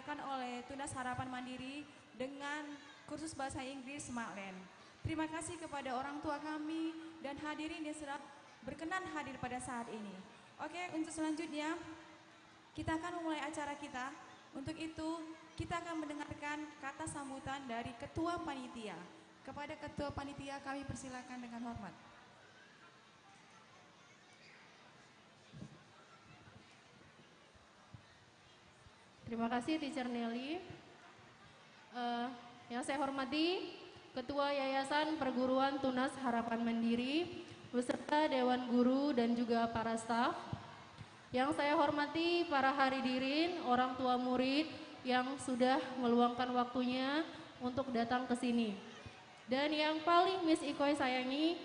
diadakan oleh Tunas Harapan Mandiri dengan kursus bahasa Inggris Smartland. Terima kasih kepada orang tua kami dan hadirin yang sudah berkenan hadir pada saat ini. Oke, untuk selanjutnya kita akan memulai acara kita. Untuk itu kita akan mendengarkan kata sambutan dari Ketua Panitia. Kepada Ketua Panitia kami persilakan dengan hormat. Terima kasih Teacher Nelly. Yang saya hormati Ketua Yayasan Perguruan Tunas Harapan Mandiri beserta Dewan Guru dan juga para staf. Yang saya hormati para hadirin, orang tua murid yang sudah meluangkan waktunya untuk datang ke sini. Dan yang paling Miss Ikoy sayangi,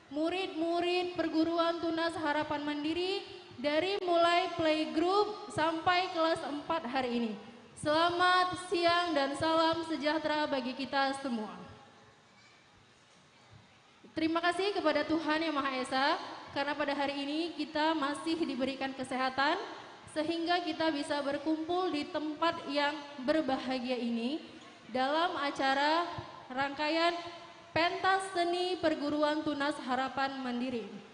murid-murid Perguruan Tunas Harapan Mandiri dari mulai playgroup sampai kelas 4 hari ini. Selamat siang dan salam sejahtera bagi kita semua. Terima kasih kepada Tuhan Yang Maha Esa karena pada hari ini kita masih diberikan kesehatan sehingga kita bisa berkumpul di tempat yang berbahagia ini dalam acara rangkaian pentas seni Perguruan Tunas Harapan Mandiri.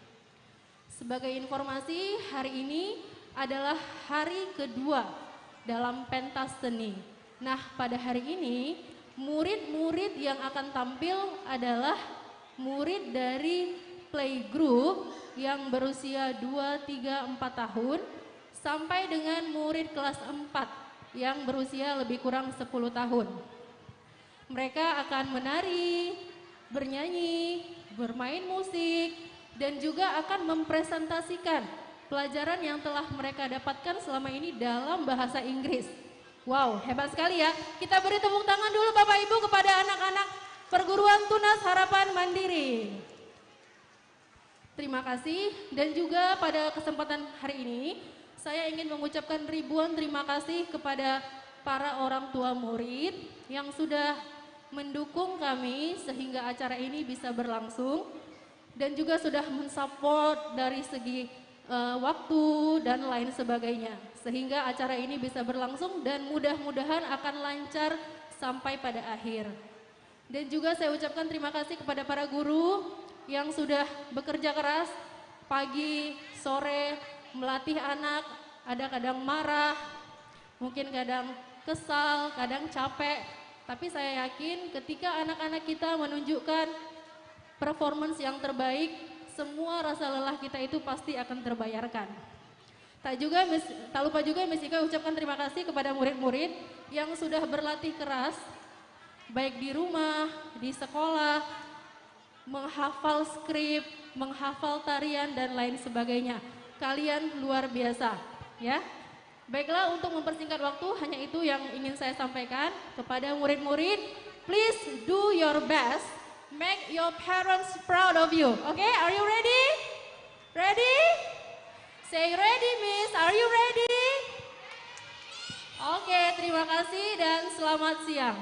Sebagai informasi, hari ini adalah hari kedua dalam pentas seni. Nah, pada hari ini murid-murid yang akan tampil adalah murid dari playgroup yang berusia 2, 3, 4 tahun sampai dengan murid kelas 4 yang berusia lebih kurang 10 tahun. Mereka akan menari, bernyanyi, bermain musik, dan juga akan mempresentasikan pelajaran yang telah mereka dapatkan selama ini dalam bahasa Inggris. Wow, hebat sekali ya. Kita beri tepuk tangan dulu Bapak Ibu kepada anak-anak Perguruan Tunas Harapan Mandiri. Terima kasih dan juga pada kesempatan hari ini saya ingin mengucapkan ribuan terima kasih kepada para orang tua murid yang sudah mendukung kami sehingga acara ini bisa berlangsung dan juga sudah mensupport dari segi waktu dan lain sebagainya sehingga acara ini bisa berlangsung dan mudah-mudahan akan lancar sampai pada akhir. Dan juga saya ucapkan terima kasih kepada para guru yang sudah bekerja keras pagi, sore, melatih anak, ada kadang marah, mungkin kadang kesal, kadang capek, tapi saya yakin ketika anak-anak kita menunjukkan performance yang terbaik, semua rasa lelah kita itu pasti akan terbayarkan. Tak lupa juga Miss Ika ucapkan terima kasih kepada murid-murid yang sudah berlatih keras, baik di rumah, di sekolah, menghafal skrip, menghafal tarian dan lain sebagainya. Kalian luar biasa, ya. Baiklah, untuk mempersingkat waktu, hanya itu yang ingin saya sampaikan kepada murid-murid. Please do your best, make your parents proud of you. Okay, are you ready? Ready? Say ready, Miss. Are you ready? Oke, terima kasih dan selamat siang.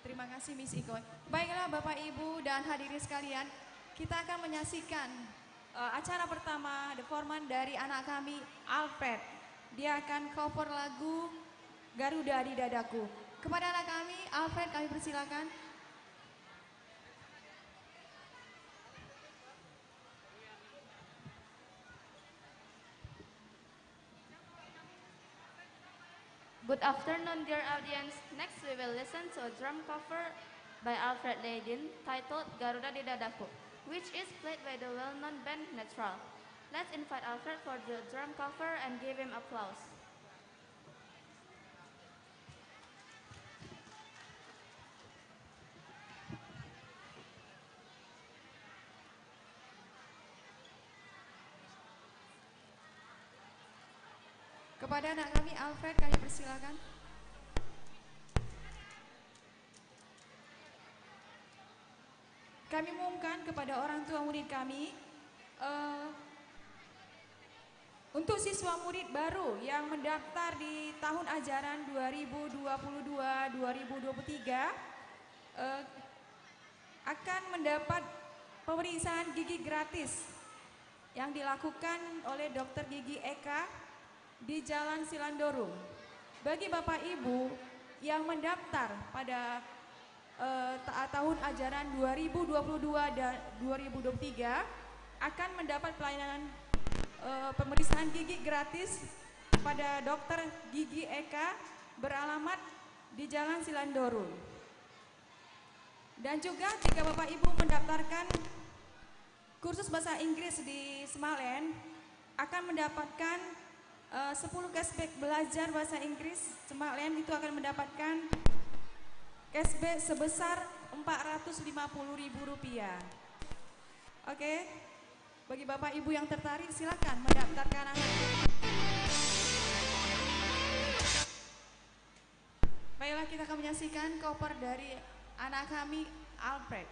Terima kasih Miss Ikoy. Baiklah Bapak Ibu dan hadirin sekalian, kita akan menyaksikan acara pertama performan dari anak kami Alfred. Dia akan cover lagu Garuda di Dadaku. Kepada anak kami Alfred kami persilakan. Good afternoon, dear audience. Next, we will listen to a drum cover by Alfred Leydin titled Garuda di Dadaku, which is played by the well-known band Natural. Let's invite Alfred for the drum cover and give him applause. Kepada anak kami Alfred kami persilakan. Kami umumkan kepada orang tua murid kami untuk siswa murid baru yang mendaftar di tahun ajaran 2022-2023 akan mendapat pemeriksaan gigi gratis yang dilakukan oleh Dr. Gigi Eka di Jalan Silandorung. Bagi Bapak Ibu yang mendaftar pada tahun ajaran 2022 dan 2023 akan mendapat pelayanan pemeriksaan gigi gratis pada Dokter Gigi Eka beralamat di Jalan Silandorung. Dan juga jika Bapak Ibu mendaftarkan kursus bahasa Inggris di Semalen akan mendapatkan 10 cashback belajar bahasa Inggris Semalen, itu akan mendapatkan cashback sebesar Rp450.000. Oke, bagi Bapak Ibu yang tertarik silakan mendaftarkan anak. Baiklah, kita akan menyaksikan koper dari anak kami Alfred.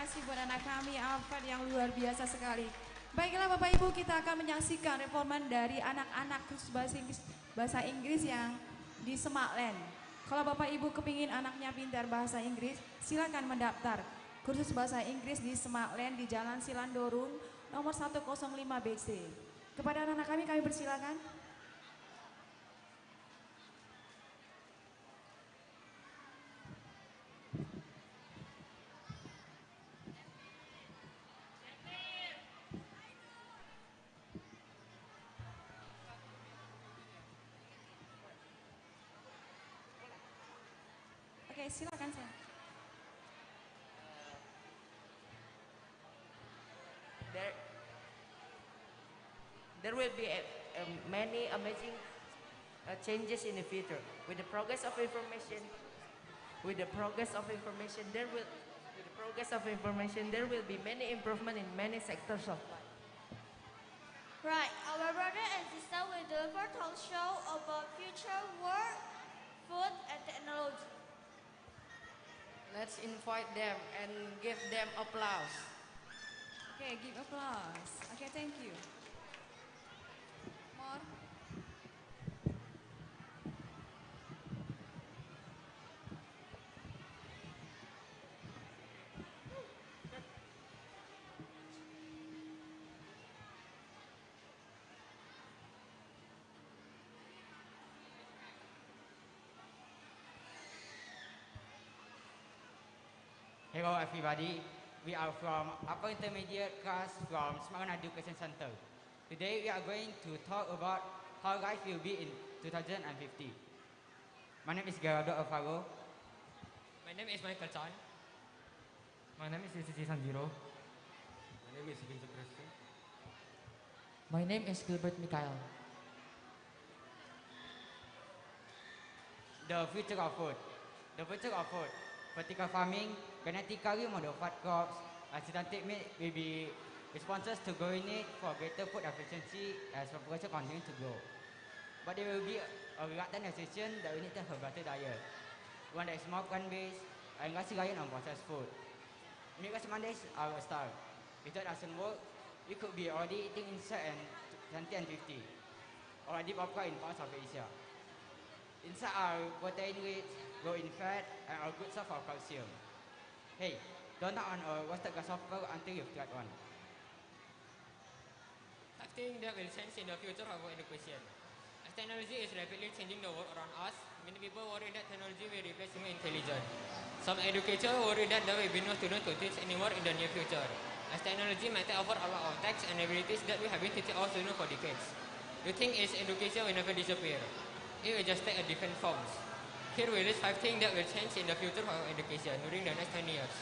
kasih buat anak kami Alfred yang luar biasa sekali. Baiklah Bapak Ibu, kita akan menyaksikan reforman dari anak-anak kursus bahasa Inggris yang di Semaklen. Kalau Bapak Ibu kepingin anaknya pintar bahasa Inggris, silakan mendaftar kursus bahasa Inggris di Semaklen di Jalan Silandorung nomor 105 BC. Kepada anak-anak kami persilakan. Oke, silakan saya. There will be many amazing changes in the future. With the progress of information, there will be many improvement in many sectors of life. Right, our brother and sister will deliver talk show about future work, food, and technology. Let's invite them and give them applause. Okay, give applause. Okay, thank you. More. Hello everybody, we are from Upper Intermediate class from Semarang Education Center. Today we are going to talk about how life will be in 2050. My name is Gerardo Alvaro. My name is Michael Chan. My name is Cici Sanjiro. My name is Vincent Preston. My name is Gilbert Mikhail. The future of food. The future of food. Vertical farming, genetically modified crops, and synthetic meat will be responses to growing need for greater food efficiency as population continues to grow. But there will be a reluctant decision that we need to have a better diet, one that is more plant-based and less reliant on processed food. Meatless Mondays are a start. If that doesn't work, we could be already eating insect in 2050, or deep okra in parts of Asia. Insects are protein-rich, low in fat, and are good source of calcium. Hey, don't knock on a roasted grasshopper until you've tried one. I think that will change in the future of our education. As technology is rapidly changing the world around us, many people worry that technology will replace human intelligence. Some educators worry that there will be no students to teach anymore in the near future, as technology might take over a lot of tasks and abilities that we have been teaching our students for decades. The thing is, education will never disappear. It will just take a different forms. Here we list 5 things that will change in the future of our education during the next 10 years.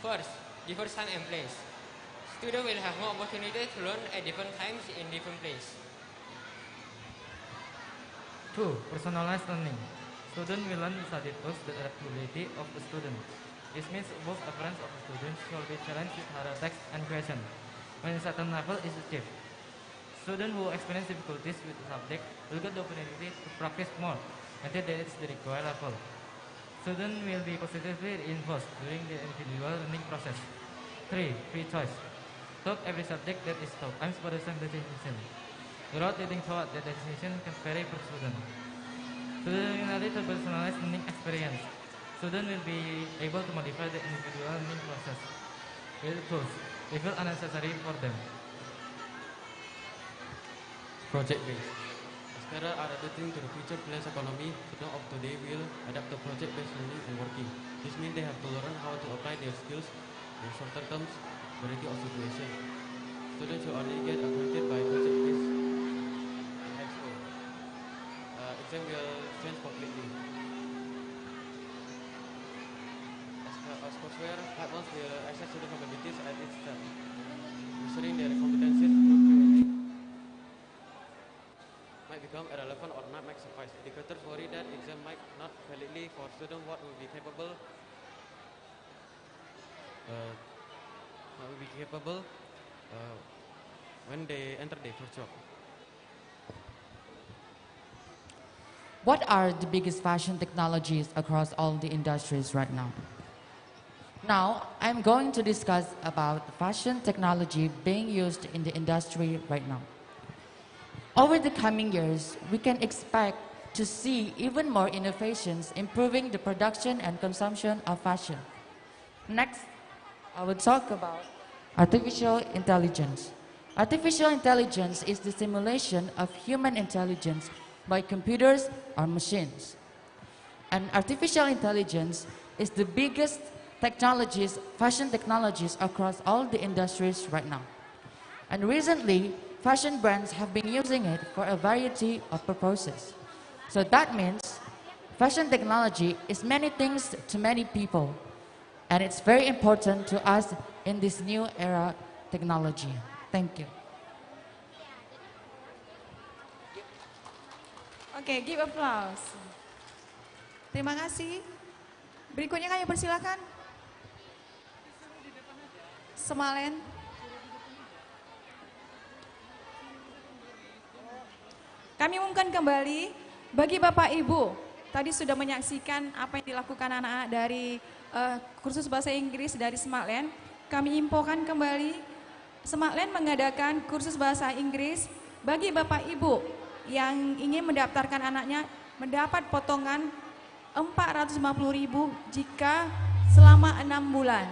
First, different time and place. Students will have more opportunity to learn at different times in different places. 2. Personalized learning. Students will learn study tools that adapt to the ability of the student. This means both appearance of the students shall be challenged with harder text and question when a certain level is achieved. Students who experience difficulties with the subject will get the opportunity to practice more until they reach the required level. Students will be positively reinforced during the individual learning process. 3. Free choice. Take every subject that is taught aims for the same destination. The route leading toward that destination can vary per student. Students will lead to personalized learning experience. Students will be able to modify the individual learning process with tools they feel unnecessary for them. Project-based. As careers are adapting to the future plans economy, students of today will adapt to project-based learning and working. This means they have to learn how to apply their skills in shorter terms, variety of situations. Students should only get acquainted by project-based in high school. Exam will change completely. As courseware, platforms will assess student capabilities at each step, measuring their competencies through Q&A. Might become irrelevant or not might suffice. Educators worry that exam might not validly for students what will be capable when they enter their first job. What are the biggest fashion technologies across all the industries right now? Now, I'm going to discuss about fashion technology being used in the industry right now. Over the coming years, we can expect to see even more innovations improving the production and consumption of fashion. Next, I will talk about artificial intelligence. Artificial intelligence is the simulation of human intelligence by computers or machines. And artificial intelligence is the biggest fashion technologies across all the industries right now. And recently, fashion brands have been using it for a variety of purposes. So that means fashion technology is many things to many people. And it's very important to us in this new era technology. Thank you. Oke, give applause. Terima kasih. Berikutnya kami persilakan. Semalen. Kami umumkan kembali bagi Bapak Ibu, tadi sudah menyaksikan apa yang dilakukan anak-anak dari kursus bahasa Inggris dari Smartland. Kami infokan kembali, Smartland mengadakan kursus bahasa Inggris bagi Bapak Ibu yang ingin mendaftarkan anaknya mendapat potongan 450.000 jika selama 6 bulan.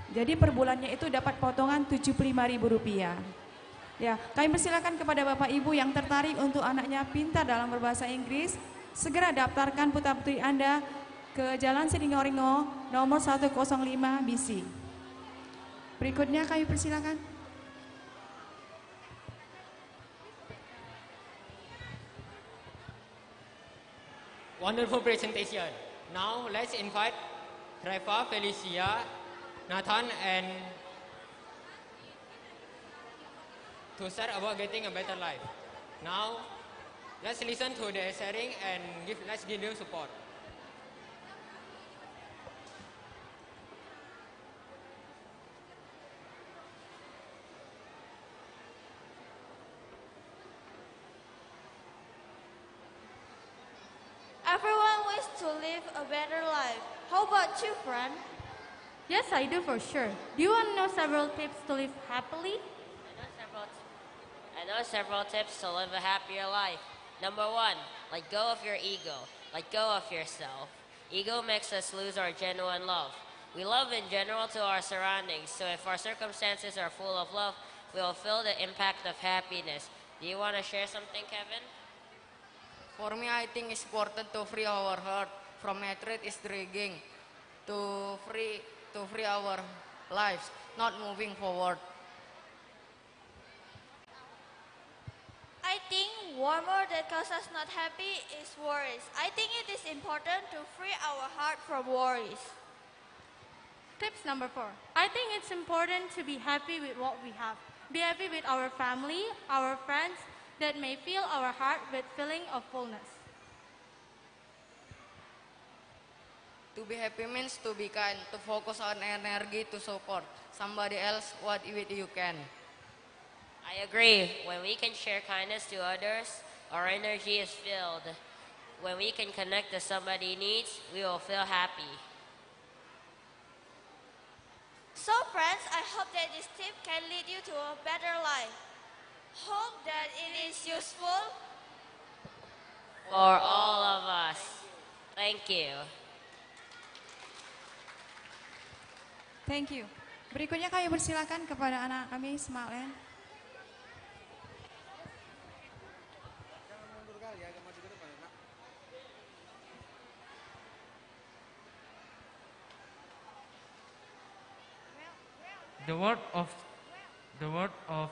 Jadi per bulannya itu dapat potongan Rp75.000. Ya, kami persilakan kepada Bapak Ibu yang tertarik untuk anaknya pintar dalam berbahasa Inggris, segera daftarkan putra-putri Anda ke Jalan Siringoringo nomor 105 BC. Berikutnya kami persilakan. Wonderful presentation. Now let's invite Reva, Felicia, Nathan and to share about getting a better life. Now let's listen to their sharing and let's give them support. Everyone wishes to live a better life. How about you, friend? Yes, I do for sure. Do you want to know several tips to live happily? I know several tips to live a happier life. Number 1, let go of your ego. Let go of yourself. Ego makes us lose our genuine love. We love in general to our surroundings, so if our circumstances are full of love, we will feel the impact of happiness. Do you want to share something, Kevin? For me, I think it's important to free our heart from hatred is dragging, to free our lives, not moving forward. I think one more that causes us not happy is worries. I think it is important to free our heart from worries. Tips number 4. I think it's important to be happy with what we have. Be happy with our family, our friends, that may fill our heart with feeling of fullness. To be happy means to be kind, to focus on energy to support somebody else what you can. I agree. When we can share kindness to others, our energy is filled. When we can connect to somebody needs, we will feel happy. So friends, I hope that this tip can lead you to a better life. Hope that it is useful For all of us. Thank you. Thank you. Berikutnya kami persilakan kepada anak kami Smartland. The word of the word of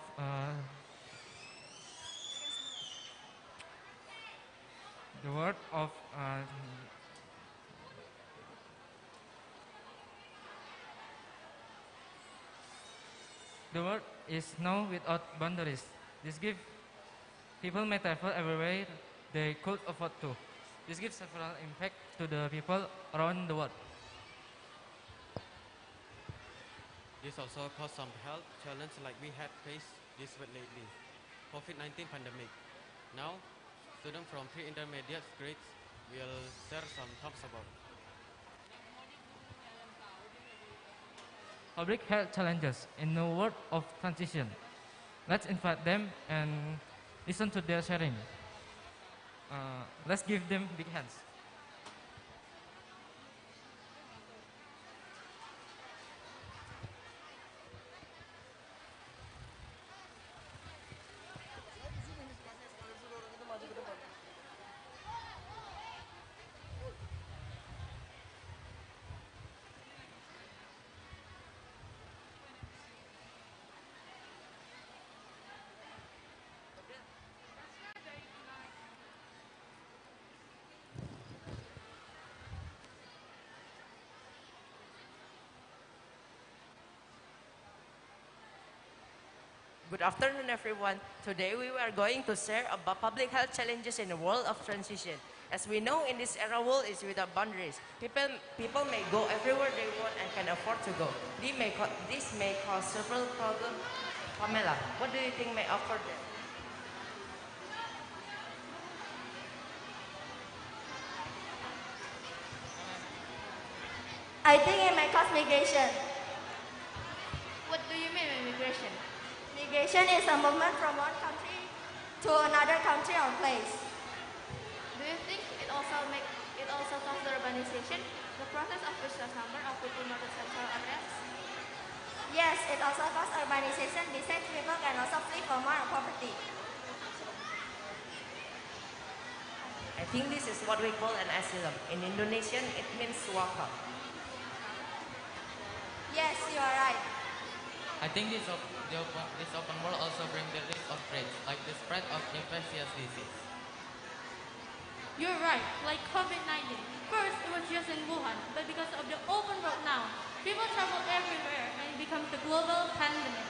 the word of the world is now without boundaries. This gives people may travel everywhere they could afford to. This gives several impact to the people around the world. This also caused some health challenge like we had faced this week lately. COVID-19 pandemic. Now, students from pre-intermediate grades will share some thoughts about. public health challenges in the world of transition. Let's invite them and listen to their sharing. Let's give them big hands. Good afternoon, everyone. Today we are going to share about public health challenges in the world of transition. As we know, in this era, world is without boundaries. People may go everywhere they want and can afford to go. This may cause several problems. Pamela, what do you think may offer them? I think it may cause migration. What do you mean by migration? Migration is a movement from one country to another country or place. Do you think it also causes urbanization, the process of which a number of people move to central areas? Yes, it also causes urbanization. Besides, people can also flee from war or poverty. I think this is what we call an asylum. In Indonesian, it means suaka. Yes, you are right. I think this open world also brings the risk of threats, like the spread of infectious disease. You're right, like COVID-19. First, it was just in Wuhan, but because of the open world now, people travel everywhere and it becomes the global pandemic.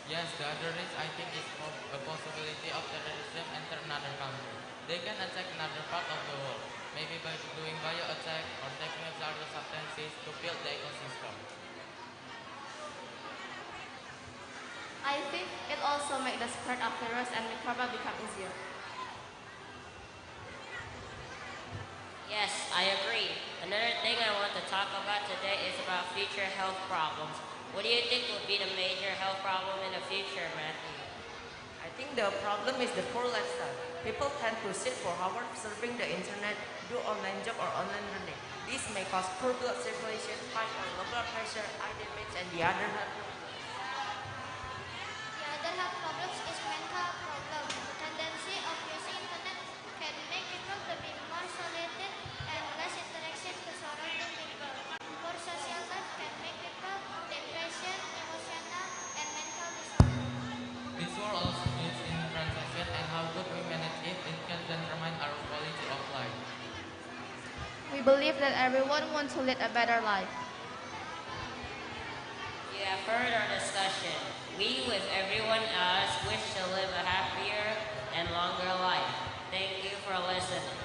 Yes, the other risk I think is a possibility of terrorism enter another country. They can attack another part of the world, maybe by doing bio attack or taking hazardous substances to build the ecosystem. I think it also makes the spread of virus and microbe become easier. Yes, I agree. Another thing I want to talk about today is about future health problems. What do you think would be the major health problem in the future, Matthew? I think the problem is the poor lifestyle. People tend to sit for hours surfing the internet, do online job or online learning. This may cause poor blood circulation, high or low blood pressure, eye damage, and the other health problems. The other health problems is mental problem. The tendency of using internet can make people to be more isolated and less interaction with surrounding people. Poor social life can make people depression, emotional, and mental disorders. This world also is in transition, and how good we manage it can determine our quality of life. We believe that everyone wants to lead a better life. You have heard our discussion. We, with everyone else, wish to live a happier and longer life. Thank you for listening.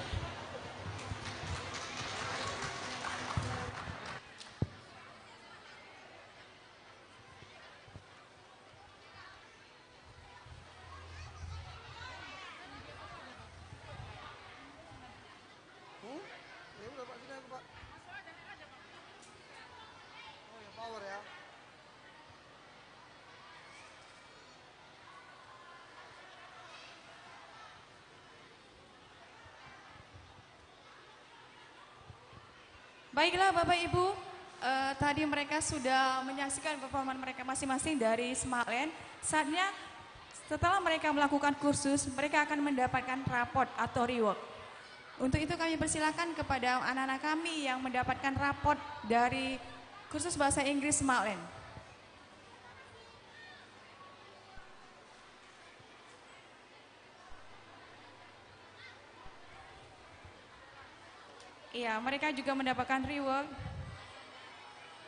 Baiklah Bapak Ibu, tadi mereka sudah menyaksikan performa mereka masing-masing dari Smartland. Saatnya setelah mereka melakukan kursus, mereka akan mendapatkan raport atau reward. Untuk itu kami persilakan kepada anak-anak kami yang mendapatkan raport dari kursus bahasa Inggris Smartland. Iya, mereka juga mendapatkan reward.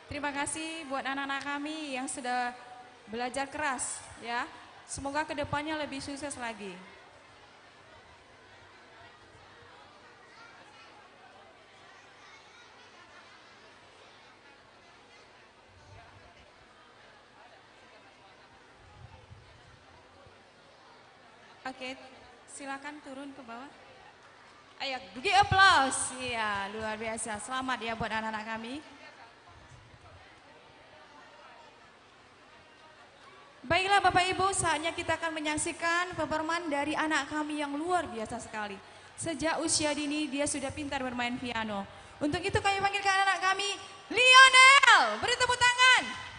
Terima kasih buat anak-anak kami yang sudah belajar keras, ya. Semoga kedepannya lebih sukses lagi. Oke, silakan turun ke bawah. Ayo, give applause. Iya, luar biasa. Selamat ya buat anak-anak kami. Baiklah Bapak Ibu, saatnya kita akan menyaksikan performan dari anak kami yang luar biasa sekali. Sejak usia dini dia sudah pintar bermain piano. Untuk itu kami panggilkan anak kami, Lionel. Beri tepuk tangan.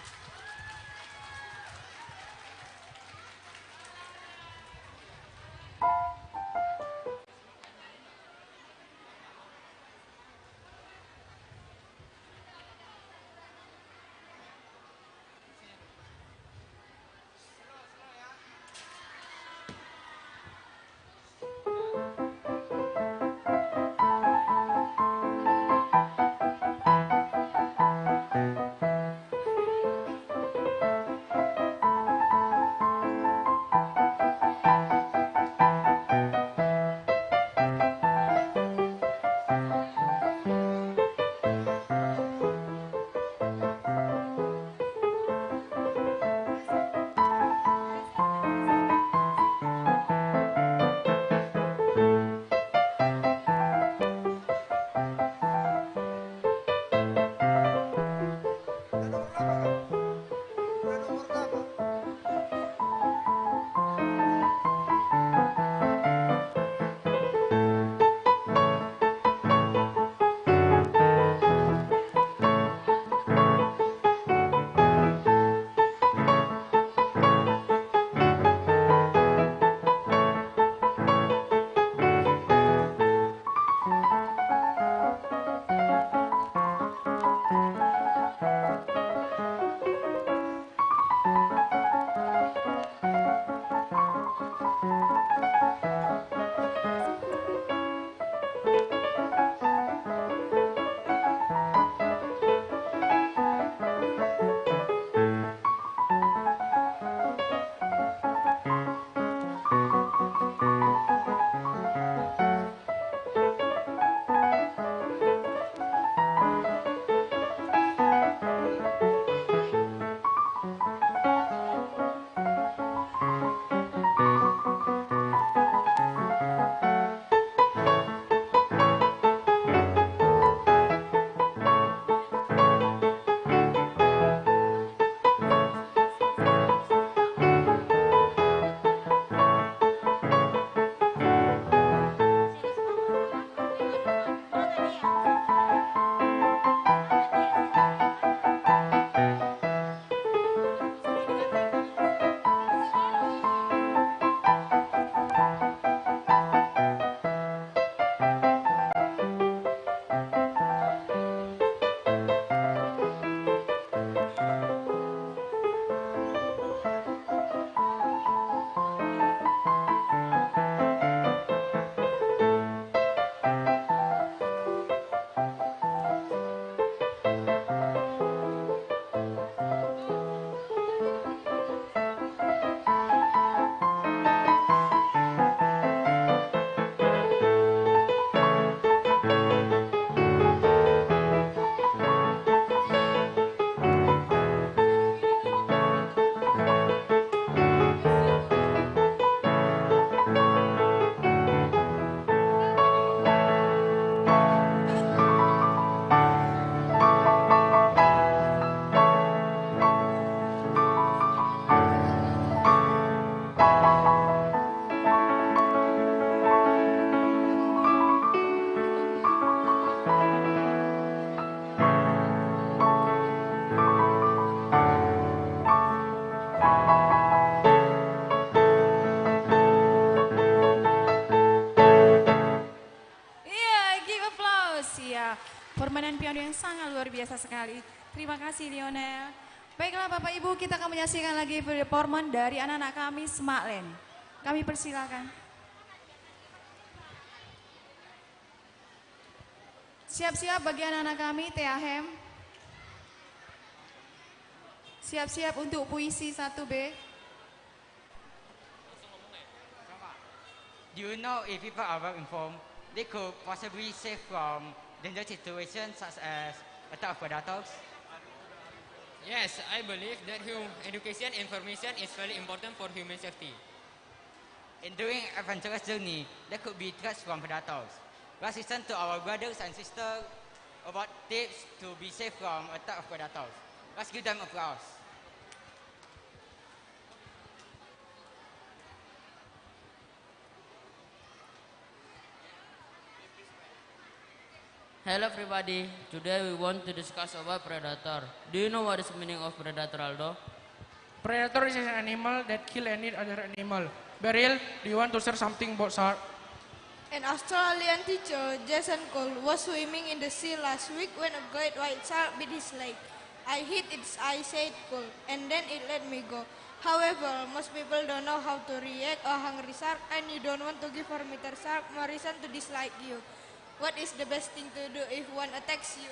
Permainan piano yang sangat luar biasa sekali. Terima kasih Lionel. Baiklah Bapak Ibu, kita akan menyaksikan lagi performan dari anak-anak kami Smartland. Kami persilakan. Siap-siap bagi anak-anak kami TAHEM. Siap-siap untuk puisi 1B. Do you know if people are well informed, they could possibly save from dangerous situations such as attack of predators? Yes, I believe that education information is very important for human safety. In doing adventurous journey, there could be threats from predators. Let's listen to our brothers and sisters about tips to be safe from attack of predators. Let's give them applause. Hello everybody, today we want to discuss about predator. Do you know what is the meaning of predator, Aldo? Predator is an animal that kill any other animal. Beryl, do you want to share something about shark? An Australian teacher, Jason Cole, was swimming in the sea last week when a great white shark bit his leg. I hit its eye, said Cole, and then it let me go. However, most people don't know how to react a hungry shark, and you don't want to give a meter shark more reason to dislike you. What is the best thing to do if one attacks you?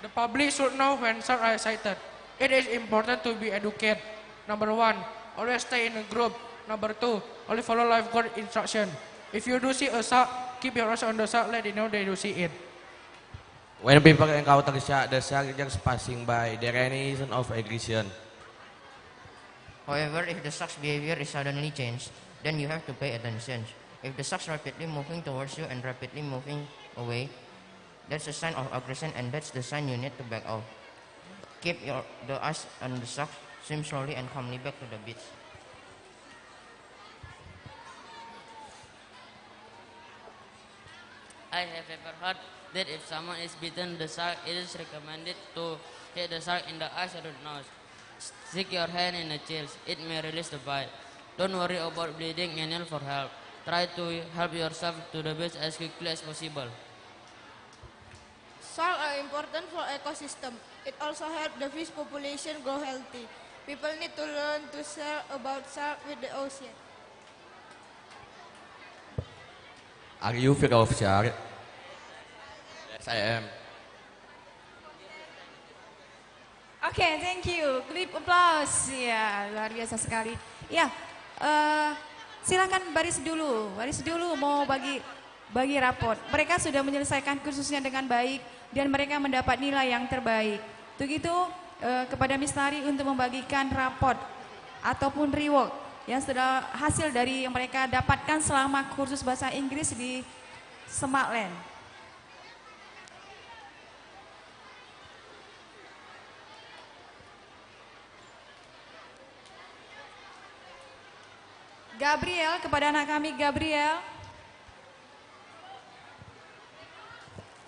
The public should know when sharks are sighted. It is important to be educated. Number 1, always stay in a group. Number 2, only follow lifeguard instruction. If you do see a shark, keep your eyes on the shark, let it know they do see it. When people encounter the shark just passing by, there any reason of aggression. However, if the shark's behavior is suddenly changed, then you have to pay attention. If the shark is rapidly moving towards you and rapidly moving away, that's a sign of aggression and that's the sign you need to back off. Keep the eyes on the shark, swim slowly and calmly back to the beach. I have ever heard that if someone is bitten the shark, it is recommended to hit the shark in the eyes or the nose. Stick your hand in the chills, it may release the bite. Don't worry about bleeding and yell for help. Try to help yourself to the beach as quickly as possible. Sharks are important for ecosystem. It also helps the fish population grow healthy. People need to learn to share about sharks with the ocean. Are you afraid of shark? Yes, I am. Oke, thank you. Clap applause. Ya, luar biasa sekali. Ya, silakan baris dulu mau bagi raport. Mereka sudah menyelesaikan kursusnya dengan baik dan mereka mendapat nilai yang terbaik. Untuk itu kepada Miss Tari untuk membagikan raport ataupun reward yang sudah hasil dari yang mereka dapatkan selama kursus bahasa Inggris di Smartland. Gabriel, kepada anak kami Gabriel.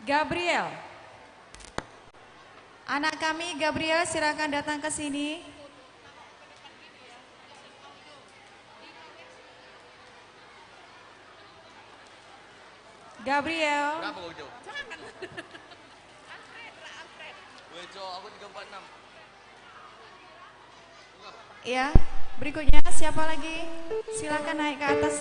Gabriel. Anak kami Gabriel, silakan datang ke sini. Gabriel. Berapa Ujo? Ujo, aku 346. Ya, berikutnya siapa lagi? Silakan naik ke atas.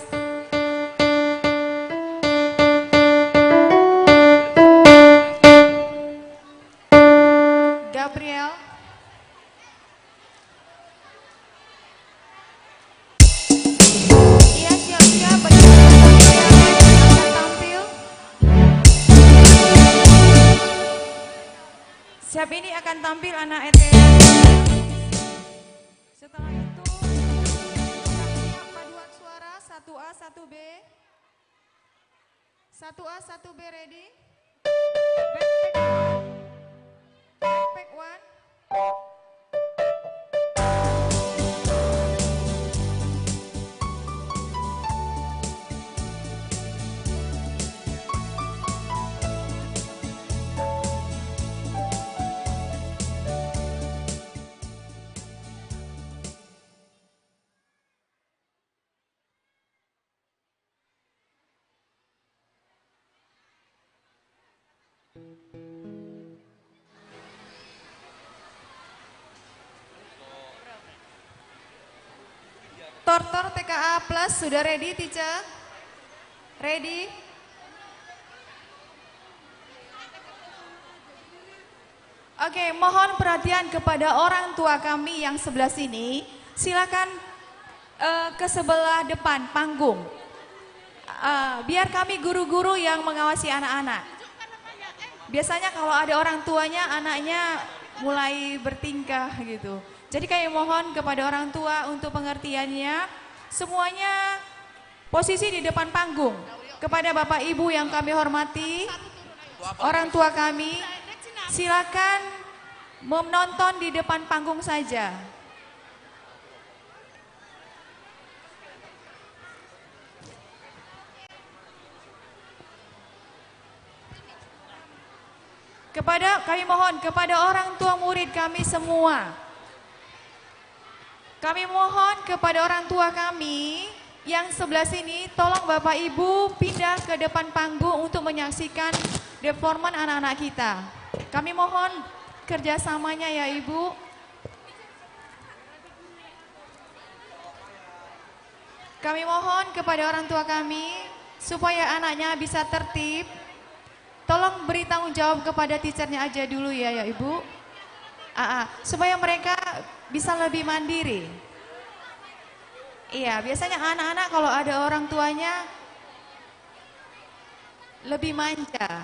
Gabriel. Iya, siap-siap bagi yang akan tampil. Siap, ini akan tampil anak ETN. Setelah itu paduan suara 1A 1B. 1A 1B ready? Backpack one. Tortor TKA Plus sudah ready, teacher? Ready? Oke, mohon perhatian kepada orang tua kami yang sebelah sini. Silakan ke sebelah depan panggung. Biar kami guru-guru yang mengawasi anak-anak. Biasanya kalau ada orang tuanya, anaknya mulai bertingkah gitu. Jadi kami mohon kepada orang tua untuk pengertiannya, semuanya posisi di depan panggung. kepada Bapak Ibu yang kami hormati, orang tua kami, silakan menonton di depan panggung saja. Kami mohon kepada orang tua murid kami semua. Kami mohon kepada orang tua kami yang sebelah sini, tolong Bapak Ibu pindah ke depan panggung untuk menyaksikan performan anak-anak kita. Kami mohon kerjasamanya ya Ibu. Kami mohon kepada orang tua kami supaya anaknya bisa tertib. Tolong beri tanggung jawab kepada teachernya aja dulu ya Ibu. Supaya mereka bisa lebih mandiri. Iya, biasanya anak-anak kalau ada orang tuanya lebih manja.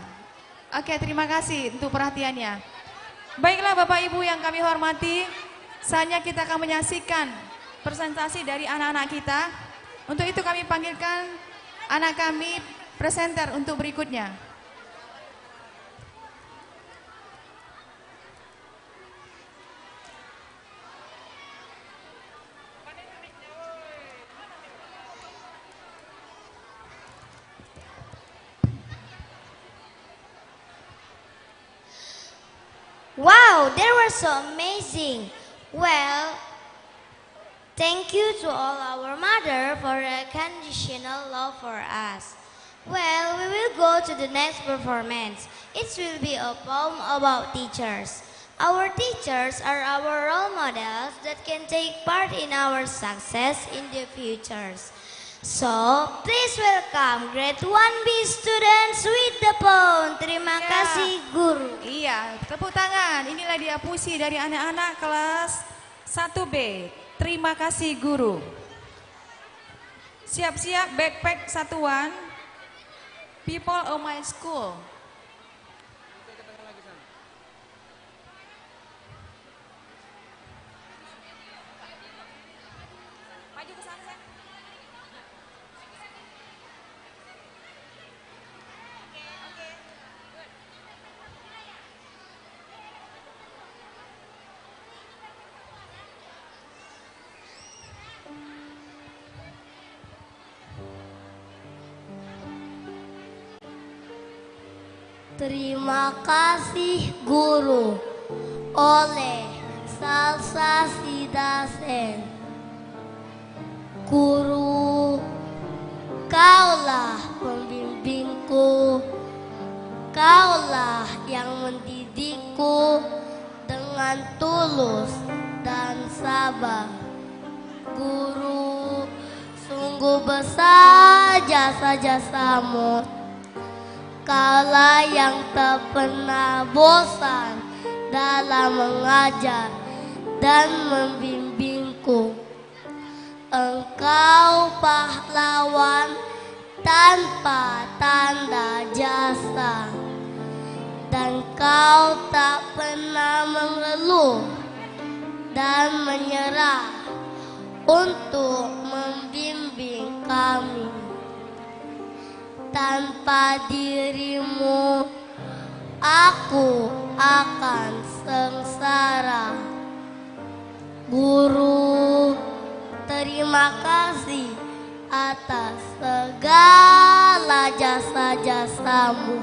Oke, terima kasih untuk perhatiannya. Baiklah Bapak Ibu yang kami hormati, saatnya kita akan menyaksikan presentasi dari anak-anak kita. Untuk itu kami panggilkan anak kami presenter untuk berikutnya. Wow, they were so amazing. Well, thank you to all our mother for their conditional love for us. Well, we will go to the next performance. It will be a poem about teachers. Our teachers are our role models that can take part in our success in the futures. So, please welcome grade 1B students with the poem. Terima kasih guru. Iya, tepuk tangan. Inilah dia puisi dari anak-anak kelas 1B. Terima kasih guru. Siap-siap backpack satuan. People of my school. Maju ke sana, Sen. Terima kasih guru oleh Salsa Sidasen. Guru, kaulah pembimbingku, kaulah yang mendidikku dengan tulus dan sabar. Guru, sungguh besar jasa-jasamu. Kaulah yang tak pernah bosan dalam mengajar dan membimbingku. Engkau pahlawan tanpa tanda jasa, dan kau tak pernah mengeluh dan menyerah untuk membimbing kami. Tanpa dirimu, aku akan sengsara. Guru, terima kasih atas segala jasa-jasamu.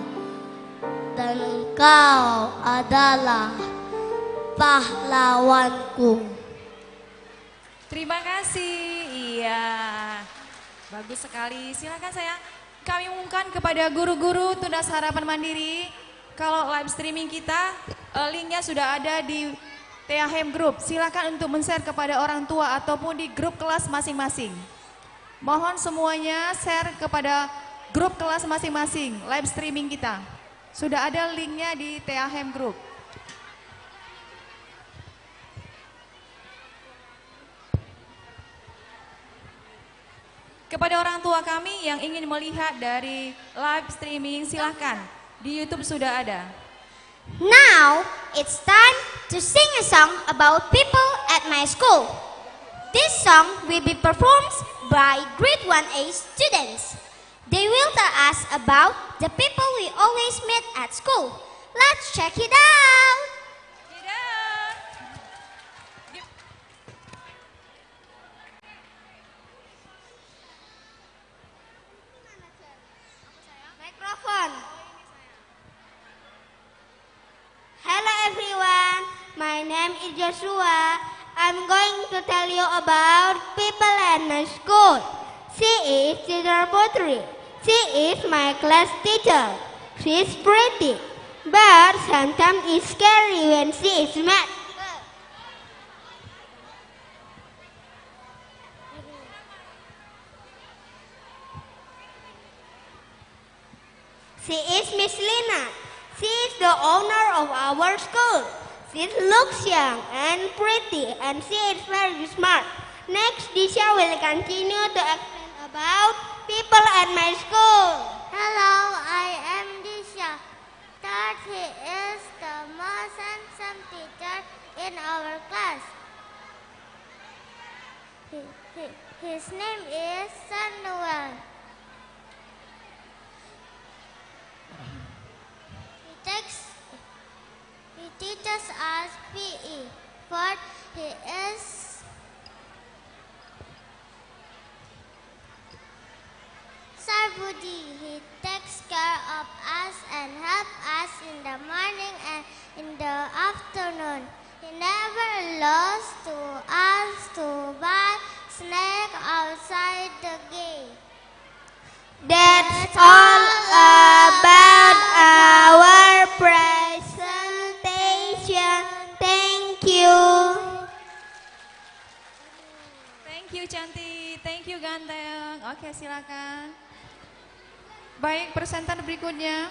Dan engkau adalah pahlawanku. Terima kasih. Iya, bagus sekali. Silakan sayang. Kami umumkan kepada guru-guru Tunas Harapan Mandiri, kalau live streaming kita, linknya sudah ada di THM Group. Silakan untuk men-share kepada orang tua ataupun di grup kelas masing-masing. Mohon semuanya share kepada grup kelas masing-masing, live streaming kita. Sudah ada linknya di THM Group. Kepada orang tua kami yang ingin melihat dari live streaming, silakan. Di YouTube sudah ada. Now, it's time to sing a song about people at my school. This song will be performed by grade 1A students. They will tell us about the people we always meet at school. Let's check it out. Microphone. Hello everyone, my name is Joshua. I'm going to tell you about people at my school. She is Teacher Putri. She is my class teacher. She is pretty, but sometimes it's scary when she is mad. She is Miss Lina. She is the owner of our school. She looks young and pretty, and she is very smart. Next, Disha will continue to explain about people at my school. Hello, I am Disha. Third, he is the most handsome teacher in our class. His name is Samuel. He teaches us PE. Fourth, he is Sarbudi. He takes care of us and helps us in the morning and in the afternoon. He never allows to us to buy snack outside the gate. That's all about our presentation. Thank you. Thank you cantik, thank you ganteng. Oke silakan. Baik, presenter berikutnya.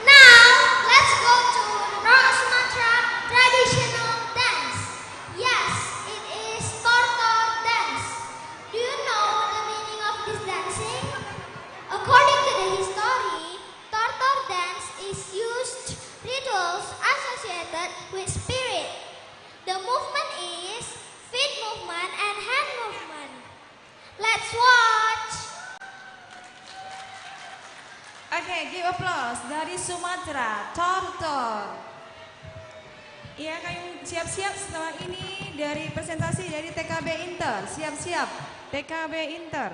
Now, let's go to North Sumatra traditional dance. Yes, it is tortor dance. Do you know the meaning of this dancing? According to the history, tortor dance is used rituals associated with spirit. The movement is feet movement and hand movement. Let's watch. Oke, give applause dari Sumatera, Tortor. Iya, kalian siap-siap setelah ini dari presentasi dari TKB Inter. Siap-siap, TKB Inter.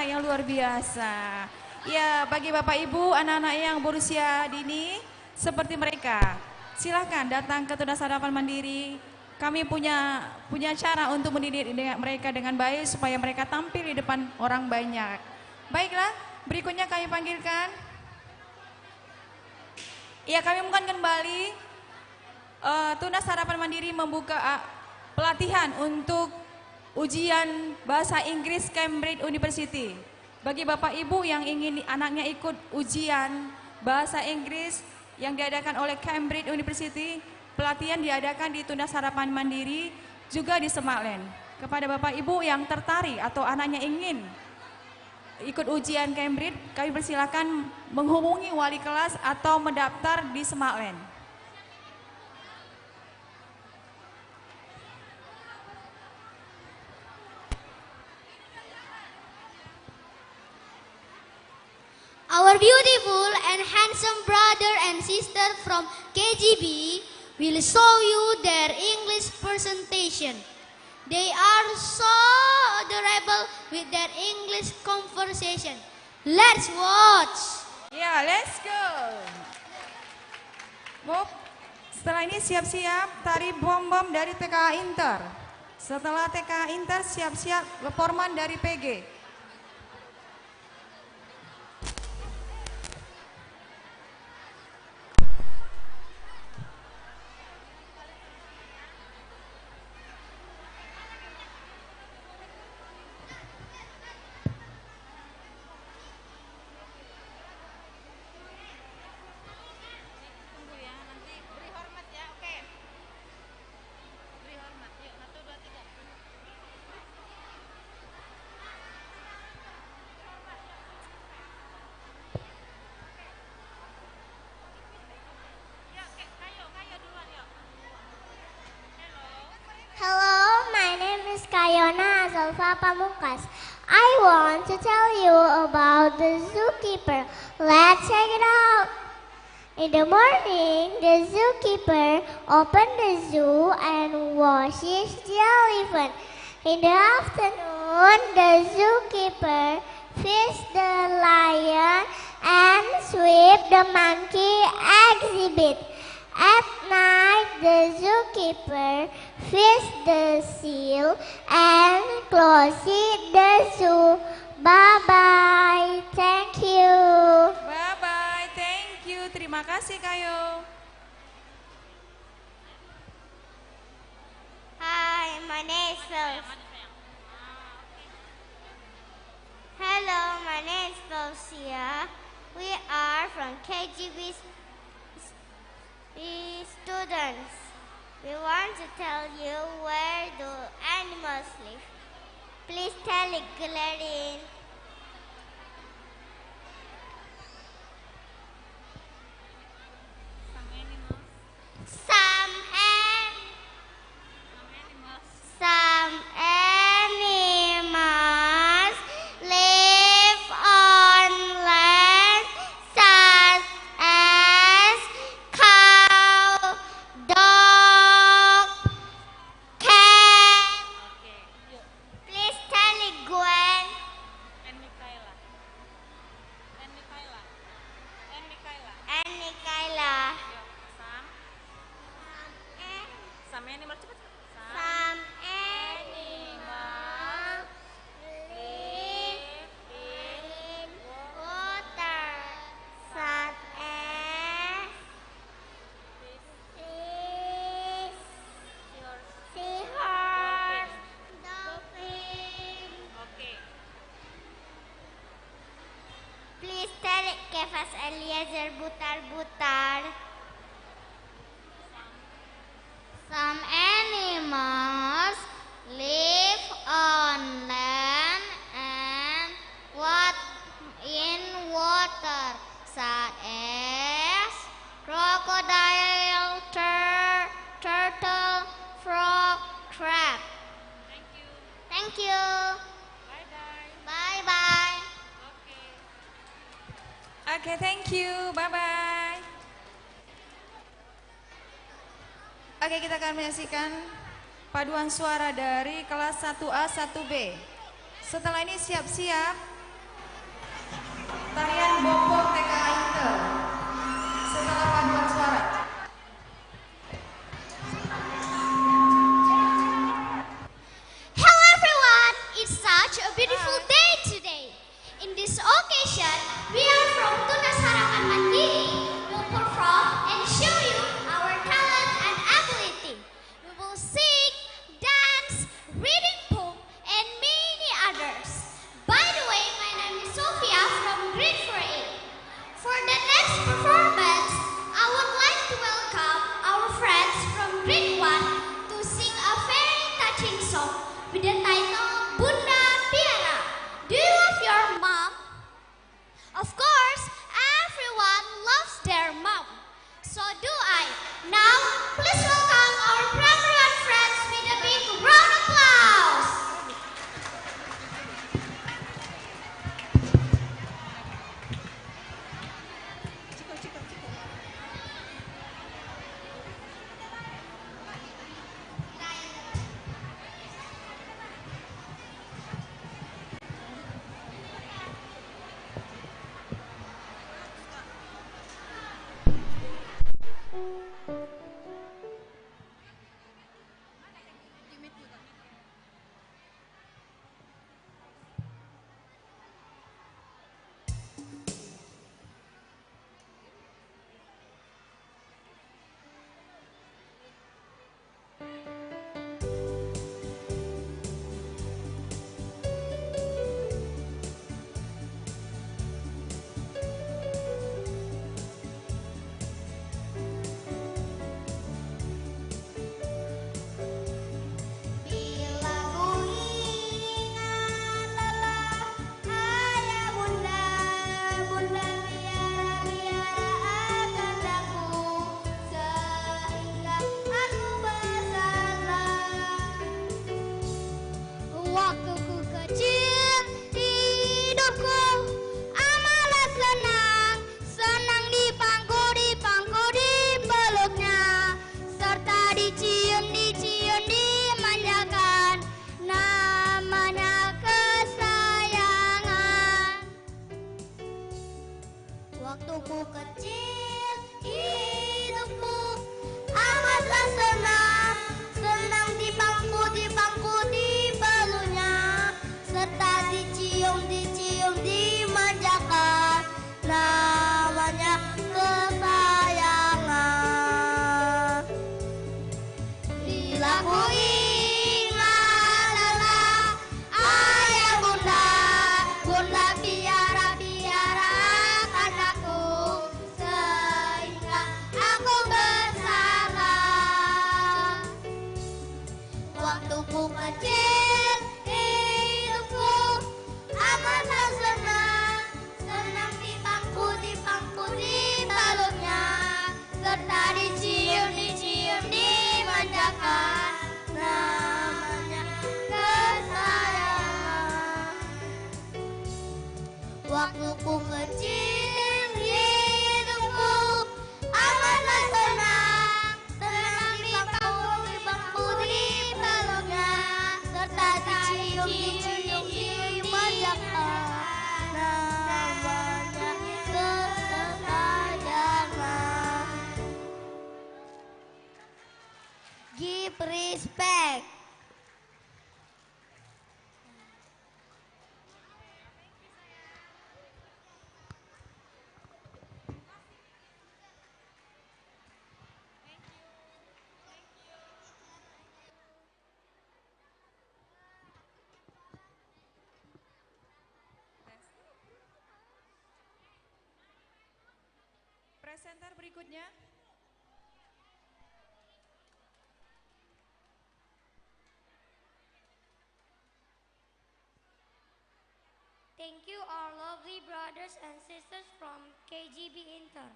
anak-anak yang luar biasa. Ya, bagi Bapak Ibu, anak-anak yang berusia dini seperti mereka, silahkan datang ke Tunas Harapan Mandiri. Kami punya cara untuk mendidik mereka dengan baik supaya mereka tampil di depan orang banyak. Baiklah, berikutnya kami panggilkan. Ya, kami umumkan kembali Tunas Harapan Mandiri membuka pelatihan untuk ujian bahasa Inggris Cambridge University. Bagi Bapak Ibu yang ingin anaknya ikut ujian bahasa Inggris yang diadakan oleh Cambridge University, pelatihan diadakan di Tunas Harapan Mandiri juga di Semaklen. Kepada Bapak Ibu yang tertarik atau anaknya ingin ikut ujian Cambridge, kami persilakan menghubungi wali kelas atau mendaftar di Semaklen. Our beautiful and handsome brother and sister from KGB will show you their English presentation. They are so adorable with their English conversation. Let's watch. Ya, let's go. Bob, setelah ini siap-siap tari bom-bom dari TKA Inter. Setelah TKA Inter siap-siap leporman dari PG. Hello, my name is Kayona Azalfa Pamungkas. I want to tell you about the zookeeper. Let's check it out. In the morning, the zookeeper opened the zoo and washes the elephant. In the afternoon, the zookeeper feeds the lion and sweep the monkey exhibit. At night, the zookeeper feeds the seal and closes the zoo. Bye-bye. Thank you. Bye-bye. Thank you. Terima kasih, Kayo. Hi, my name is Hello, my name is Felcia. We are from KGB students. We want to tell you where do animals live. Please tell it, Gladys. Some animals live on land such as cow, dog, cat. Please tell it, Gwen. And Michaela. Some animal cepat. Some animals live in water, such as fish, seahorse, dolphin. Okay. Please tell it, Kefas Eliezer Butar-Butar. Some animals live on land and in water, such as crocodile, turtle, frog, crab. Thank you. Bye-bye. Okay, thank you. Bye-bye. Oke, kita akan menyaksikan paduan suara dari kelas 1A, 1B. Setelah ini siap-siap tarian Bombom TK Inter setelah paduan suara. Hello everyone, it's such a beautiful day today. In this occasion, we are from Tunas Harapan Mandiri will perform and show you our talent and ability. We will sing, dance, reading poem, and many others. By the way, my name is Sophia from grade 4A. For the next performance, I would like to welcome our friends from grade 1 to sing a very touching song with the title Bunda Tiara. Do you love your mom? Of course, everyone loves their mom. So do I. Now, please welcome our primary one friends with a big round of applause. Bila ku ingat lelah ayah bunda, bunda biara akan aku sehingga aku besar. Waktu ku kecil hidupku amatlah senang, senang dipangku dipeluknya, serta dicium dimanjakan, namanya kesayangan. Waktu ku kecil hidupku amatlah senang, senang dipangku dipeluknya, serta dicium dimanjakan, namanya kesayangan. Bila ku ingat lelah ayah bunda, bunda biara akan aku sehingga aku besar. Waktu ku kecil hidupku amatlah senang, senang dipangku dipeluknya, serta dicium dimanjakan, namanya kesayangan. Waktu ku kecil hidupku amatlah senang, senang dipangku dipeluknya, serta dicium dimanjakan, namanya kesayangan. Give respect. Presenter berikutnya. Thank you our lovely brothers and sisters from KGB Inter.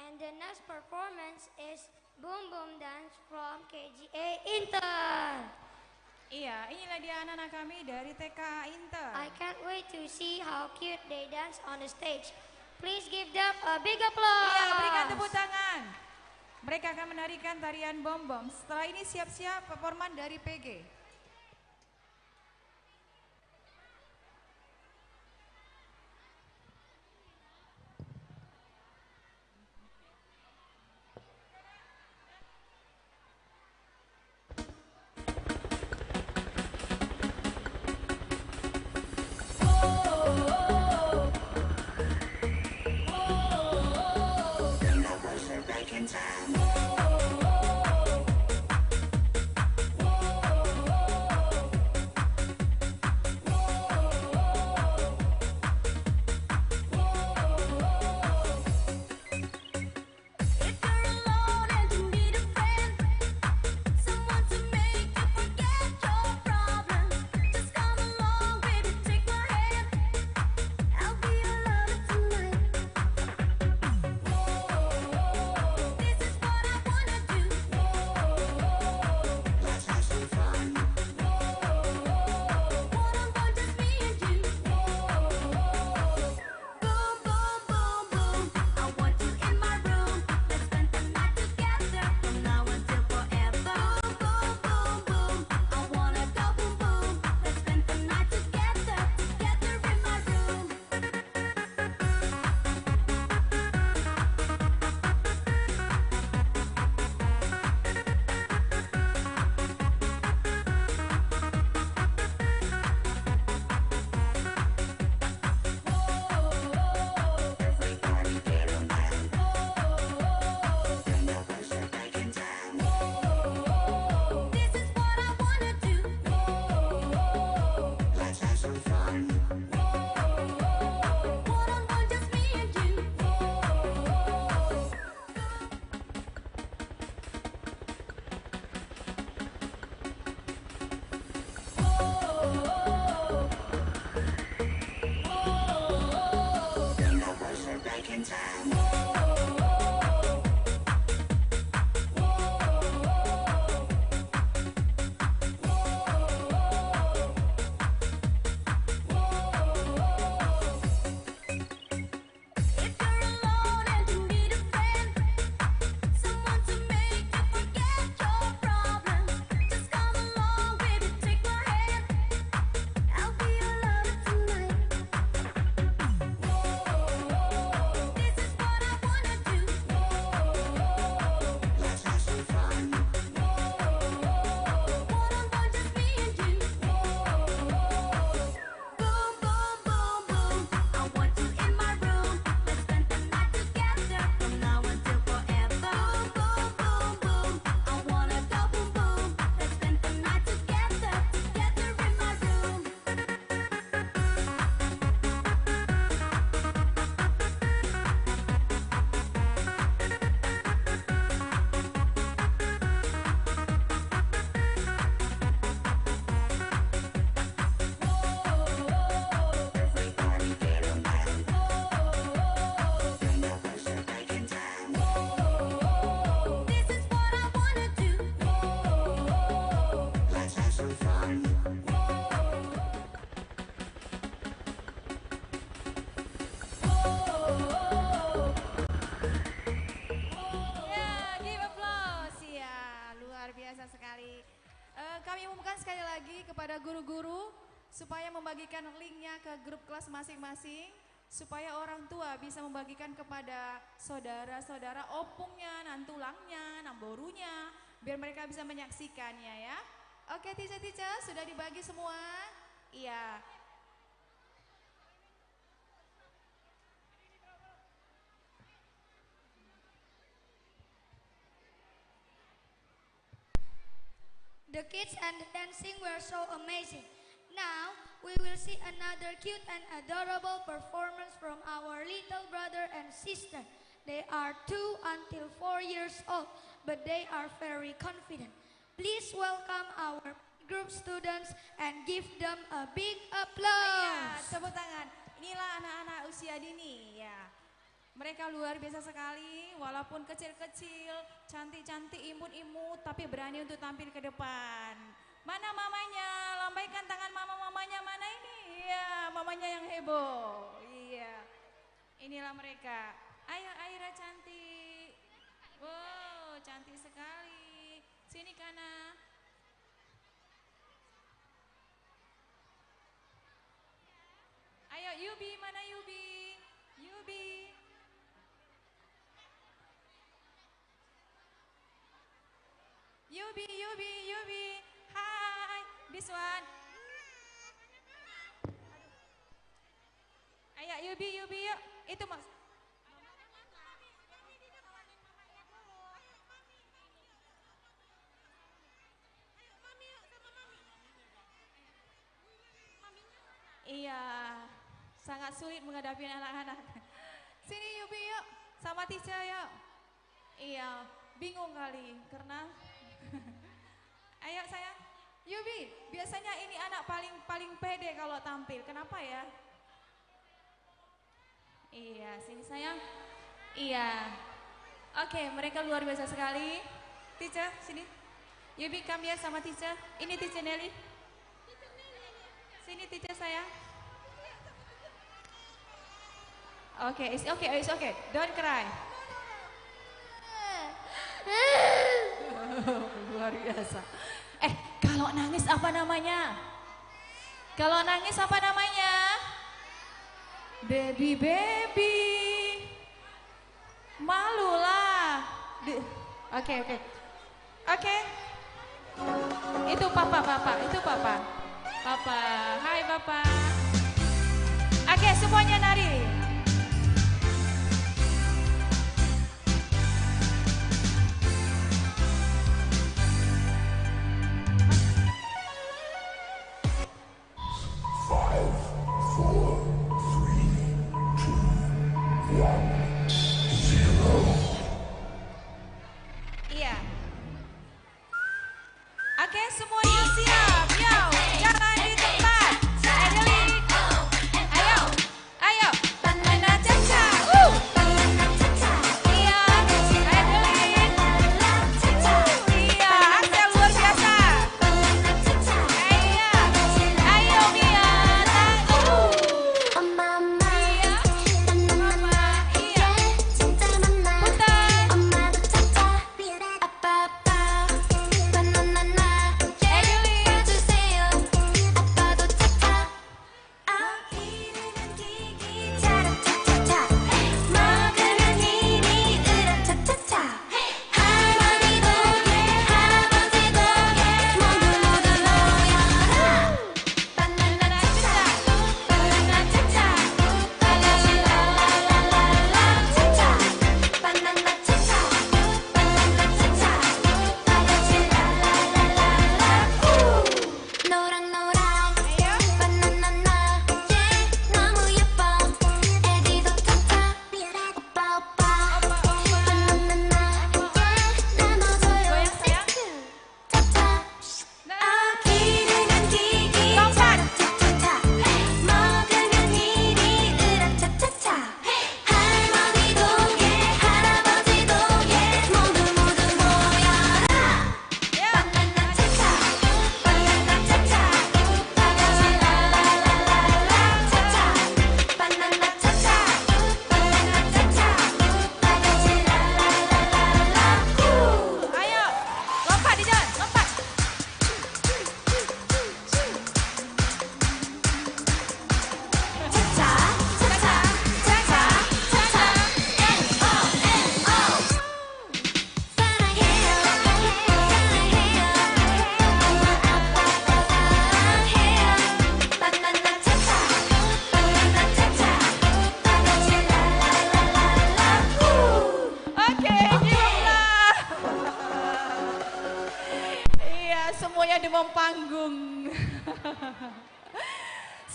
And the next performance is Boom Boom Dance from KGA Inter. Iya, inilah dia anak-anak kami dari TK Inter. I can't wait to see how cute they dance on the stage. Please give them a big applause. Iya, berikan tepuk tangan. Mereka akan menarikan tarian Bom Bom. Setelah ini siap-siap performan dari PG. supaya membagikan linknya ke grup kelas masing-masing, supaya orang tua bisa membagikan kepada saudara-saudara opungnya, nantulangnya, namborunya, biar mereka bisa menyaksikannya ya. Oke, teacher, sudah dibagi semua? Iya. The kids and the dancing were so amazing. Now, we will see another cute and adorable performance from our little brother and sister. They are 2 until 4 years old, but they are very confident. Please welcome our group students and give them a big applause. Ya, tepuk tangan. Inilah anak-anak usia dini ya. Mereka luar biasa sekali, walaupun kecil-kecil, cantik-cantik, imut-imut, tapi berani untuk tampil ke depan. Mana mamanya? Lambaikan tangan mama-mamanya, mana ini? Iya, mamanya yang heboh. Iya, inilah mereka. Ayo, Aira cantik. Wow, cantik sekali. Sini Kana. Ayo, Yubi, mana Yubi? Yubi. Yubi, hi, this one. Ayo Yubi yuk, itu mas. Iya, sangat sulit menghadapi anak-anak. Sini Yubi yuk, sama teacher yuk. Iya, bingung kali karena ayo sayang, Yubi, biasanya ini anak paling pede kalau tampil. Kenapa ya? Iya, sini sayang. Iya. Oke, mereka luar biasa sekali. Teacher, sini. Yubi, come here sama teacher. Ini teacher Nelly. Sini teacher sayang. Oke, it's okay. Don't cry. Luar biasa. Kalau nangis apa namanya? Kalau nangis apa namanya? Baby. Malulah. Oke. Itu papa. Papa, hai papa. Oke, semuanya nari. Iya. Oke, semuanya siap. Yo, jangan di tempat. Ayo.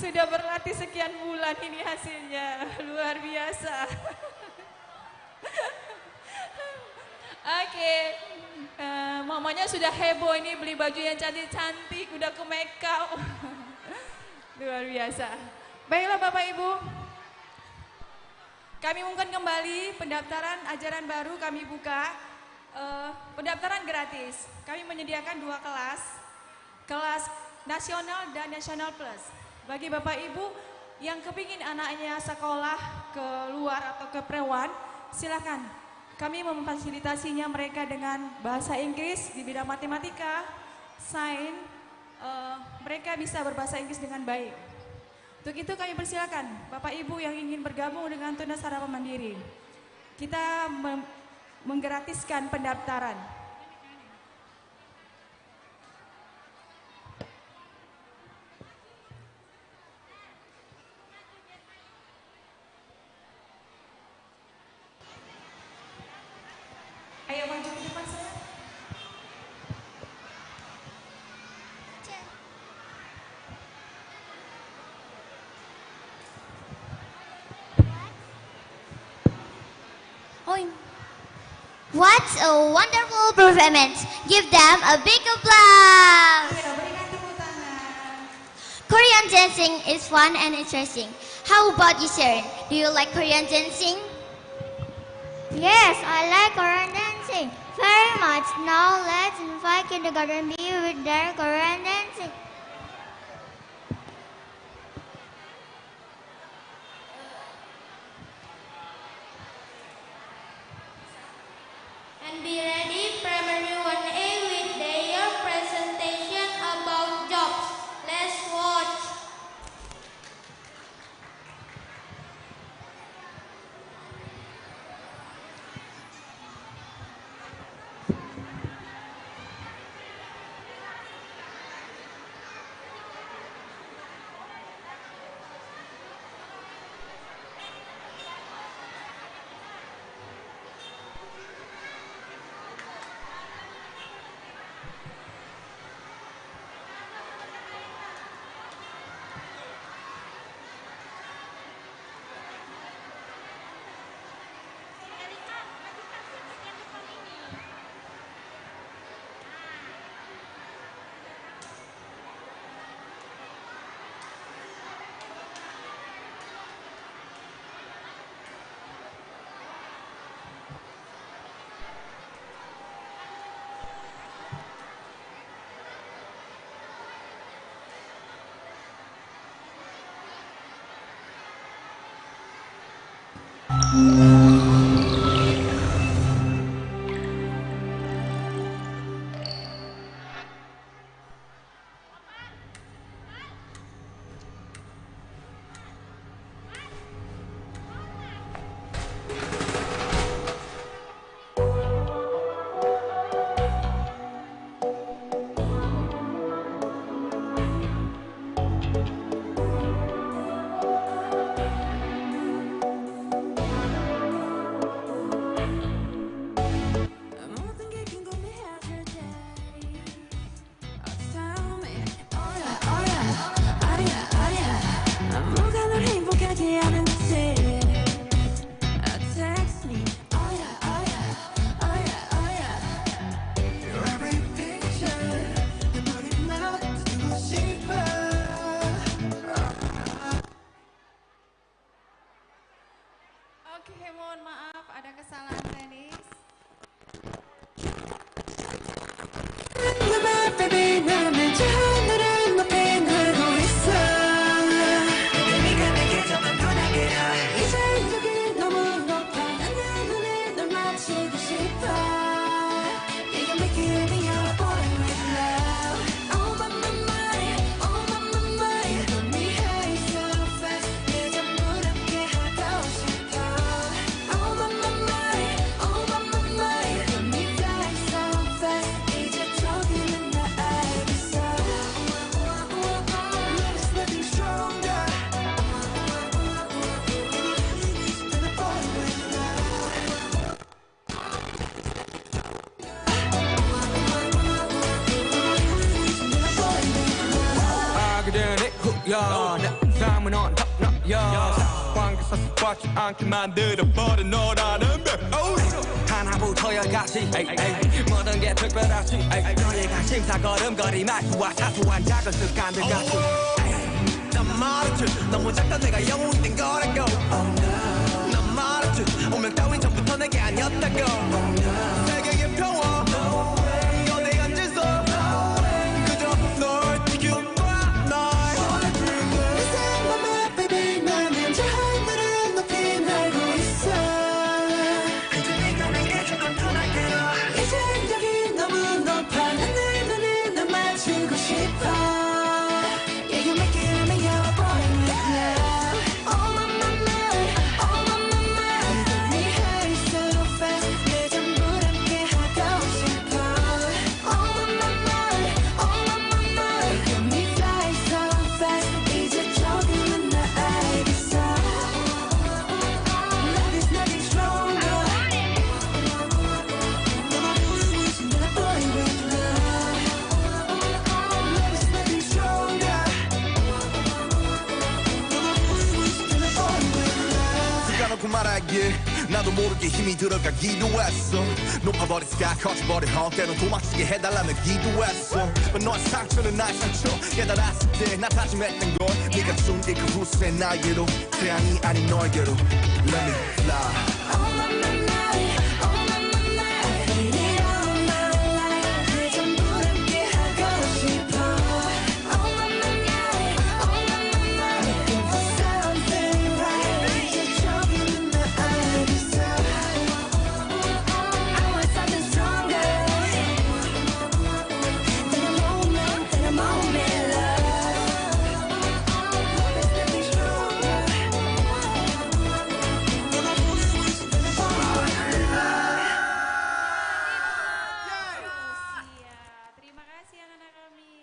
Sudah berlatih sekian bulan, ini hasilnya. Luar biasa. Oke, mamanya sudah heboh ini beli baju yang cantik-cantik, udah ke make up. Luar biasa. Baiklah Bapak Ibu, kami umumkan kembali pendaftaran ajaran baru kami buka. Pendaftaran gratis. Kami menyediakan 2 kelas, kelas nasional dan nasional plus. Bagi Bapak Ibu yang kepingin anaknya sekolah ke luar atau ke Prewan, silakan. Kami memfasilitasinya mereka dengan bahasa Inggris di bidang matematika, sains, mereka bisa berbahasa Inggris dengan baik. Untuk itu kami persilakan Bapak Ibu yang ingin bergabung dengan Tunas Harapan Mandiri. Kita menggratiskan pendaftaran. Ayo maju ke depan saya. What a wonderful performance. Give them a big applause. Korean dancing is fun and interesting. How about you, Sharon? Do you like Korean dancing? Yes, I like Korean dancing very much. Now let's invite kindergarten B with their Korean dancing. And be ready, primary 1A with their presentation about jobs. Let's watch. Oke, mohon maaf ada kesalahan teknis. Oh my 내 삶은 on top notch 관계사 습관치 않게 만들어버린 너라는 별 하나부터 열까지 모든 게 특별하지 너의 관심사 걸음걸이 말투와 사소한 작은 습관들 같이 난 말했지 너무 작다 내가 영웅이 된 거라고 난 말했지 운명 따윈 전부터 내게 아니었다고 세계의 평화 너내 앉아서 그저 널 지켜봐 날 내 맘에 baby 나는 저 하늘을 높이 날고 있어 이제 네가 내게 준 건 편하게로 이제 여기 너무 높아 하늘 눈을 널 맞추고 싶어 Yeah you make it me your boy with love Oh my my my Oh my my my 네 high so fast 내 전부 함께 하고 싶어 Oh my my my Oh my my my You me fly so fast 이제 조금은 나 알겠어 Love is nothing stronger 너만 보이고 있어 내 boy with love Love is nothing stronger 숨겨놓고 말하길 나도 모르게 힘이 들어가기도 했어 높아버린 스카 커져버린 헛 때론 도망치게 해달라며 기도했어 But 너의 상처는 나의 상처 깨달았을 때 나 다짐했던 건 네가 준 게 그 후세 나에게로 태양이 아닌 너에게로 Let me fly Oh my my my Oh my my my I hate it all my life 내 전부 함께 하고 싶어 Oh my my my Oh my my my Looking for something right 이제 조금은 나 알겠어 I want something stronger than a moment love Love is nothing stronger Terima kasih anak-anak kami.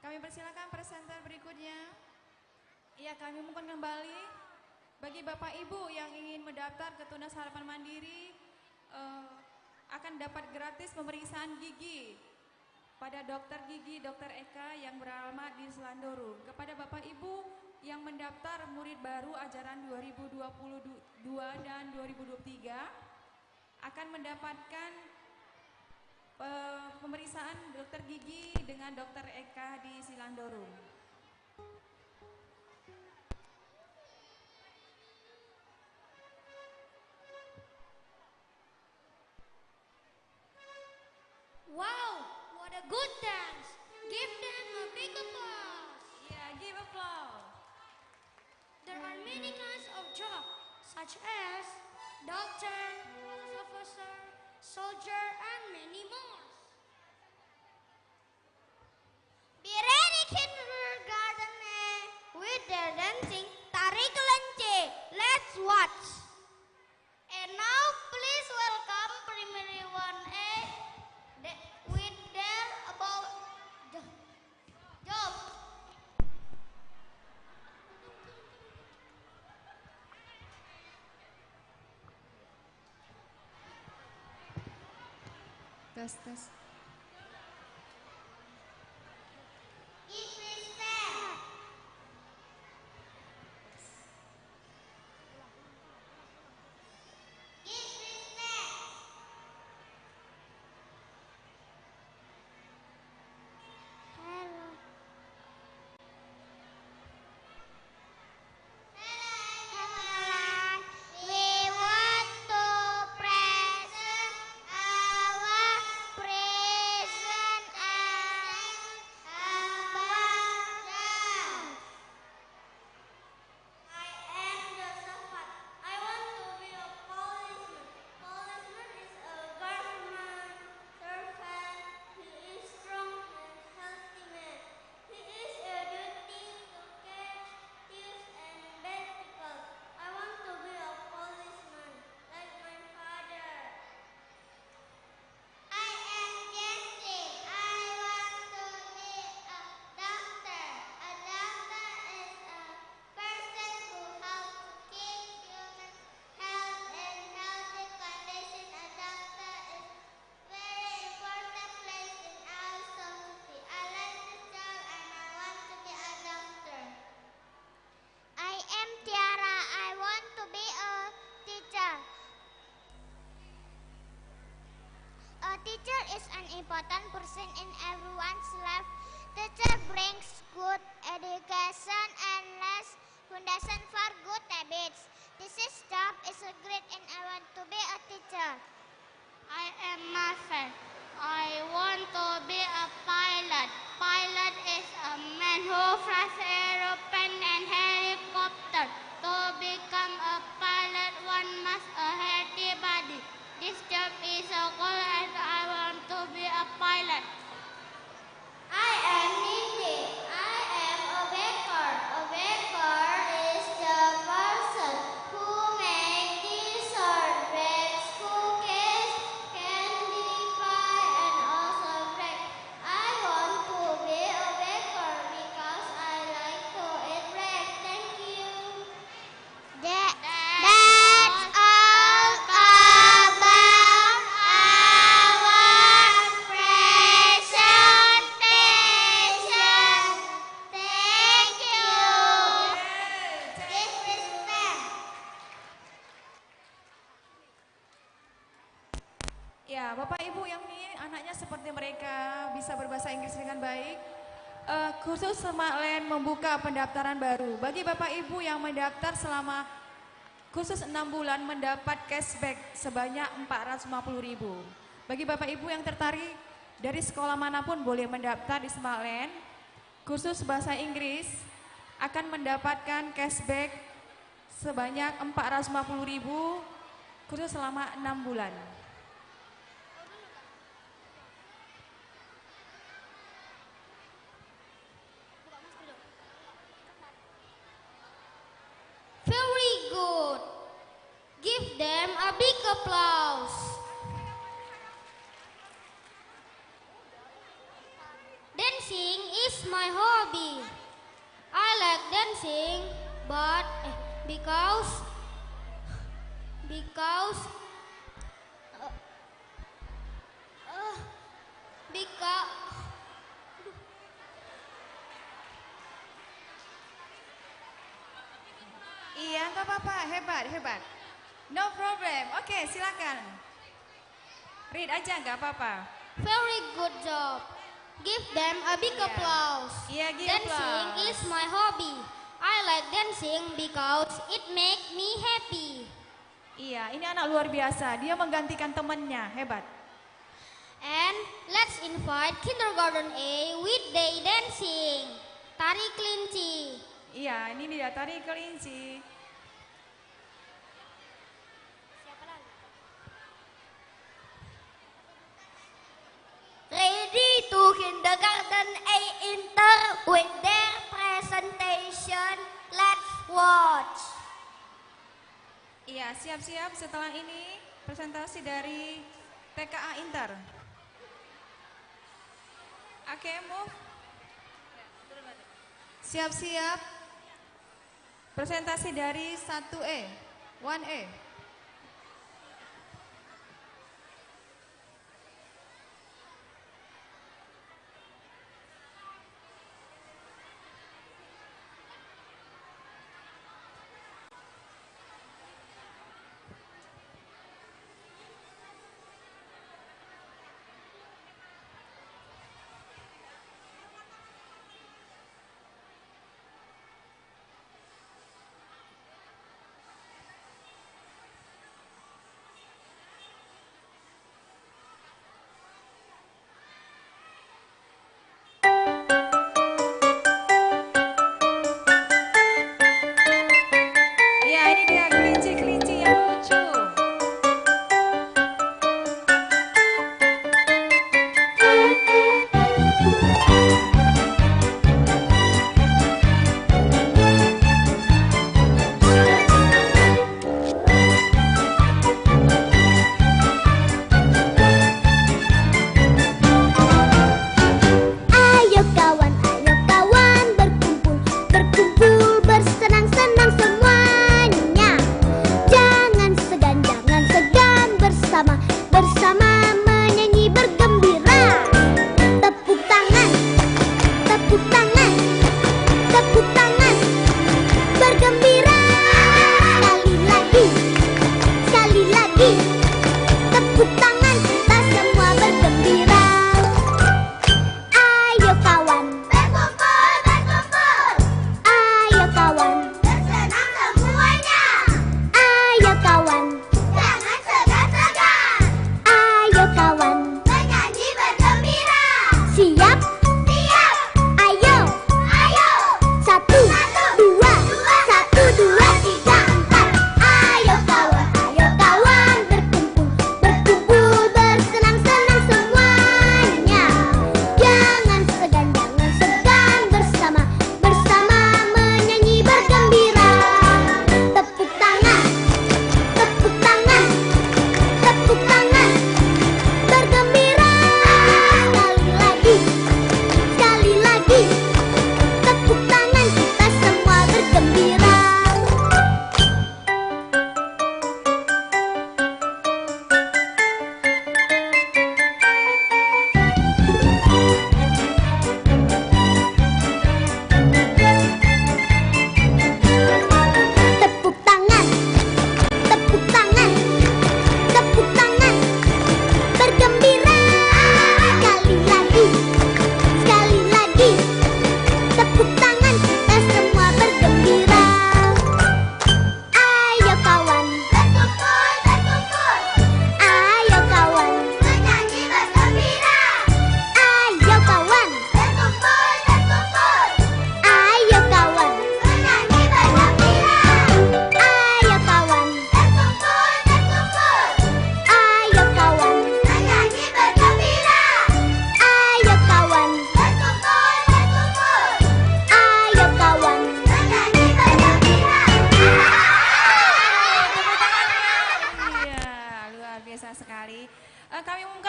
Kami persilakan presenter berikutnya. Iya, kami mohon kembali bagi Bapak Ibu yang ingin mendaftar ke Tunas Harapan Mandiri akan dapat gratis pemeriksaan gigi pada dokter gigi Dr. Eka yang beralamat di Selandoru. Kepada Bapak Ibu yang mendaftar murid baru ajaran 2022 dan 2023 akan mendapatkan pemeriksaan dokter gigi dengan Dr. Eka di Silandoru. Wow, what a good dance. Give them a big applause. Yeah, give applause. There are many kinds of jobs, such as doctor, police officer, soldier, and many more. Be ready, kindergarten, with their dancing tari kelinci. Let's watch. And now, please welcome primary 1A with their about job. Tes, tes. Give respect. Give respect. Hello. We want to present our an important person in everyone's life. Teacher brings good education and lays foundation for good habits. This job is great and I want to be a teacher. I am Marcel. I want to be a pilot. Pilot is a man who flies aeroplane and helicopter. To become a pilot, one must a healthy body. This job is a goal and I want to be a pilot. I am Nindi. I am a baker. A baker is the person who makes dessert, bakes cookies, candy pie, and also bread. I want to be a baker because I like to eat bread. Thank you. That's all about our presentation. Thank you. This is them. Ya, Bapak Ibu yang ini anaknya seperti mereka bisa berbahasa Inggris dengan baik. Khusus Semaklen membuka pendaftaran baru. Bagi Bapak Ibu yang mendaftar selama khusus 6 bulan mendapat cashback sebanyak 450.000. Bagi Bapak Ibu yang tertarik dari sekolah manapun boleh mendaftar di Semaklen. Khusus bahasa Inggris akan mendapatkan cashback sebanyak 450.000 khusus selama 6 bulan. Very good. Give them a big applause. Dancing is my hobby. I like dancing, but because because Iya, nggak apa-apa, hebat. No problem. Oke, silakan. Read aja, nggak apa-apa. Very good job. Give them a big applause. Yeah, give Dancing applause. is my hobby. I like dancing because it makes me happy. Iya, ini anak luar biasa. Dia menggantikan temannya, hebat. And let's invite kindergarten A with day dancing. Tari kelinci. Iya, ini dia tari kelinci. Ready to kindergarten A enter with their presentation. Let's watch. Iya, siap-siap setelah ini presentasi dari TKA Inter. Oke, move. Siap-siap presentasi dari 1E, 1E.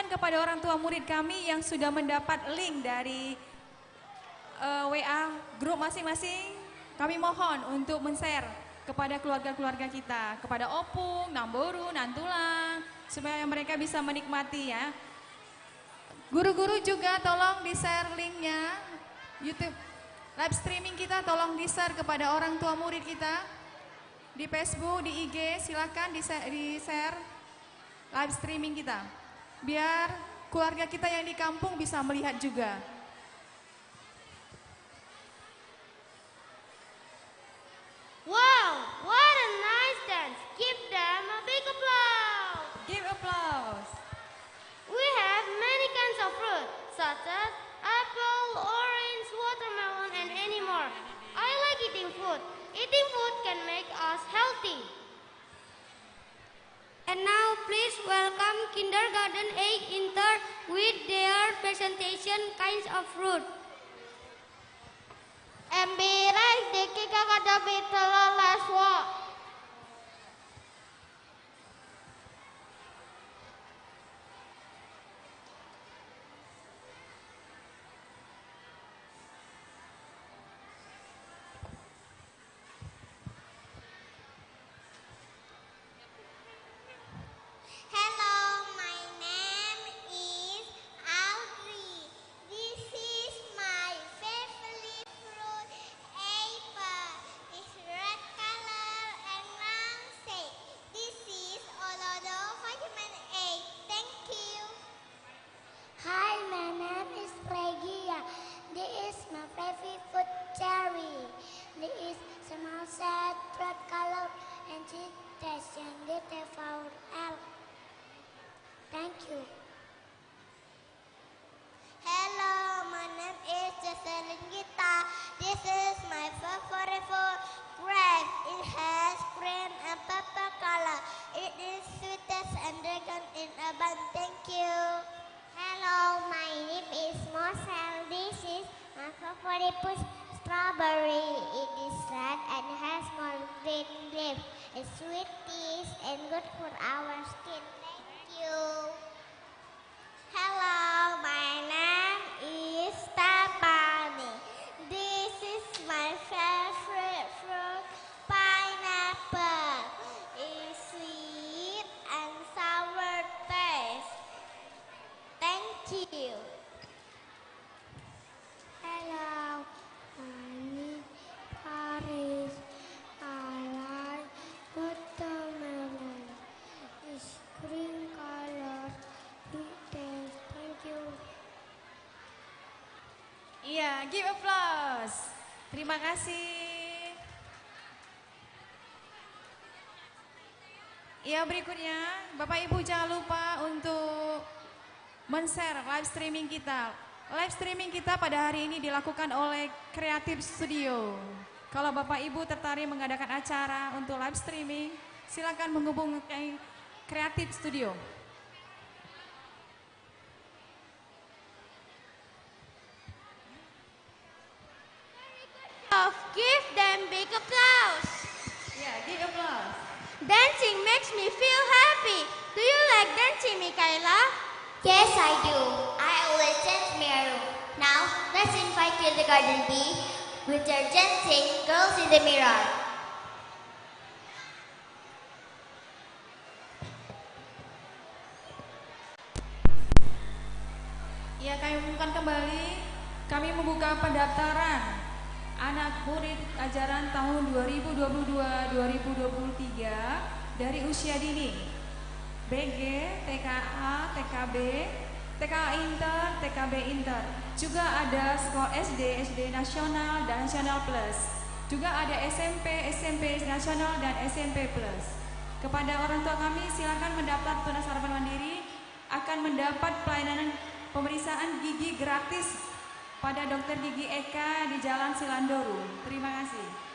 kepada orang tua murid kami yang sudah mendapat link dari WA grup masing-masing, kami mohon untuk men-share kepada keluarga-keluarga kita, kepada Opung, Namboru, Nantulang, supaya mereka bisa menikmati ya. Guru-guru juga tolong di-share linknya, YouTube live streaming kita tolong di-share kepada orang tua murid kita. Di Facebook, di IG, silakan di-share live streaming kita. Biar keluarga kita yang di kampung bisa melihat juga. Wow, what a nice dance. Give them a big applause. Give applause. We have many kinds of fruit, such as apple, orange, watermelon, and any more. I like eating food. Eating food can make us healthy. And now please welcome kindergarten A inter with their presentation kinds of fruit. Embirek dikika kada bitelo laswa. Hello, my name is Audrey. This is my favorite fruit, apple. It's red color and round shape. This is Olodo vitamin A. Thank you. Hi, my name is Regia. This is my favorite fruit, cherry. This is small sad red color and it tastes little for elf. Thank you. Hello, my name is Jocelyn Gita. This is my favorite food, grape. It has green and purple color. It is sweetest and dragon in a bun. Thank you. Hello, my name is Marcel. This is my favorite fruit, strawberry. It is red and has small green leaves. It's sweet taste and good for our skin. Thank you. Hello, my name is Stephanie. This is my favorite fruit, pineapple. It's sweet and sour taste. Thank you. Hello, my name is Paris. I like watermelon. It's green color. It tastes. Thank you. Iya, give applause. Terima kasih. Iya, berikutnya Bapak Ibu jangan lupa untuk men-share live streaming kita. Live streaming kita pada hari ini dilakukan oleh Creative Studio. Kalau Bapak Ibu tertarik mengadakan acara untuk live streaming, silakan menghubungi Creative Studio. Give them big applause. Yeah, give applause. Dancing makes me feel happy. Do you like dancing, Mikaela? Yes, I do. I always dance Meru. Now, let's invite Kindergarten B with their dancing Girls in the Mirror. Ya, kami umumkan kembali, kami membuka pendaftaran anak murid ajaran tahun 2022-2023 dari usia dini, BG, TKA, TKB, TKA Inter, TKB Inter. Juga ada sekolah SD, SD Nasional dan Nasional Plus. Juga ada SMP, SMP Nasional dan SMP Plus. Kepada orang tua kami silakan mendaftar tunas harapan mandiri, akan mendapat pelayanan pemeriksaan gigi gratis pada Dokter Gigi Eka di Jalan Silandoru. Terima kasih.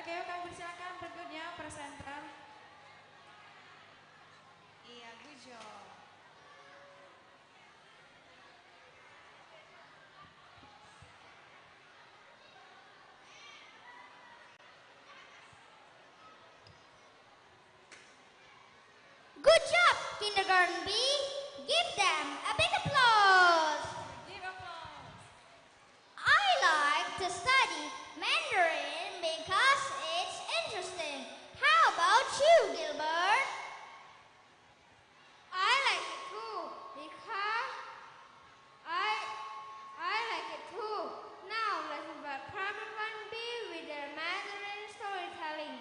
Oke, kami persilakan berikutnya presenter. Iya, good job. Good job, Kindergarten B. Give them a big applause. Give applause. I like to study Mandarin because it's interesting. How about you, Gilbert? I like it too because I like it too. Now let's invite Primary 1B with their Mandarin storytelling.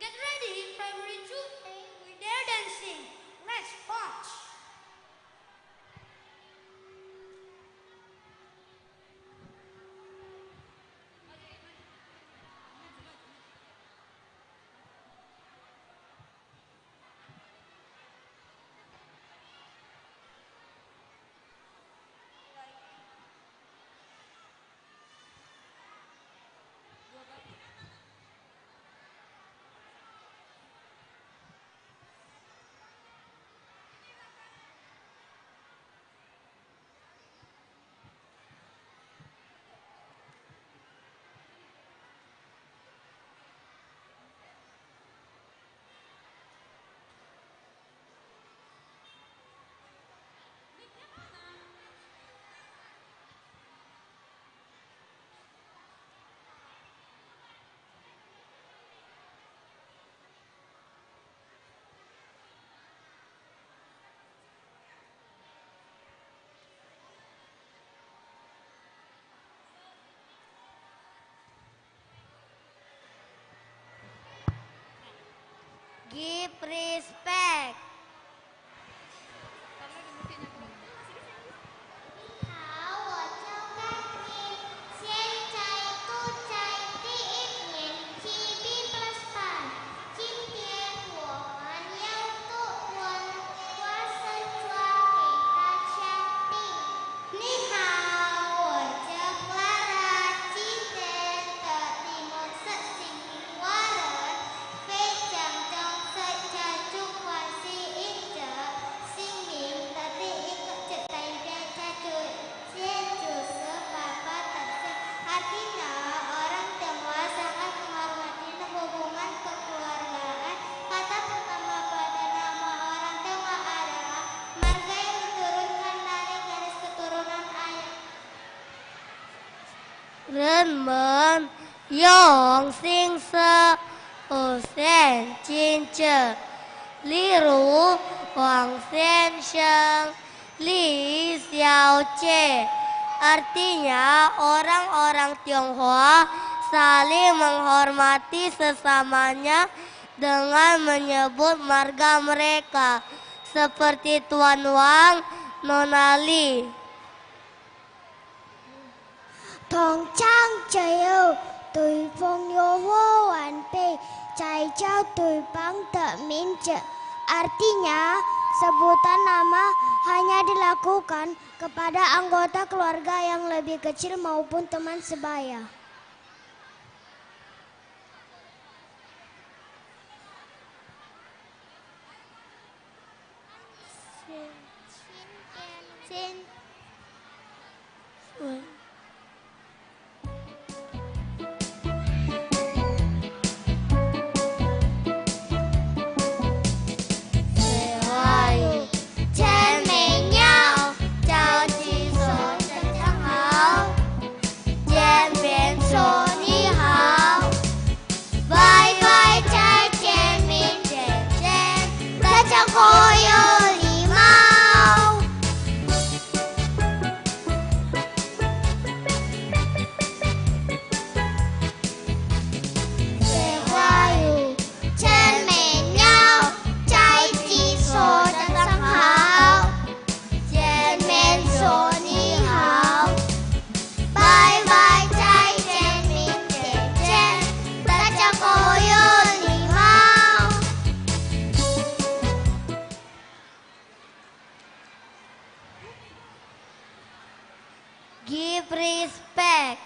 Get ready, Primary 2A, with their dancing. Let's watch. Give respect. 好，我叫甘宁，现在住在第一年级 B plus 班。今天我们要读文化社传给大家听。你好，我叫 Clara，今天的题目是幸运华人，非常重视家族关系因着姓名的第一个就代表家族，现就是爸爸的姓。Artinya orang Tionghoa sangat menghormati hubungan kekeluargaan. Kata pertama pada nama orang Tionghoa adalah marga yang diturunkan dari garis keturunan ayah. 人们用姓氏显亲切，例如王先生、李小姐。Artinya orang-orang Tionghoa saling menghormati sesamanya dengan menyebut marga mereka, seperti Tuan Wang, Nona Li. 同唱只有对方有我晚辈才叫对方的名字。Artinya, sebutan nama hanya dilakukan kepada anggota keluarga yang lebih kecil maupun teman sebaya. Give respect.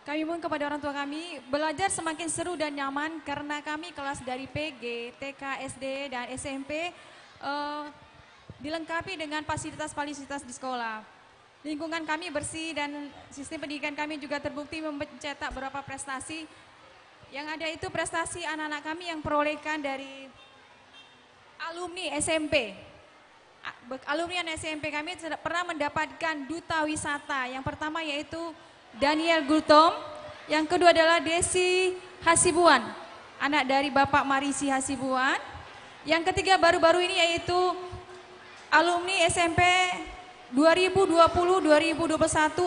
Kami mohon kepada orang tua kami, belajar semakin seru dan nyaman karena kami kelas dari PG, TK, SD, dan SMP dilengkapi dengan fasilitas-fasilitas di sekolah. Lingkungan kami bersih dan sistem pendidikan kami juga terbukti mencetak beberapa prestasi. Yang ada itu prestasi anak-anak kami yang perolehkan dari alumni SMP. Alumni SMP kami pernah mendapatkan duta wisata. Yang pertama yaitu Daniel Gultom, yang kedua adalah Desi Hasibuan, anak dari Bapak Marisi Hasibuan. Yang ketiga baru-baru ini yaitu alumni SMP 2020-2021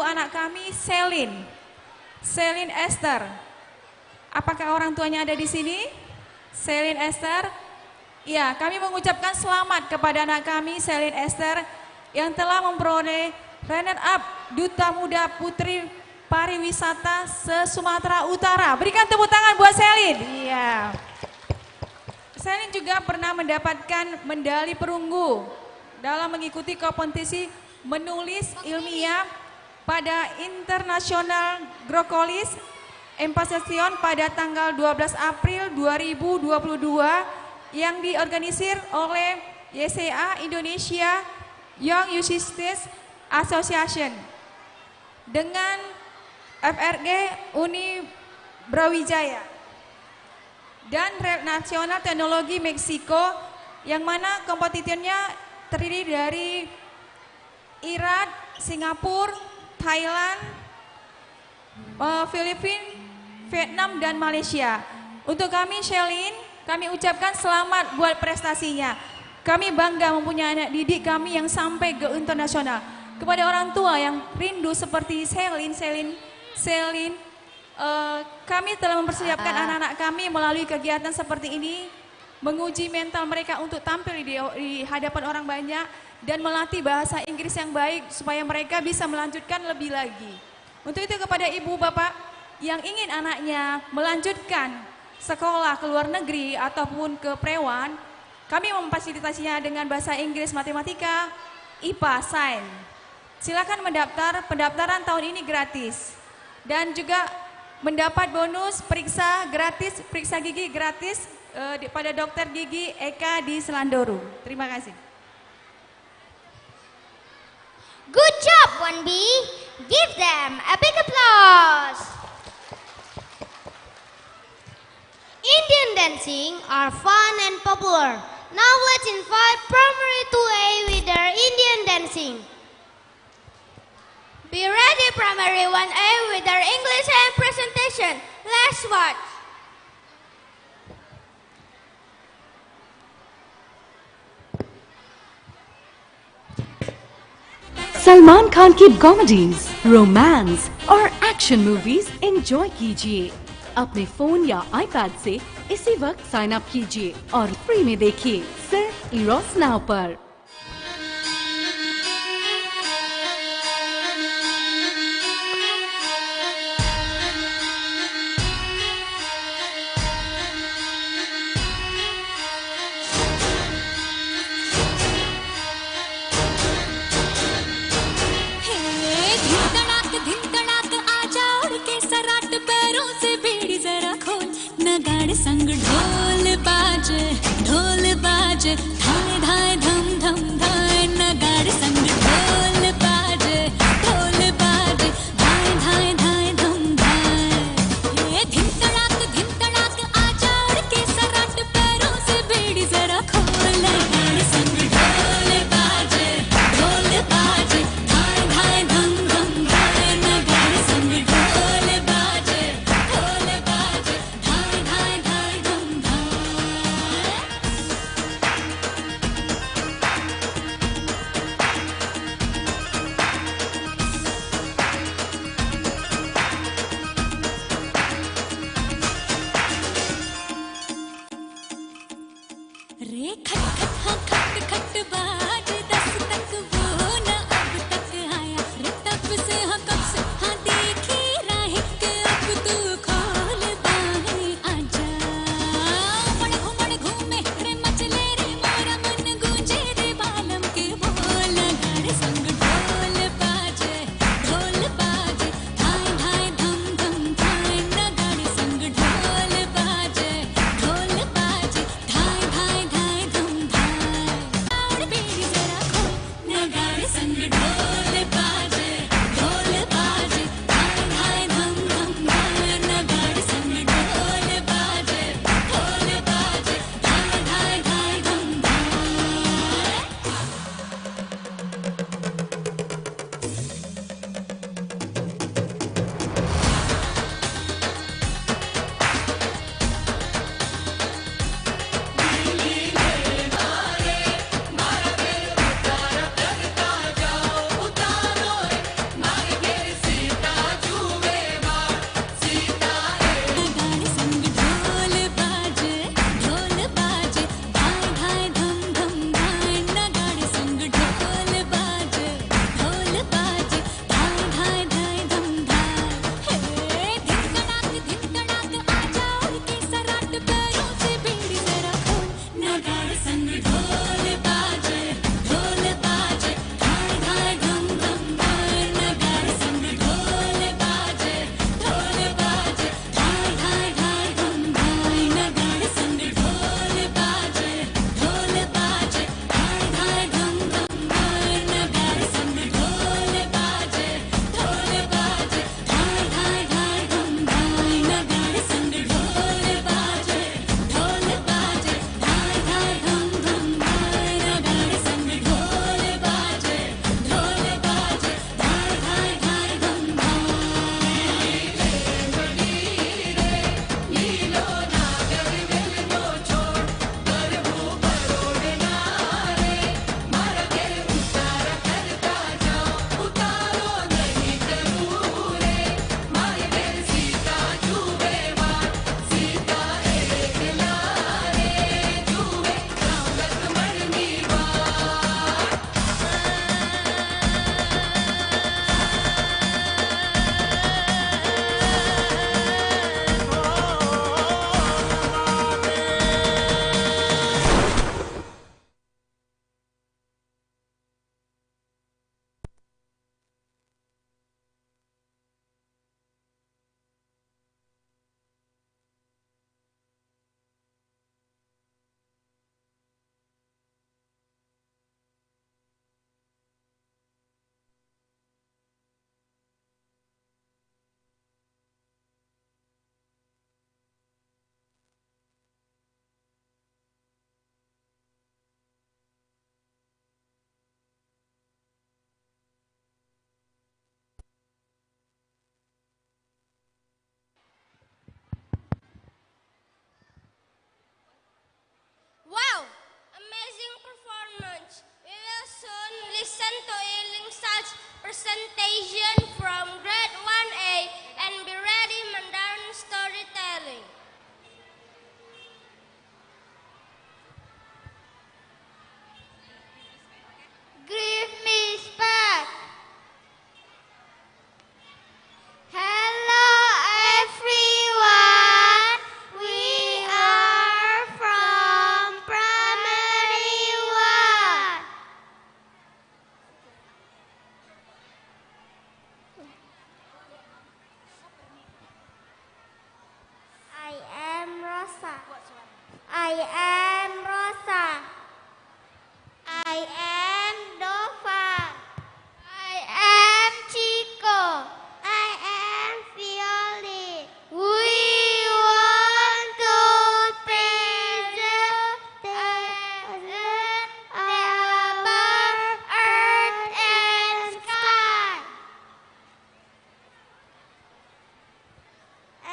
anak kami Selin Esther. Apakah orang tuanya ada di sini? Selin Esther. Ya, kami mengucapkan selamat kepada anak kami Selin Esther yang telah memperoleh runner up Duta Muda Putri Pariwisata se-Sumatera Utara. Berikan tepuk tangan buat Selin. Iya. Selin juga pernah mendapatkan medali perunggu dalam mengikuti kompetisi menulis ilmiah pada International Grocolis Imposition pada tanggal 12 April 2022 yang diorganisir oleh YCA Indonesia Young Justice Association dengan FRG Uni Brawijaya dan Red National Teknologi Meksiko yang mana kompetitornya terdiri dari Irak, Singapura, Thailand, Filipina, Vietnam, dan Malaysia. Untuk kami Shelin, kami ucapkan selamat buat prestasinya. Kami bangga mempunyai anak didik kami yang sampai ke internasional. Kepada orang tua yang rindu seperti Selin, kami telah mempersiapkan anak-anak kami melalui kegiatan seperti ini, menguji mental mereka untuk tampil di hadapan orang banyak dan melatih bahasa Inggris yang baik supaya mereka bisa melanjutkan lebih lagi. Untuk itu kepada ibu bapak yang ingin anaknya melanjutkan sekolah ke luar negeri ataupun ke Prewan, kami memfasilitasinya dengan bahasa Inggris, matematika, IPA, Sains. Silakan mendaftar, pendaftaran tahun ini gratis. Dan juga mendapat bonus periksa gigi gratis pada dokter gigi Eka di Selandoru. Terima kasih. Good job, 1B. Give them a big applause. Indian dancing are fun and popular. Now let's invite Primary 2A with their Indian dancing. Be ready, Primary 1A, with their English and presentation. Let's watch. Salman खान की comedies, romance और action movies enjoy कीजिए। अपने फोन या आईपैड से इसी वक्त sign up कीजिए और फ्री में देखिए सिर्फ इरोस नाउ पर। संग ढोल बाजे धाय धाय धम धम धाय नगाड़े संग ढोल बाजे धाय धाय धाय धम धाय ये धिन तड़ाक आजा उड़ के सराट पैरों से बेड़ी जरा खोल नगाड़े संग ढोल बाजे धाय धाय धम धम धाय नगाड़े संग ढोल बाजे धाय धाय धाय धम धाय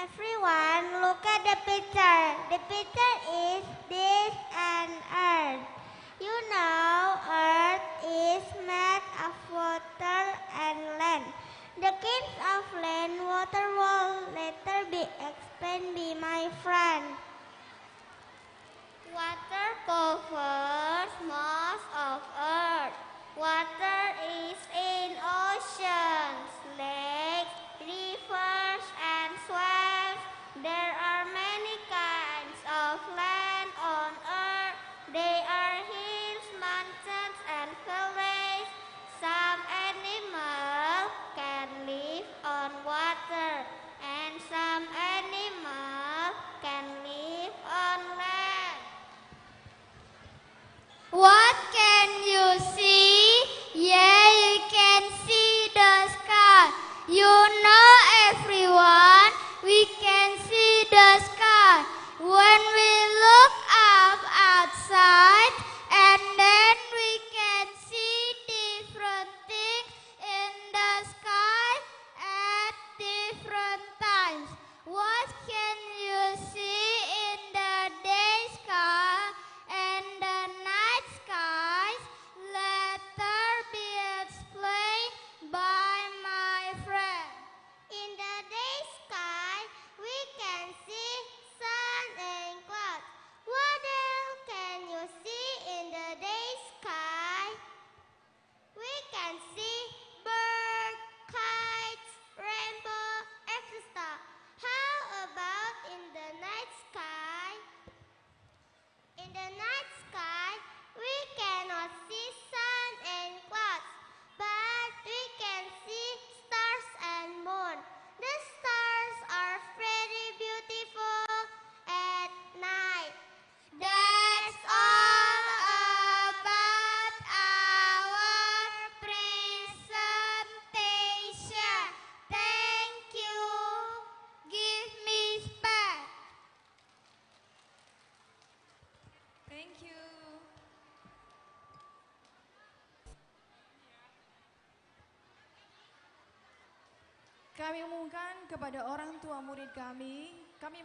Everyone, look at the picture. The picture is this and Earth. You know, Earth is made of water and land. The kinds of land water will later be explained by my friend. Water covers most of Earth. Water is in oceans, lakes, rivers, and swamps. There are many kinds of land on Earth. They are hills, mountains, and valleys. Some animals can live on water, and some animals can live on land. What can you see? Yeah, you can see the sky. You know, everyone, we can see the sky. When we look up outside, and then we can see different things in the sky at different times. What can you see in the day sky and the night skies? Later be explained by my friend. In the day sky, we can see sun and clouds. What else can you see in the day sky? We can see birds, kites, rainbow, etc. How about in the night sky? In the night sky, we cannot see sun and clouds, but we can see stars and moon. The stars are very beautiful at night. That's all about our presentation. Thank you. Give me space. Thank you. Kami umumkan kepada orang tua murid kami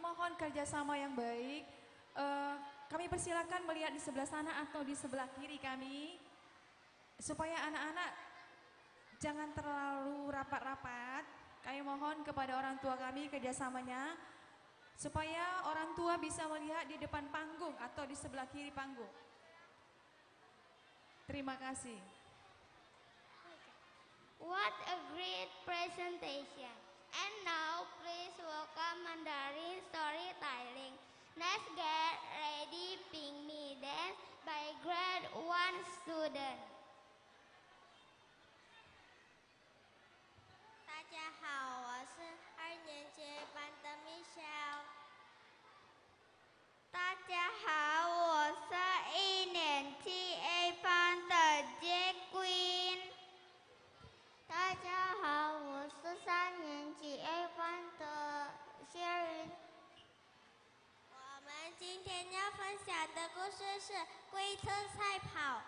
mohon kerjasama yang baik. Kami persilakan melihat di sebelah sana atau di sebelah kiri kami, supaya anak-anak jangan terlalu rapat-rapat. Kami mohon kepada orang tua kami kerjasamanya, supaya orang tua bisa melihat di depan panggung atau di sebelah kiri panggung. Terima kasih. What a great presentation. And now please welcome Mandarin storytelling. Let's get ready, Ping Me Dance by grade 1 student. 大家好，我是2年级班的 Michelle。大家好，我是1年级 A 班的 Jacqueline。大家好，我是3年级 A 班的 Sherry。我们今天要分享的故事是龟兔赛跑。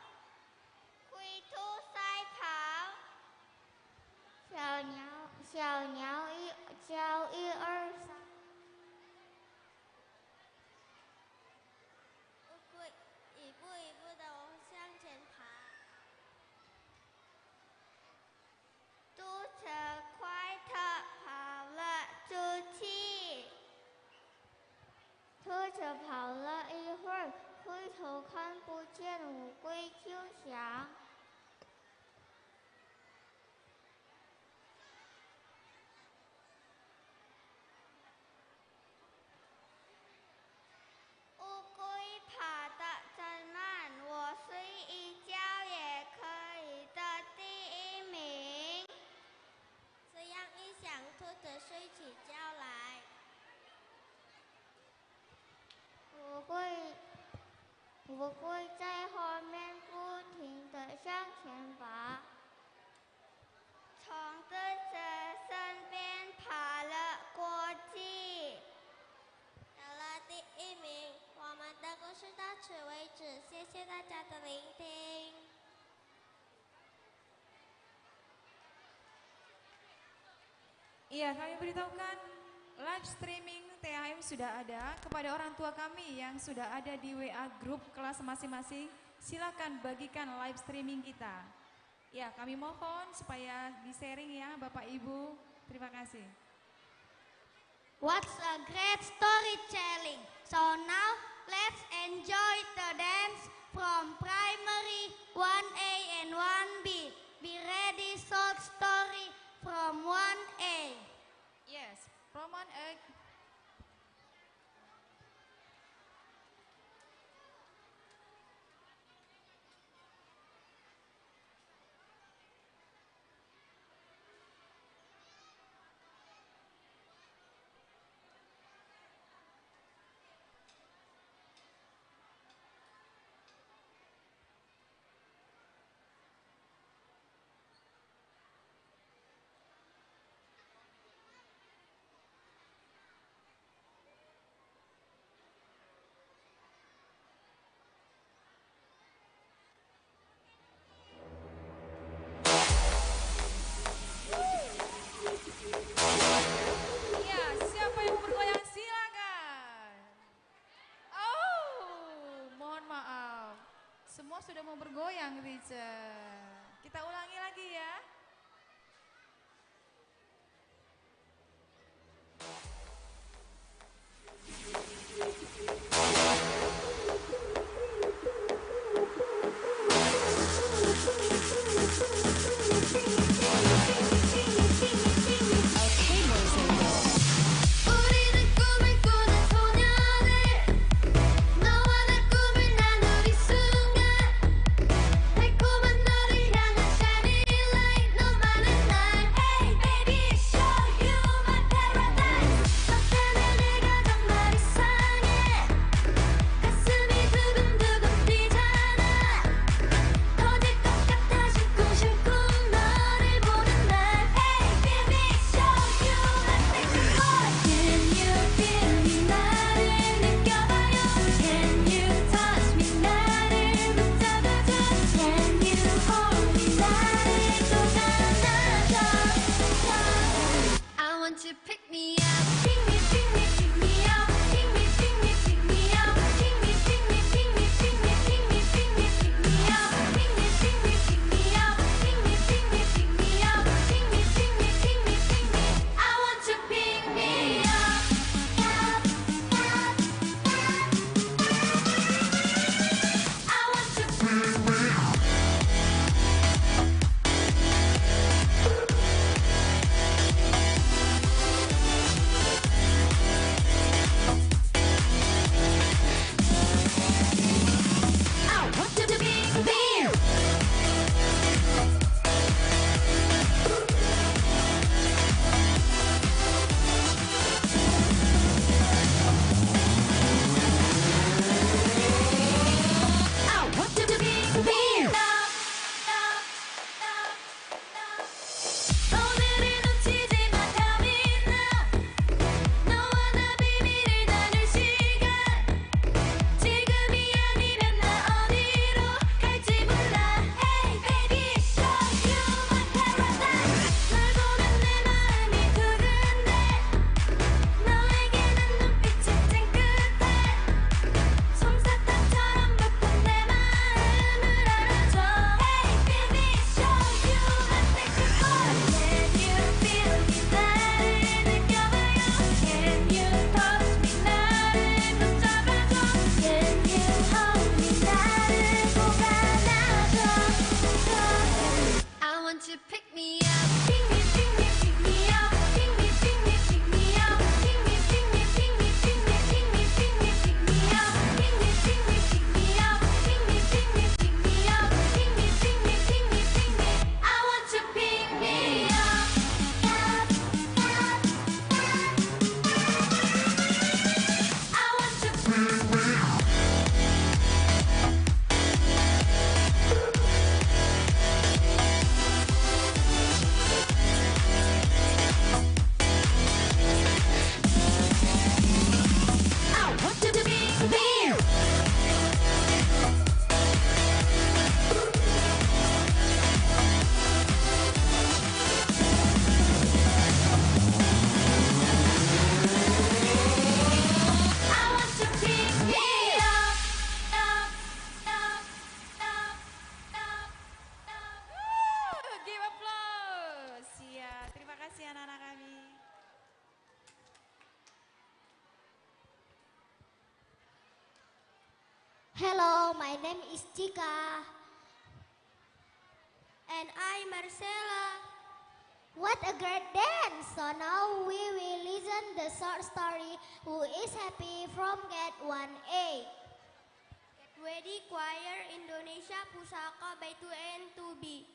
龟兔赛跑。小鸟叫1、2、3。乌龟一步一步的向前爬。兔子快地跑了出去。兔子跑了一会儿，回头看不见乌龟，就想：乌龟爬得真慢，我睡一觉也可以得第1名。这样一想，兔子睡起觉来。乌龟在后面不停地向前爬，从兔子身边爬了过去，得了第1名。我们的故事到此为止，谢谢大家的聆听。Iya, kami beritahukan live streaming THM sudah ada. Kepada orang tua kami yang sudah ada di WA grup kelas masing-masing, silakan bagikan live streaming kita. Ya, kami mohon supaya di-sharing ya Bapak Ibu. Terima kasih. What's a great storytelling? So now let's enjoy the dance from primary 1A and 1B. Be ready, short story from 1A. Yes, from 1A. Ya, siapa yang mau bergoyang silakan. Oh, mohon maaf. Semua sudah mau bergoyang, Richard. Kita ulangi lagi ya. 우리는 꿈을 꾸는 소녀들 너와 나 꿈을 나눌 이 순간 달콤한 너의 Hello, my name is Chika. And I'm Marcella. What a great dance! So now we will listen the short story Who is Happy from Gate 1A. Get ready, choir Indonesia Pusaka by 2A and 2B.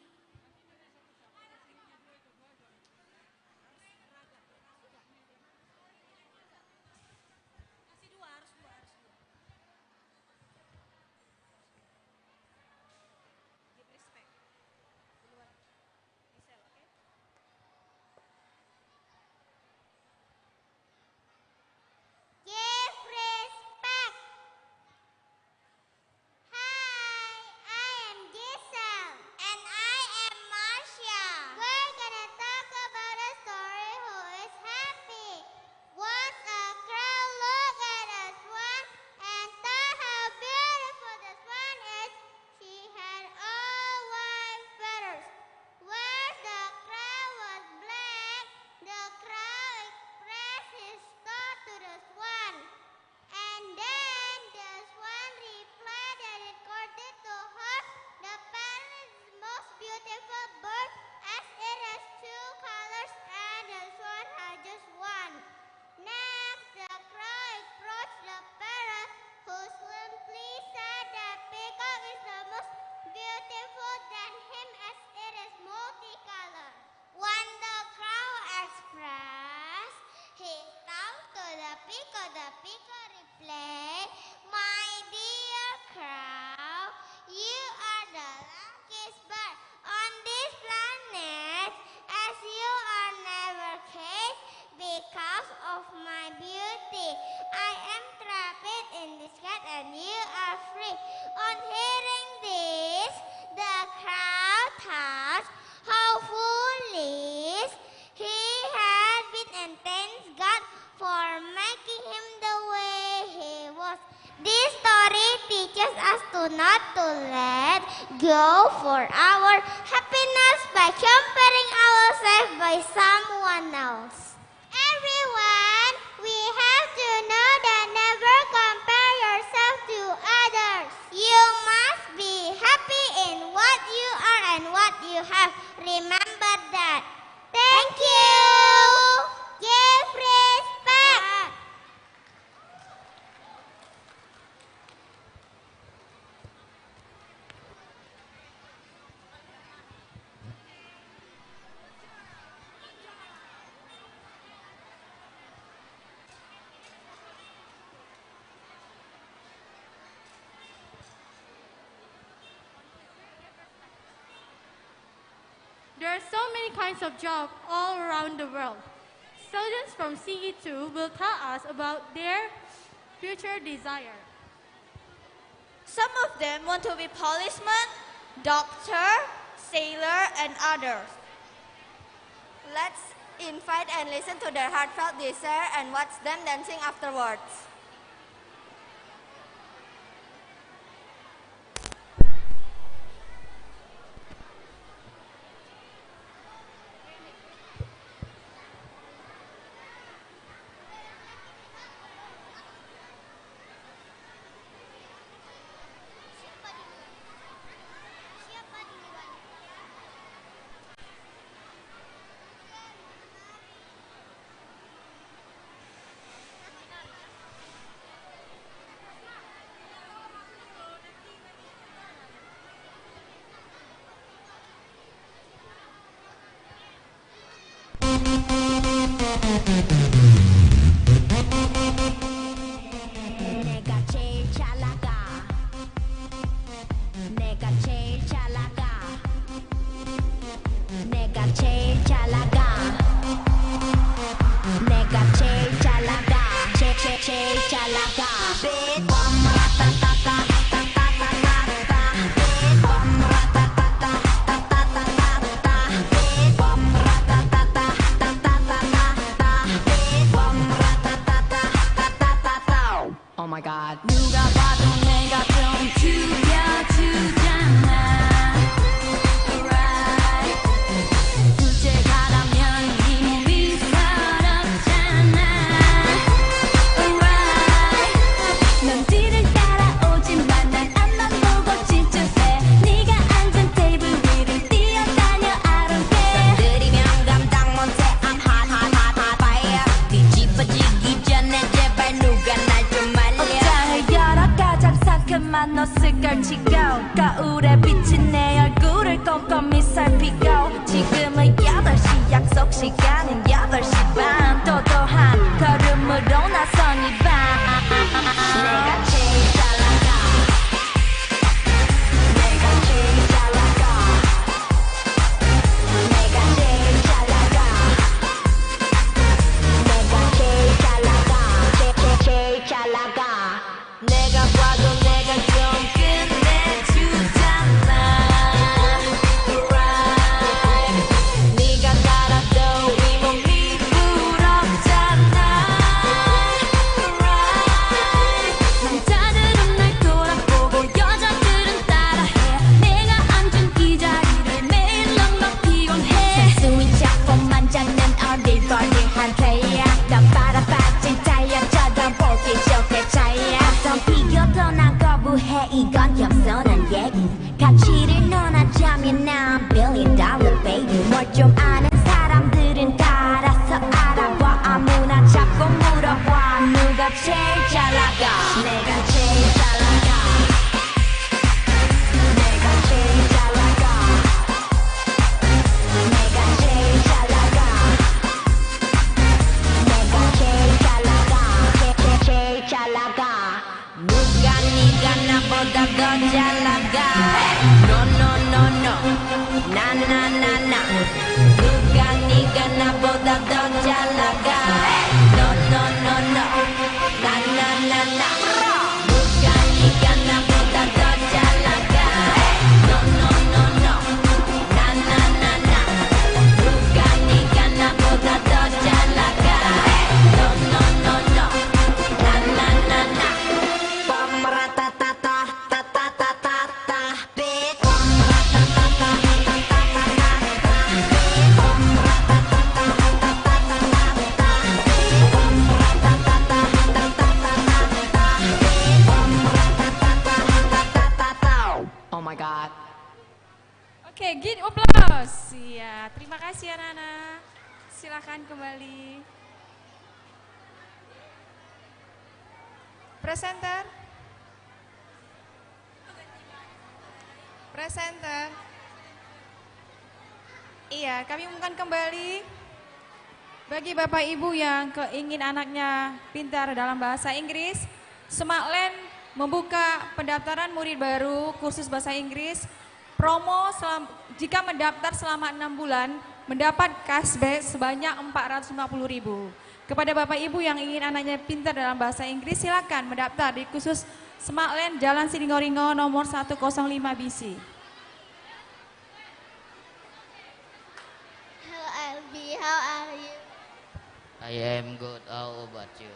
Not to let go for our happiness by comparing ourselves by someone else. Everyone, we have to know that never compare yourself to others. You must be happy in what you are and what you have. Remember that. Thank you. Give respect. There are so many kinds of jobs all around the world. Students from CE2 will tell us about their future desire. Some of them want to be policeman, doctor, sailor, and others. Let's invite and listen to their heartfelt desire and watch them dancing afterwards. Oh my god. 누가 봐도 내가 좀 죽여주잖아. Right. 둘째가라면 이 몸이 서럽잖아. Right. 넌 뒤를 따라오지만 수만 옷을 걸치고 거울에 비친 내 얼굴을 꼼꼼히 살피고 지금은 8시 약속 시간은 8시 반 도도한 걸음으로 나선 이 밤 내가 제일 잘 나가 내가 제일 잘 나가 내가 제일 잘 나가 내가 제일 잘 나가 제일 잘 나가 내가 봐도 내가 좀 끝내주잖아 Right 네가 날아도 이 몸이 부럽잖아 Right 남자들은 날 돌아보고 여자들은 따라해 내가 앉은 이 자리를 매일 넌 피곤해 순수히 작품만 잡는 어리버리한 player 넌 바라빠진 타이어처럼 보기 좋게 차이야 어떤 비교도 난 거부해 이건 겸손한 얘기 가치를 논하자면 난 $1 billion baby 뭘 좀 아는 사람들은 다 알아서 알아봐 아무나 자꾸 물어봐 누가 제일 잘 나가 내가 제일 잘 나가 내가 제일 잘 나가 내가 제일 잘 나가 내가 제일 잘 나가 제일 잘 나가 누가 네가 나보다 더 잘 나가 No no no no 나 나 나 나 누가 네가 나보다 더 잘 나가 No no no no 나 나 나 나 누가 네가 나보다 더 잘 나가 No no no no 나 나 나 나 누가 네가 나보다 더 잘 나가 No no no no 나 나 나 나 Oh my God. Oke, give applause. Iya, terima kasih anak-anak. Silakan kembali. Presenter. Presenter. Iya, kami umumkan kembali bagi Bapak Ibu yang ingin anaknya pintar dalam bahasa Inggris, Smartland membuka pendaftaran murid baru kursus bahasa Inggris. Promo jika mendaftar selama 6 bulan mendapat cashback sebanyak 450.000. Kepada Bapak Ibu yang ingin anaknya pintar dalam bahasa Inggris, silakan mendaftar di kursus Smartland Jalan Siringoringo nomor 105 BC. Hello Albi, how are you? I am good. How about you?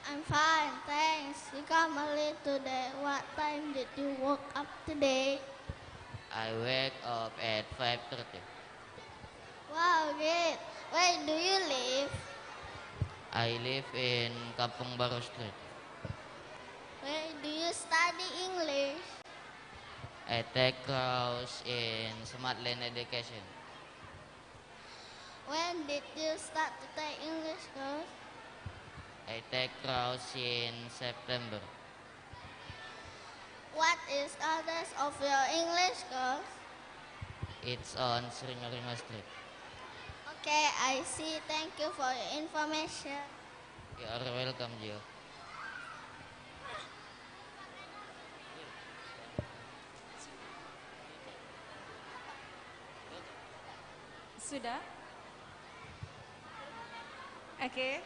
I'm fine, thanks. You come early today. What time did you wake up today? I wake up at 5:30. Wow, great. Where do you live? I live in Kampung Baru Street. Where do you study English? I take course in Smartland Education. When did you start to take English course? I take course in September. What is address of your English course? It's on Siringoringo Street. Okay, I see. Thank you for your information. You are welcome, Gio. Sudah? Oke.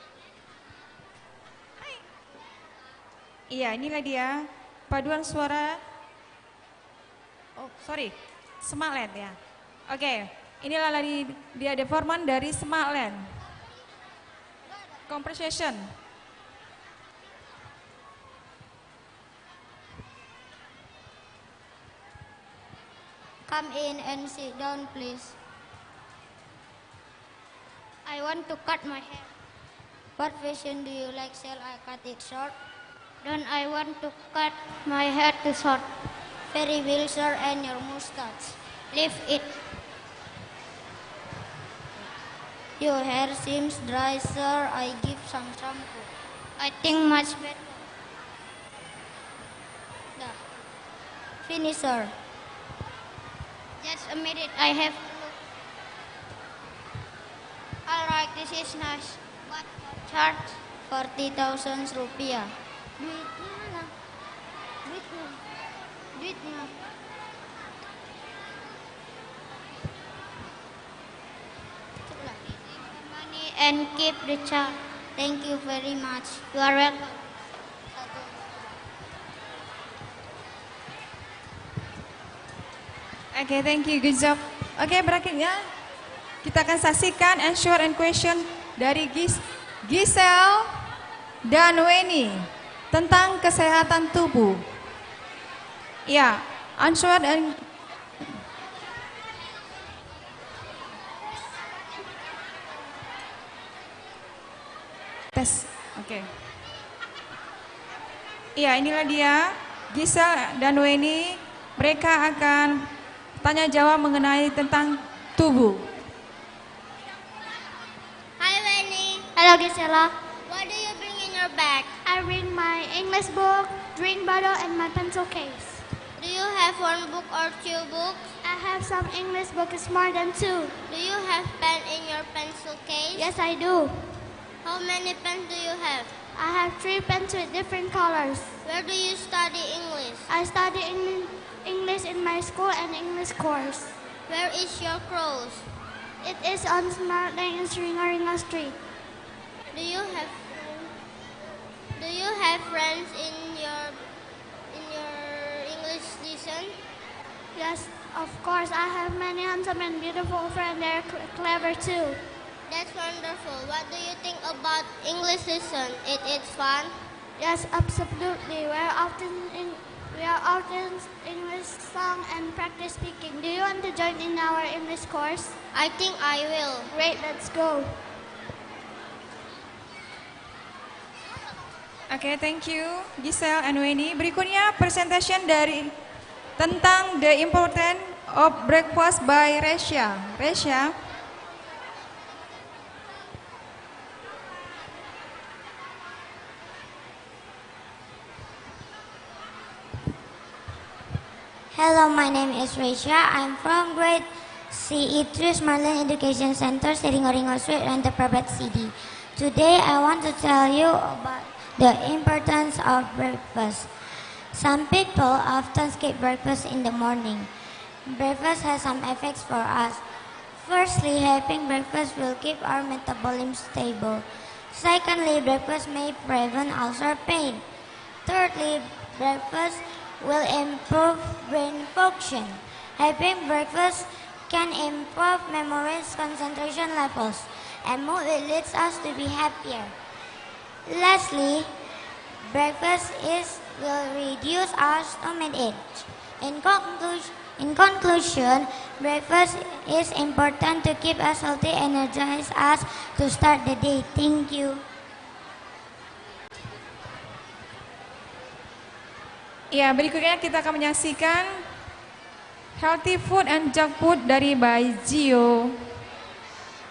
Iya, inilah dia paduan suara. Oh, sorry. Smartland ya. Oke, inilah dia deforman dari Smartland. Comprehension. Come in and sit down, please. I want to cut my hair. What fashion do you like? Shall I cut it short? Then I want to cut my hair to short. Very well, sir, and your mustache. Leave it. Your hair seems dry, sir. I give some shampoo. I think much better. The finisher. Just a minute, I have to look. Alright, this is nice. What charge? 40,000 rupiah. Duitnya lah. Duitnya. Money and keep the charge. Thank you very much. You are welcome. Oke, thank you, good job. Oke, berikutnya kita akan saksikan answer and question dari Giselle dan Weni tentang kesehatan tubuh. Ya, answer and tes. Oke. Iya, inilah dia Giselle dan Weni. Mereka akan tanya jawab mengenai tentang tubuh. Hi, Weni. Hello, Gisela. What do you bring in your bag? I bring my English book, drink bottle, and my pencil case. Do you have one book or two books? I have some English books, more than 2. Do you have pen in your pencil case? Yes, I do. How many pens do you have? I have 3 pens with different colors. Where do you study English? I study English in my school and English course. Where is your clothes? It is on Smart Lane in Sringaringa Street. Do you have friends in your English lesson? Yes, of course. I have many handsome and beautiful friends. They're clever too. That's wonderful. What do you think about English lesson? It is fun? Yes, absolutely. We are often English song and practice speaking. Do you want to join in our English course? I think I will. Great, let's go. Oke, thank you Giselle and Weni. Berikutnya presentation dari tentang the importance of breakfast by Resha. Resha. Hello, my name is Resha. I'm from grade CE3 Smartland Education Center, Seringoringo Street, Ranta Prabhat City. Today, I want to tell you about the importance of breakfast. Some people often skip breakfast in the morning. Breakfast has some effects for us. Firstly, having breakfast will keep our metabolism stable. Secondly, breakfast may prevent ulcer pain. Thirdly, breakfast will improve brain function. Having breakfast can improve memory, concentration levels, and mood. It leads us to be happier. Lastly, breakfast will reduce our stomach ache. In conclusion, breakfast is important to keep us healthy and energize us to start the day. Thank you. Ya, berikutnya kita akan menyaksikan healthy food and junk food dari Bai Gio.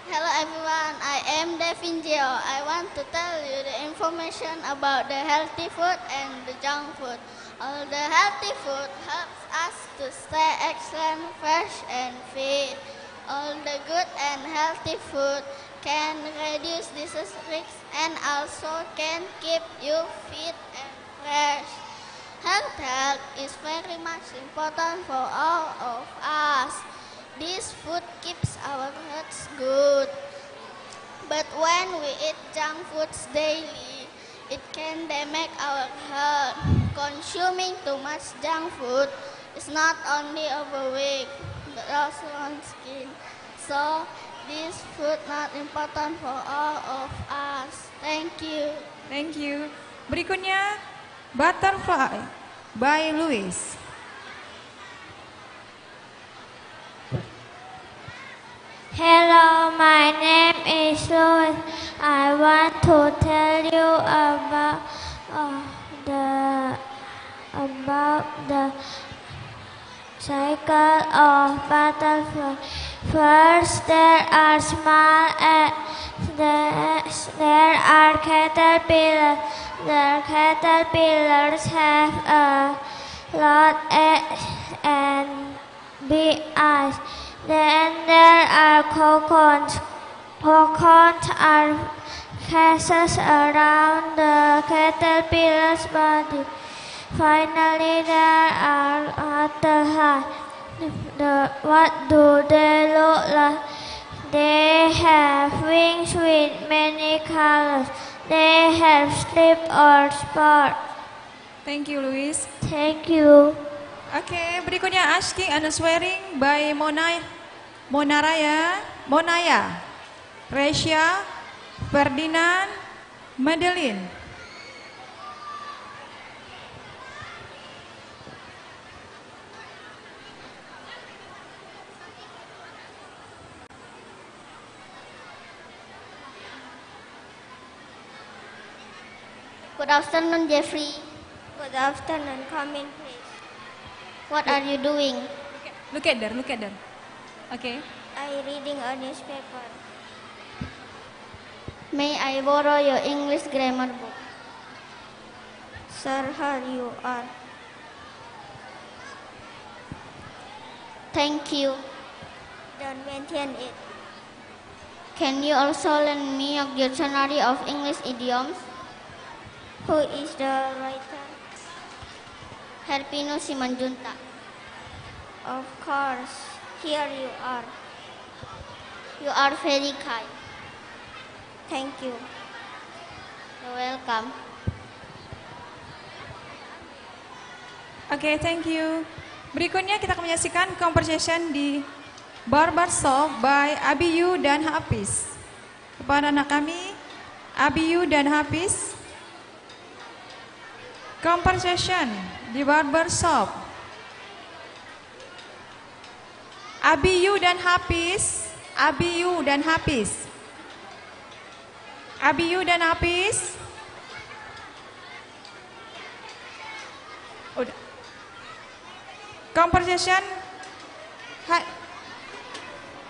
Hello everyone, I am Devin Gio. I want to tell you the information about the healthy food and the junk food. All the healthy food helps us to stay excellent, fresh and fit. All the good and healthy food can reduce disease risks and also can keep you fit and fresh. Health is very much important for all of us. This food keeps our health good. But when we eat junk foods daily, it can damage our health. Consuming too much junk food is not only overweight, but also on skin. So, this food not important for all of us. Thank you. Thank you. Berikutnya Butterfly by Louis. Hello, my name is Louis. I want to tell you about the cycle of butterfly. First, there are small there are caterpillars. The caterpillars have a lot and big eyes. Then there are cocoons. Cocoons are cases around the caterpillar's body. Finally, there are butterflies. What do they look like? They have wings with many colors. They have strip or spot. Thank you, Luis. Thank you. Oke, berikutnya Asking and Swearing by Monaya, Resya, Ferdinand, Madeline. Good afternoon, Jeffrey. Good afternoon. Come in, please. What are you doing? Look at there. Okay. I reading a newspaper. May I borrow your English grammar book? Sir, here you are. Thank you. Don't mention it. Can you also lend me a dictionary of English idioms? Who is the writer? Herpino Simanjunta. Of course. Here you are. You are very kind. Thank you. You're welcome. Oke, thank you. Berikutnya kita akan menyaksikan conversation di Barber Shop by Abiyu dan Hafiz. Kepada anak kami, Abiyu dan Hafiz. Conversation di Barber Shop. Abiyu dan Hafiz. Abiyu dan Hafiz. Abiyu dan Hafiz. Udah. Conversation.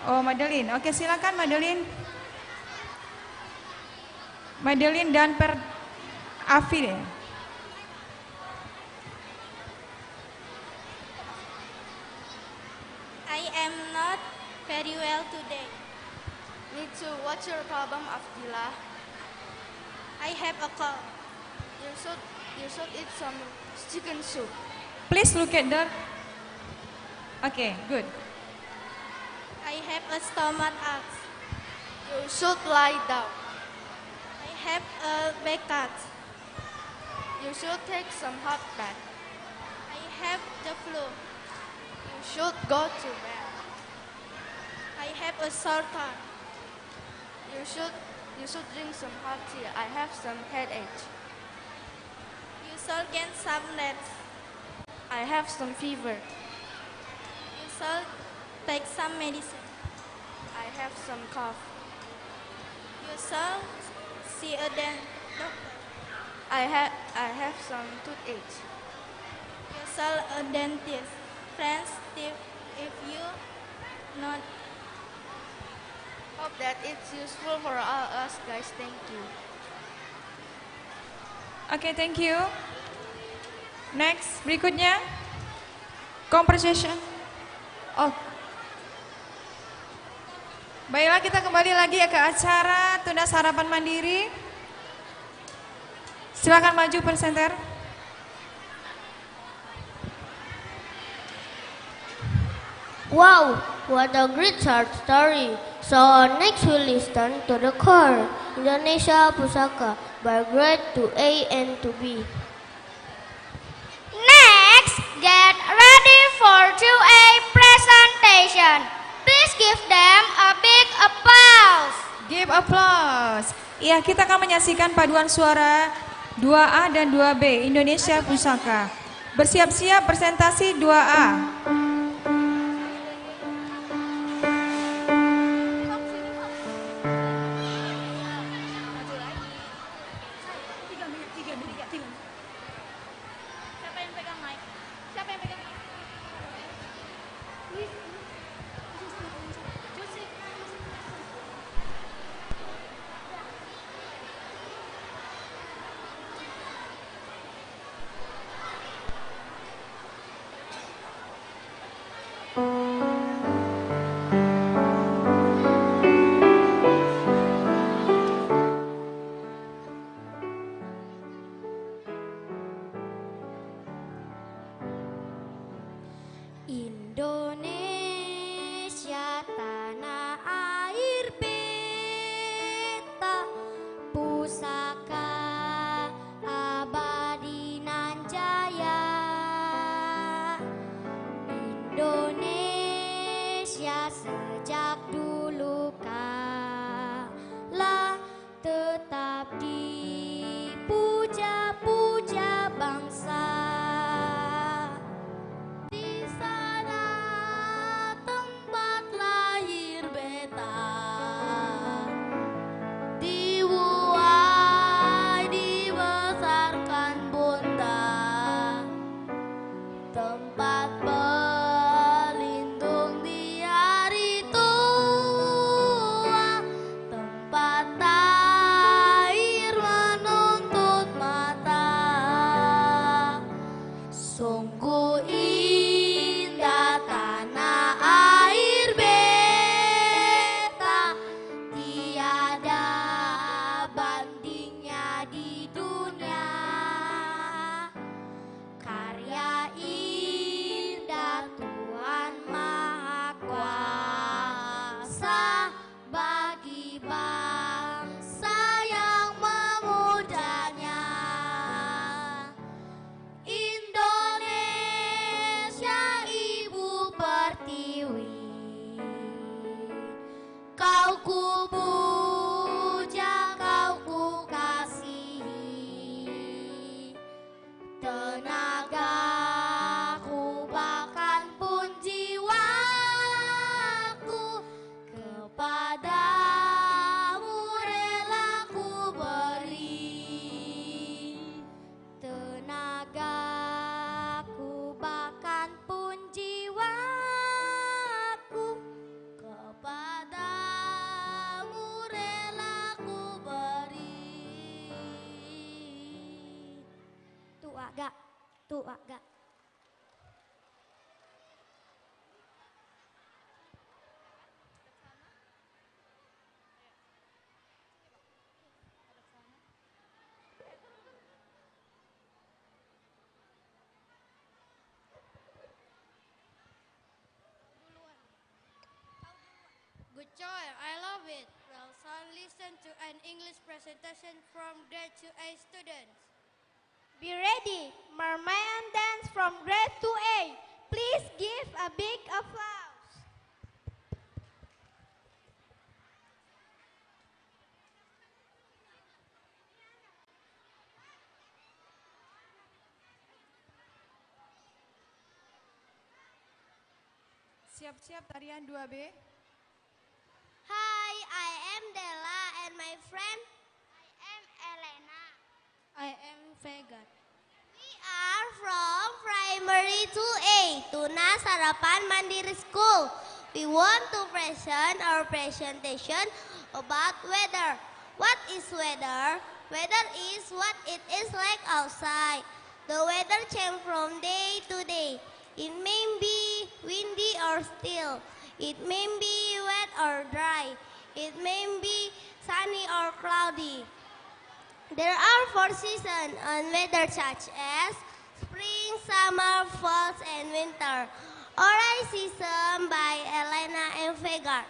Oh, Madeline. Oke, silakan Madeline. Madeline dan Afil. I am not very well today. Me too. What's your problem, Abdullah? I have a cold. You should eat some chicken soup. Please look at the. Okay, good. I have a stomach ache. You should lie down. I have a back. You should take some hot bath. I have the flu. You should go to bed. I have a sore throat. You should drink some hot tea. I have some headache. You should get some rest. I have some fever. You should take some medicine. I have some cough. You should see a doctor. I have some toothache. You should a dentist. Friends, if you not hope that it's useful for all us guys. Thank you. Oke, thank you. Next, berikutnya conversation. Oh, baiklah kita kembali lagi ke acara Tunas Harapan Mandiri. Silakan maju presenter. Wow, what a great short story. So next we listen to the choir Indonesia Pusaka by grade 2A and 2B. Next, get ready for 2A presentation. Please give them a big applause. Give applause. Iya, kita akan menyaksikan paduan suara 2A dan 2B Indonesia Pusaka. Bersiap-siap presentasi 2A. Tuaga. Tuaga. Good choice, I love it. Well, son, listen to an English presentation from grade 2A students. Be ready, Mermaid Dance from grade 2A. Please give a big applause. Siap-siap tarian 2B. Hi, I am Della and my friend I am Elena. I am Vegat. We are from primary 2A, Tuna Sarapan Mandiri School. We want to present our presentation about weather. What is weather? Weather is what it is like outside. The weather changes from day to day. It may be windy or still. It may be wet or dry. It may be sunny or cloudy. There are 4 seasons on weather such as spring, summer, fall, and winter. Orange season by Elena and Vegard.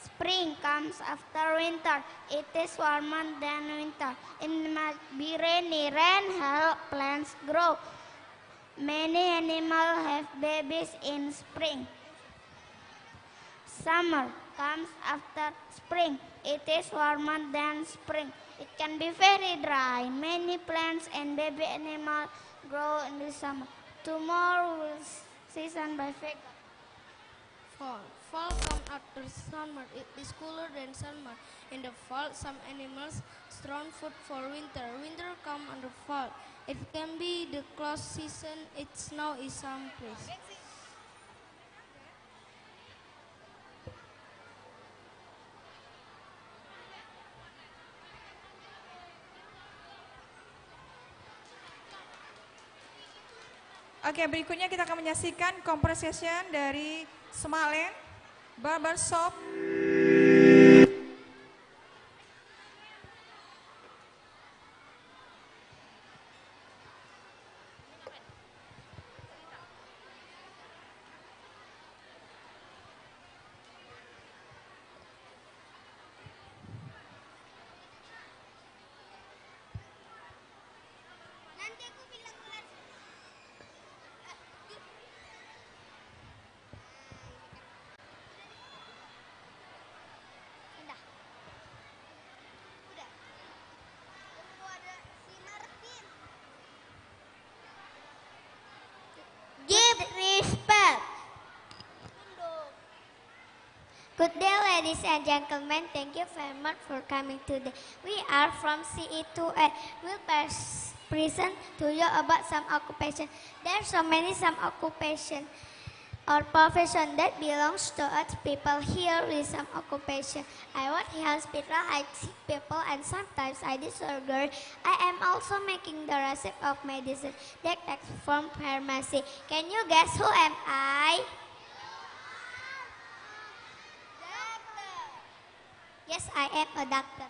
Spring comes after winter. It is warmer than winter. It must be rainy. Rain helps plants grow. Many animals have babies in spring. Summer comes after spring. It is warmer than spring. It can be very dry. Many plants and baby animals grow in the summer. Tomorrow will season by Vega. Fall. Fall comes after summer. It is cooler than summer. In the fall, some animals store food for winter. Winter comes under fall. It can be the close season. It snow in some place. Oke, berikutnya kita akan menyaksikan composition dari Smalen Barbershop. Give respect. Good day, ladies and gentlemen. Thank you very much for coming today. We are from CE2A. We'll present to you about some occupation. There are so many some occupation or profession that belongs to us people here with some occupation. I work in hospital, I see people, and sometimes I do surgery. I am also making the receipt of medicine that comes from pharmacy. Can you guess who am I? Yes, I am a doctor.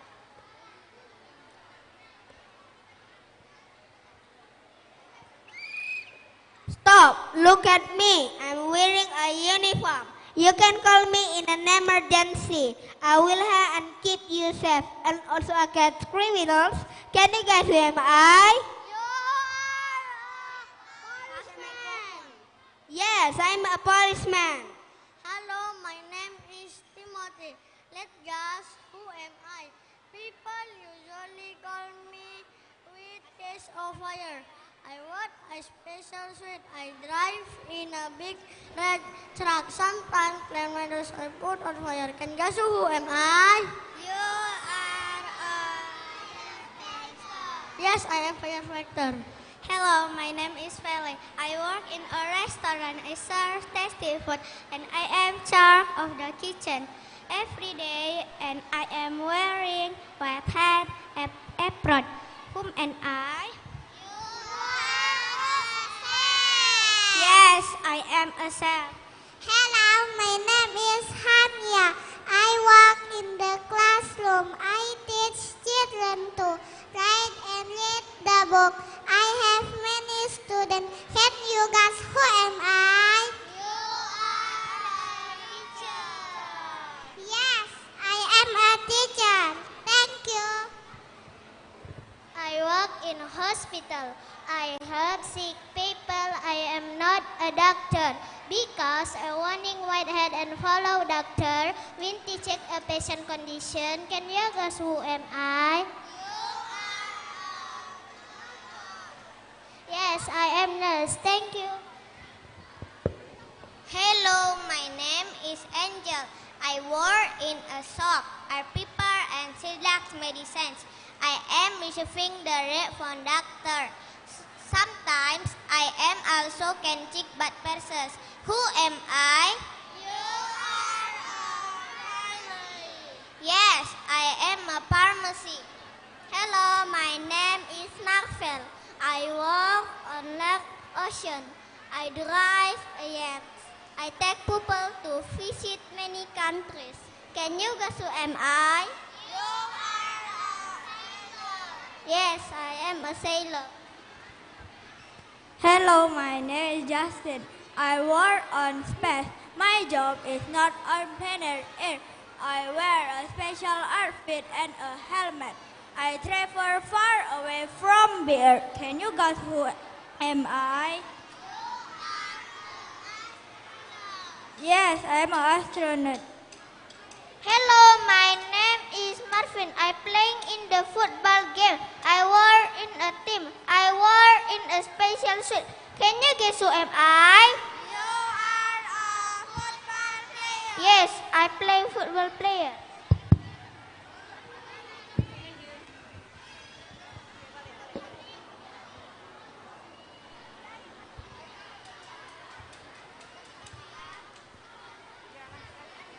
Stop! Look at me. I'm wearing a uniform. You can call me in an emergency. I will help and keep you safe and also against criminals. Can you guess who am I? You are a policeman. Yes, I'm a policeman. Hello, my name is Timothy. Let's guess who am I? People usually call me with taste of fire. I want a special suit. I drive in a big red truck. Sometimes flamethrowers are put on fire. Can you guess who am I? You are a firefighter. Yes, I am firefighter. Hello, my name is Fele. I work in a restaurant. I serve tasty food and I am charge of the kitchen every day, and I am wearing white hat, apron. Whom am I? You am a chef. Hello, my name is Hania. I work in the classroom. I teach children to write and read the book. I have many students. Can you guess who am I? You are a teacher. Yes, I am a teacher. Thank you. I work in a hospital. I help sick people. I am not a doctor because I warning whitehead and follow doctor when to check a patient condition. Can you guess who am I? Yes, I am nurse. Thank you. Hello, my name is Angel. I work in a shop. I prepare and select medicines. I am receiving the rate from doctor. Sometimes I am also can check blood pressures. Who am I? You are a pharmacy. Yes, I am a pharmacy. Hello, my name is Marvel. I work on Lake Ocean. I drive a yacht. I take people to visit many countries. Can you guess who am I? You are a sailor. Yes, I am a sailor. Hello, my name is Justin. I work on space. My job is not on planet Earth. I wear a special outfit and a helmet. I travel far away from the Earth. Can you guess who am I? Yes, I am an astronaut. Hello, my name is Marvin. I playing in the football game. I work in a team. I work in a special suit. Can you guess who am I? You are a football player. Yes, I play football player.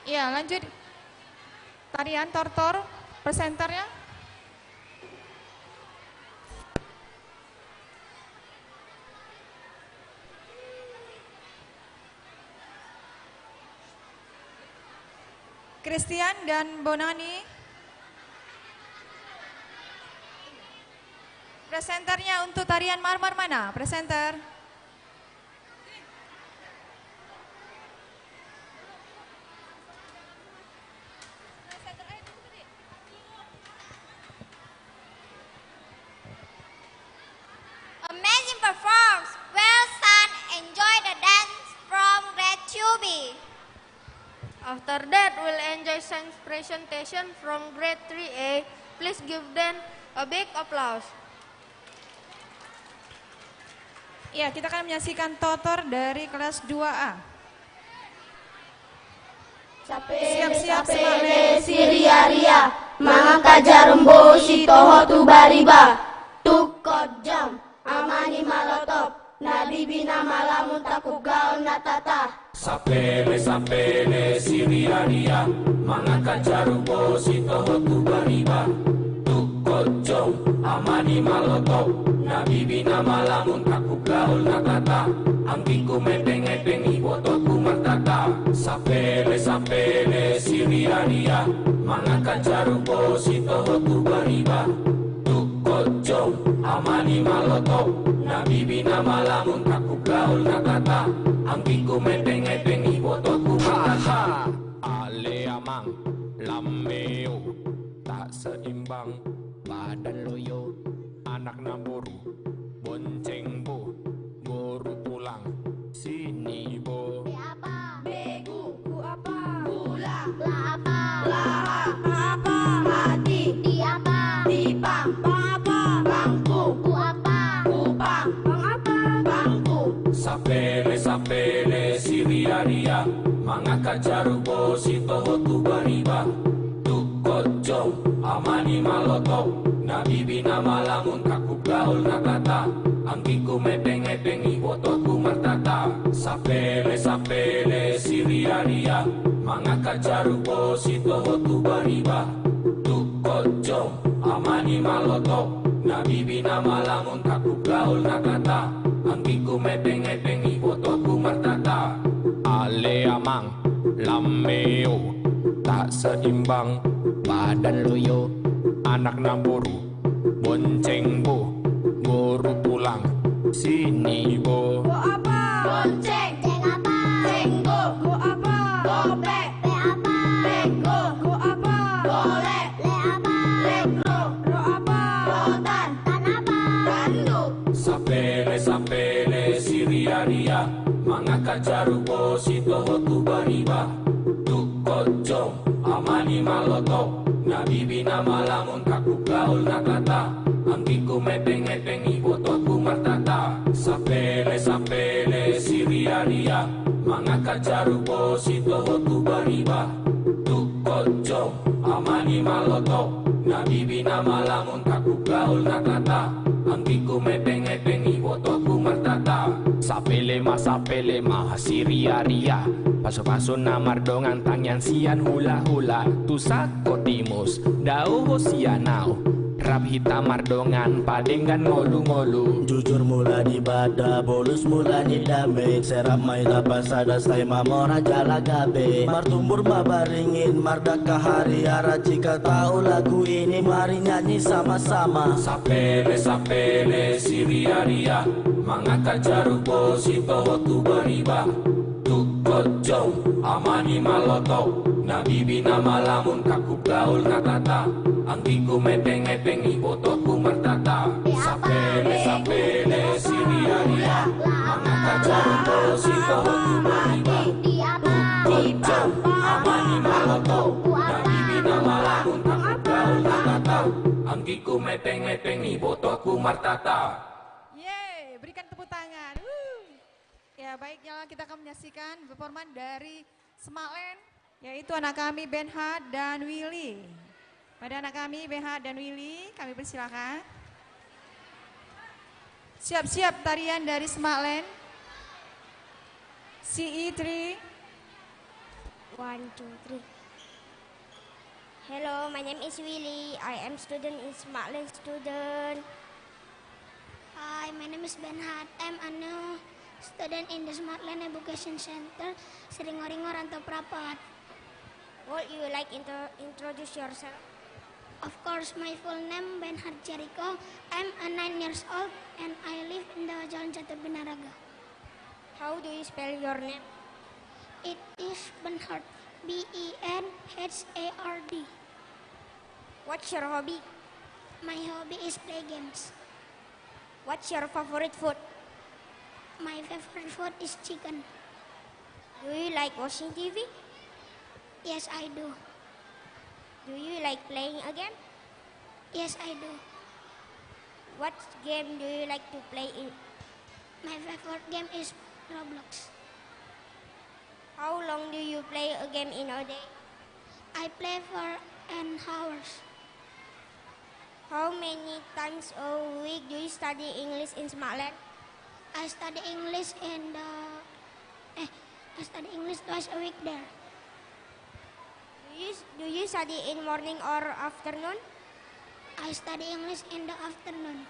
Ya, lanjut. Tarian tortor, presenternya. Christian dan Bonani. Presenternya untuk tarian marmar mana? Presenter. Amazing performance. Well done. Enjoy the dance from grade 2B. After that, we'll enjoy science presentation from grade 3A. Please give them a big applause. Ya, kita akan menyaksikan totor dari kelas 2A. Siap-siap Sapele Siria-ria, mangaka jarumbo si toho tu bariba. Tukot jam, amani malotop, nadibina malamun takub gaon natata. Sapele Siria-ria, mangaka jarumbo si toho tu bariba. Tukot jam, amani malotop, nadibina malamun takub gaon natata. Angkiku mepeng-epeng ibotoku martata. Sapele Siria-ria, mangaka jarupo si toho tu bariba. Tukot amani malotop, nabibina malamun takub gaul nakata. Angkiku mepeng-epeng ibotoku martata. Ale amang, lameo, tak seimbang, badan loyo, anak namburu, bonceng bo, guru pulang, sini bo. Apa? Begu, ku apa? Pulang, Lah apa? lahap, apa? Hati, Di apa? dipang, pang apa? Bangku, Ku apa? kupang, pang apa? Bangku. Sapele Siria-ria, mangaka jarupo si toho tu bariba. Tukot jom, amani malotop, nabibina malamun takub gaul nakata. Angkiku mepeng-epeng ibotoku martata. Sapele Siria-ria, mangaka jarupo si toho tu bariba. Tukot jom, amani malotop, nabibina malamun takub gaul nakata. Angkiku mepeng-epeng ibotoku martata. leamang, lameo, tak seimbang, badan loyo, anak namburu, bonceng bo, guru pulang, sini bo. Go apa? Bonceng. Ceng apa? Cenggo. Go apa? Gopek. Pe apa? Bego. Go apa? Golek. Le apa? Legro. Ro apa? Rotan. Tan apa? Tanduk. Sapele siria-ria, mangaka jarubo sito hotu bariba, tuk kocong amani maloto, nabibina malamun kaku gaul nakata, angkiku mepeng-mepeng ibotoku martata. Sapele siria-ria, mangaka jarubo sito hotu bariba, tuk kocong amani maloto, nabibina malamun kaku gaul nakata, angkiku mepeng-mepeng ibotoku martata. Sapele ma siria-ria, paso-paso na mardongan tangyan sian hula-hula, tusak kotimus dauho sianau, rap hitam mardongan padenggan ngolu-ngolu. Jujur mula di bada, bolus mula di dame, serap mai tapasada say mamora jala gabe, martumbur mabaringin mardaka hari ara, jika tahu lagu ini mari nyanyi sama-sama. Sapele siria-ria, mangaka jarubo sito hotu bariba, tuk kocong amani maloto, nabibina malamun kaku gaul nakata, angkiku mepeng-mepeng ibotoku martata. Sapele siria-ria, mangaka jarubo sito hotu bariba, tuk kocong amani maloto, nabibina malamun kaku gaul nakata, angkiku mepeng-mepeng ibotoku martata. Berikan tepuk tangan. Ya baiknya kita akan menyaksikan performan dari Smartland, yaitu anak kami Benhard dan Willy. Pada anak kami Benhard dan Willy, kami persilakan. Siap-siap tarian dari Smartland. CE3. 1, 2, 3. Hello, my name is Willy. I am student in Smartland student. Hi, my name is Benhard. I'm a new student in the Smartland Education Center, Seringoringo, Rantau Prapat. Would you like introduce yourself? Of course, my full name Benhard Jericho. I'm 9 years old and I live in the Jalan Jati Binaraga. How do you spell your name? It is Benhard, Benhard. What's your hobby? My hobby is play games. What's your favorite food? My favorite food is chicken. Do you like watching TV? Yes, I do. Do you like playing a game? Yes, I do. What game do you like to play in? My favorite game is Roblox. How long do you play a game in a day? I play for an hours. How many times a week do you study English in Smartland? I study English twice a week there. Do you study in morning or afternoon? I study English in the afternoon.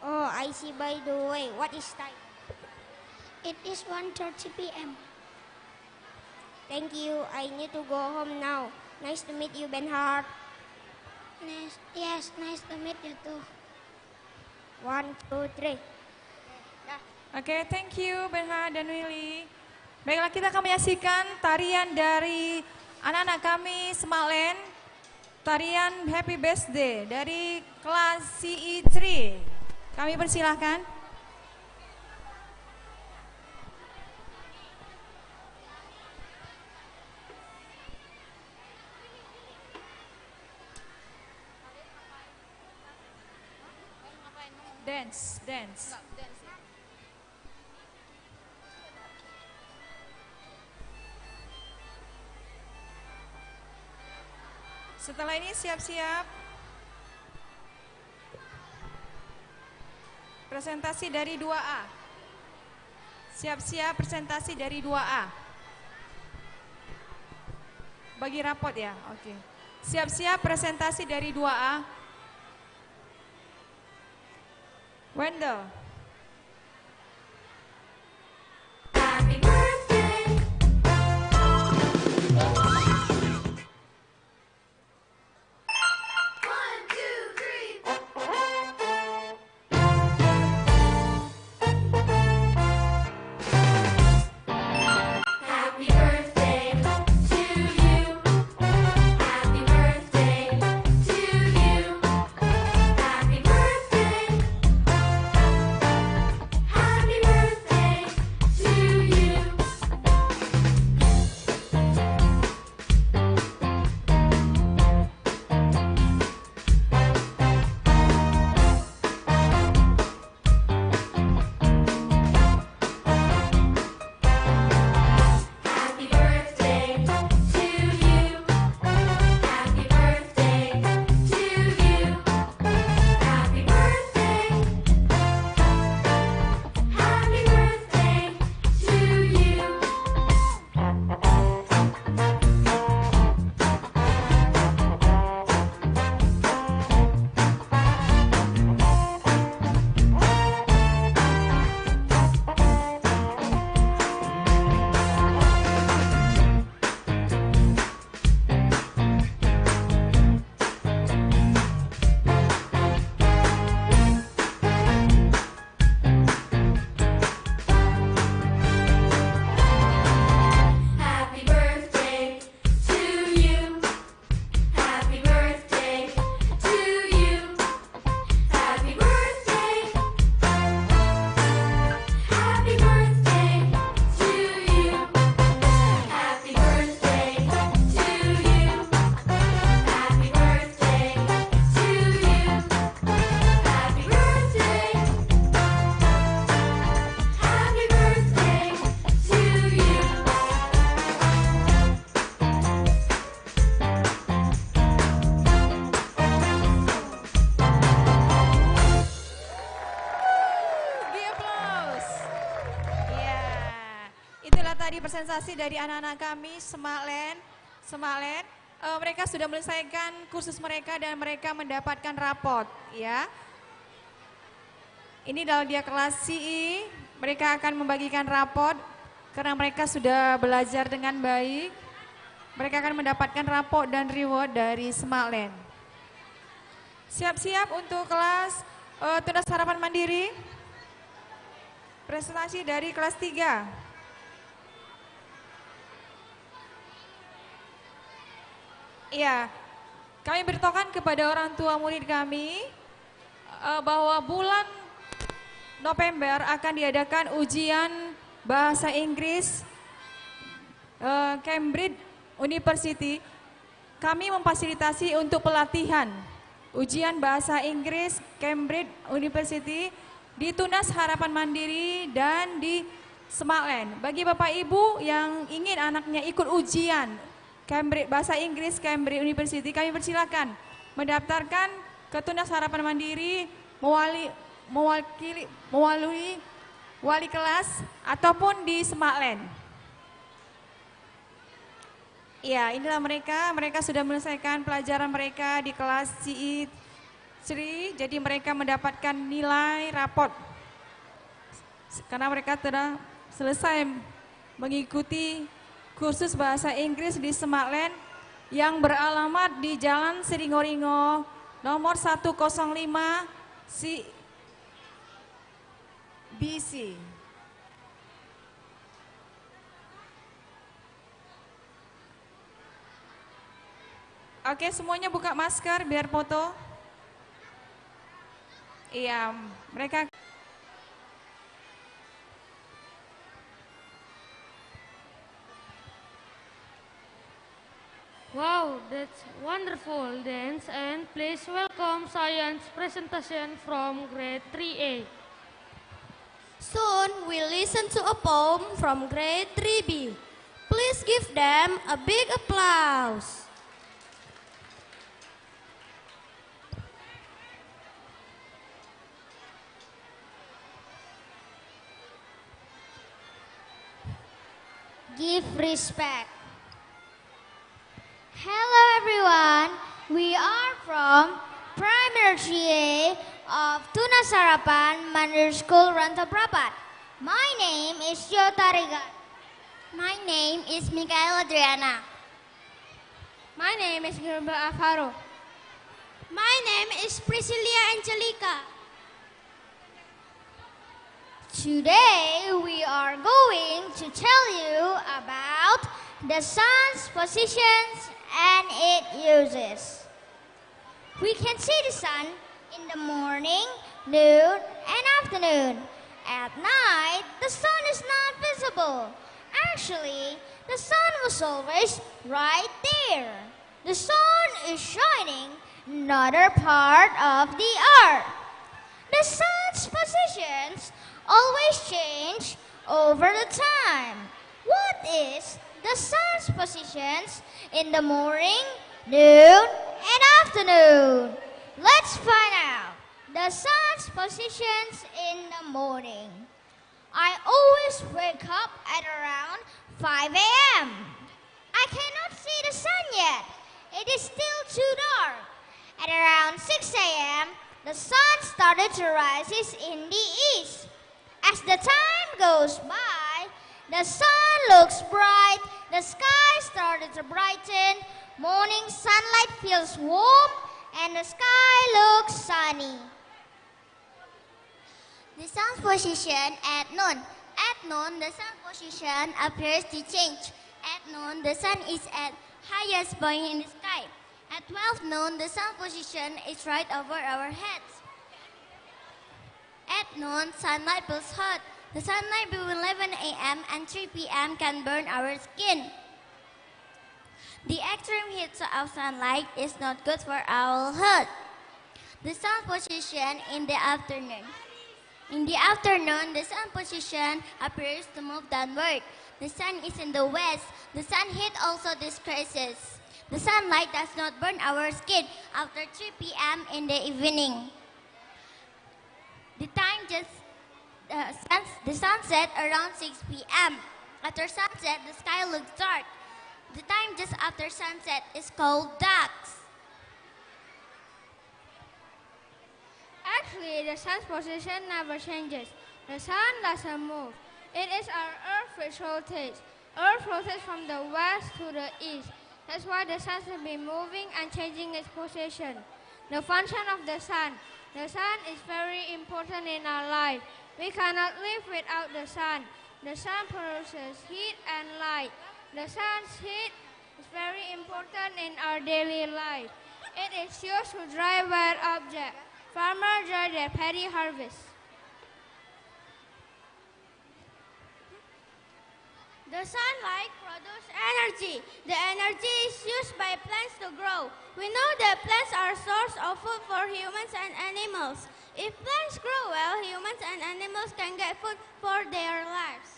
Oh, I see. By the way, what is time? It is 1:30 p.m. Thank you. I need to go home now. Nice to meet you, Benhard. Yes, nice to meet you too. 1, 2, 3. Oke, thank you Benhard dan Willy. Baiklah, kita akan menyaksikan tarian dari anak-anak kami Smartland, tarian Happy Birthday dari kelas CE3. Kami persilahkan. Dance. Setelah ini siap-siap presentasi dari 2A. Siap-siap presentasi dari 2A. Bagi rapot ya, oke. Siap-siap presentasi dari 2A. Wendell. sensasi dari anak-anak kami Semaklen. Mereka sudah menyelesaikan kursus mereka dan mereka mendapatkan raport, ya. Ini dalam dia kelas CE, mereka akan membagikan raport karena mereka sudah belajar dengan baik. Mereka akan mendapatkan raport dan reward dari Semaklen. Siap-siap untuk kelas Tunas Harapan Mandiri. Presentasi dari kelas 3. Iya, kami beritahukan kepada orang tua murid kami bahwa bulan November akan diadakan ujian bahasa Inggris Cambridge University. Kami memfasilitasi untuk pelatihan ujian bahasa Inggris Cambridge University di Tunas Harapan Mandiri dan di Semaklen. Bagi Bapak Ibu yang ingin anaknya ikut ujian Cambridge bahasa Inggris Cambridge University, kami persilakan mendaftarkan ke Tunas Harapan Mandiri mewakili wali kelas ataupun di Semaklen. Ya, inilah mereka sudah menyelesaikan pelajaran mereka di kelas CE 3, jadi mereka mendapatkan nilai raport karena mereka telah selesai mengikuti kursus bahasa Inggris di Semaklen yang beralamat di Jalan Siringo-Ringo nomor 105 BC. Oke, semuanya buka masker biar foto. Iya, mereka. Wow, that's wonderful dance, and please welcome science presentation from grade 3A. Soon we'll listen to a poem from grade 3B. Please give them a big applause. Give respect. Hello everyone, we are from Primary 3A of Tunas Harapan Mandiri School Rantau Prapat. My name is Yota Regan. My name is Mikaela Adriana. My name is Hirba Afaro. My name is Priscilia Angelica. Today we are going to tell you about the sun's positions and its uses. We can see the sun in the morning, noon, and afternoon. At night, the sun is not visible. Actually, the sun was always right there. The sun is shining in another part of the earth. The sun's positions always change over the time. What is the sun's positions in the morning, noon, and afternoon? Let's find out the sun's positions in the morning. I always wake up at around 5 a.m. I cannot see the sun yet. It is still too dark. At around 6 a.m., the sun started to rise in the east. As the time goes by, the sun looks bright, the sky started to brighten, morning sunlight feels warm, and the sky looks sunny. The sun's position at noon. At noon, the sun's position appears to change. At noon, the sun is at highest point in the sky. At 12 noon, the sun's position is right over our heads. At noon, sunlight feels hot. The sunlight between 11 a.m. and 3 p.m. can burn our skin. The extreme heat of sunlight is not good for our health. The sun's position in the afternoon. In the afternoon, the sun position appears to move downward. The sun is in the west. The sun heat also decreases. The sunlight does not burn our skin after 3 p.m. in the evening. The time the sunset around 6 p.m. After sunset, the sky looks dark. The time just after sunset is called dusk. Actually, the sun's position never changes. The sun doesn't move. It is our Earth which rotates. Earth rotates from the west to the east. That's why the sun has been moving and changing its position. The function of the sun. The sun is very important in our life. We cannot live without the sun. The sun produces heat and light. The sun's heat is very important in our daily life. It is used to dry wet objects. Farmers dry their paddy harvest. The sunlight produces energy. The energy is used by plants to grow. We know that plants are a source of food for humans and animals. If plants grow well, humans and animals can get food for their lives.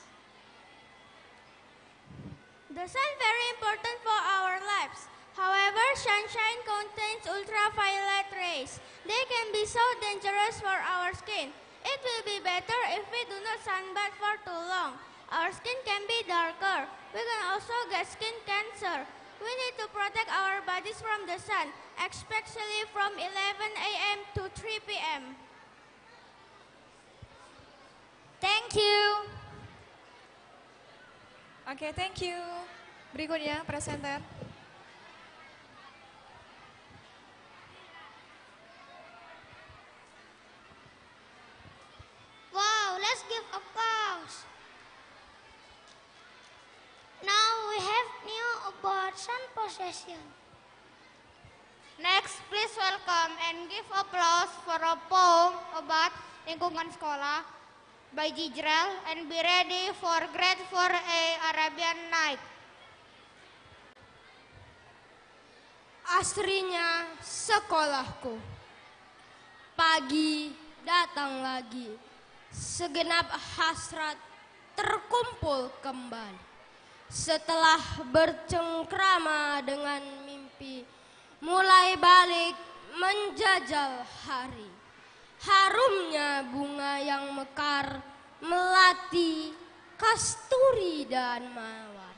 The sun is very important for our lives. However, sunshine contains ultraviolet rays. They can be so dangerous for our skin. It will be better if we do not sunbathe for too long. Our skin can be darker. We can also get skin cancer. We need to protect our bodies from the sun, especially from 11 a.m. to 3 p.m. Thank you. Oke, thank you. Berikutnya, presenter. Wow, let's give applause. Now we have new about sun possession. Next, please welcome and give applause for a poem about lingkungan sekolah by Jijrel, and be ready for grade 4A Arabian Night. Asrinya sekolahku. Pagi datang lagi. Segenap hasrat terkumpul kembali. Setelah bercengkrama dengan mimpi, mulai balik menjajal hari. Harumnya bunga yang mekar, melati, kasturi dan mawar.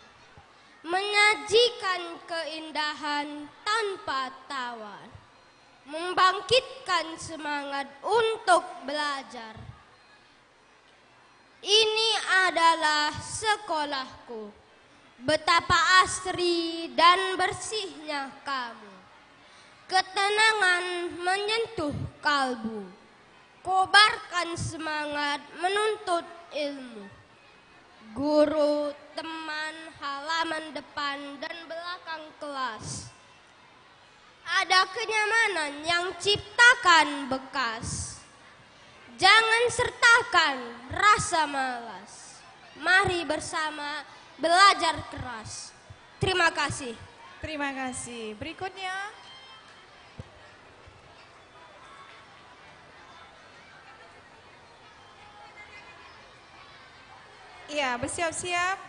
Menyajikan keindahan tanpa tawar. Membangkitkan semangat untuk belajar. Ini adalah sekolahku. Betapa asri dan bersihnya kamu. Ketenangan menyentuh kalbu. Kobarkan semangat menuntut ilmu. Guru, teman, halaman depan dan belakang kelas. Ada kenyamanan yang ciptakan bekas. Jangan sertakan rasa malas. Mari bersama belajar keras. Terima kasih. Terima kasih. Berikutnya. Iya, bersiap-siap.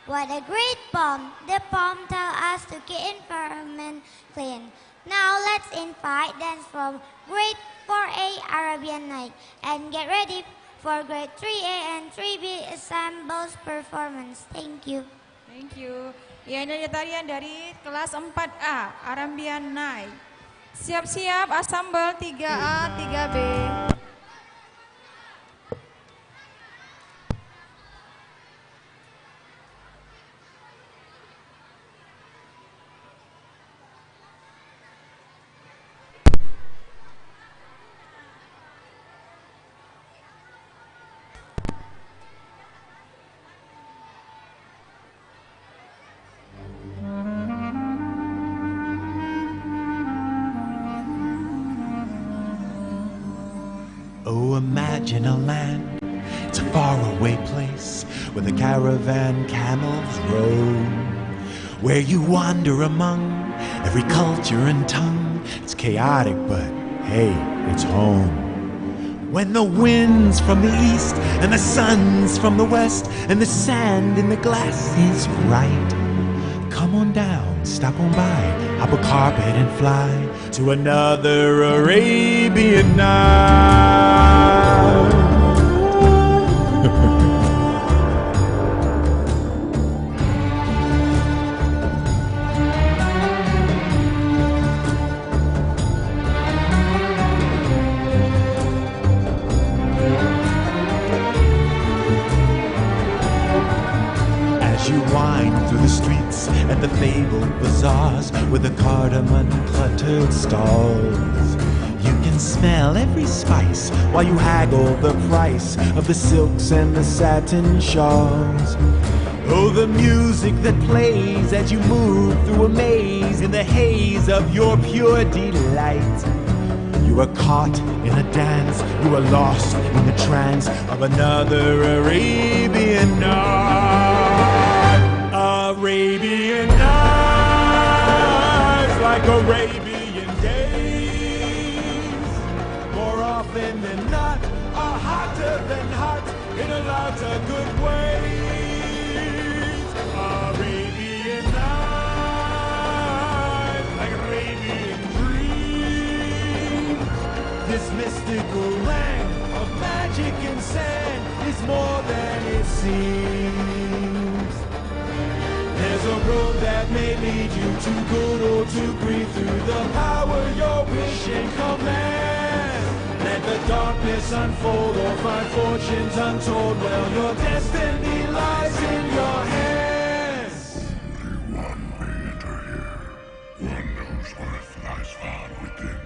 What a great poem. The poem tells us to keep environment clean. Now let's invite dance from grade 4A Arabian Night and get ready for grade 3A and 3B ensembles performance. Thank you. Thank you. Ya, ini tarian dari kelas 4A Arabian Night. Siap-siap ensemble 3A, 3B. Oh, imagine a land, it's a faraway place where the caravan camels roam, where you wander among every culture and tongue. It's chaotic, but hey, it's home. When the wind's from the east and the sun's from the west and the sand in the glass is right, come on down, stop on by, hop a carpet and fly to another Arabian night. fabled bazaars with the cardamom cluttered stalls. You can smell every spice while you haggle the price of the silks and the satin shawls. Oh, the music that plays as you move through a maze in the haze of your pure delight. You are caught in a dance, you are lost in the trance of another Arabian night. Arabian nights, like Arabian days, more often than not, are hotter than hot in a lot of good ways. Arabian nights, like Arabian dreams. This mystical land of magic and sand is more than it seems. There's a road that may lead you to good or to greed through the power your wish and command. Let the darkness unfold or find fortunes untold. Well, your destiny lies in your hands. One may enter here, one whose worth lies far within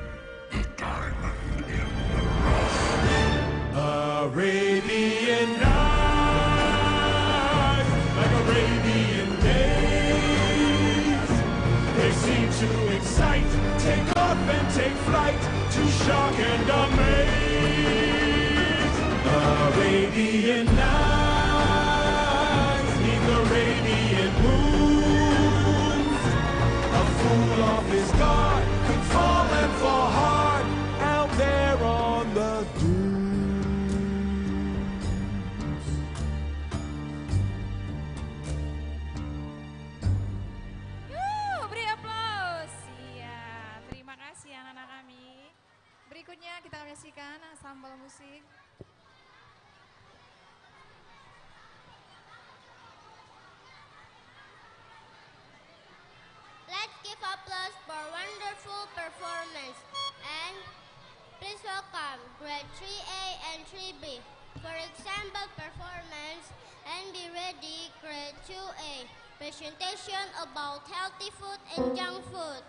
the diamond in the rough. Arabian nights, like Arabian days. They seem to excite, take off and take flight, to shock and amaze. Arabian nights, neath Arabian moons. A fool off his guard could fall and fall hard out there on the dunes. Beri aplaus. Iya, terima kasih anak-anak kami. Berikutnya kita akan menyaksikan ensemble musik. Let's give applause for wonderful performance. And please welcome grade 3A and 3B for example performance, and be ready grade 2A. Presentation about healthy food and junk food.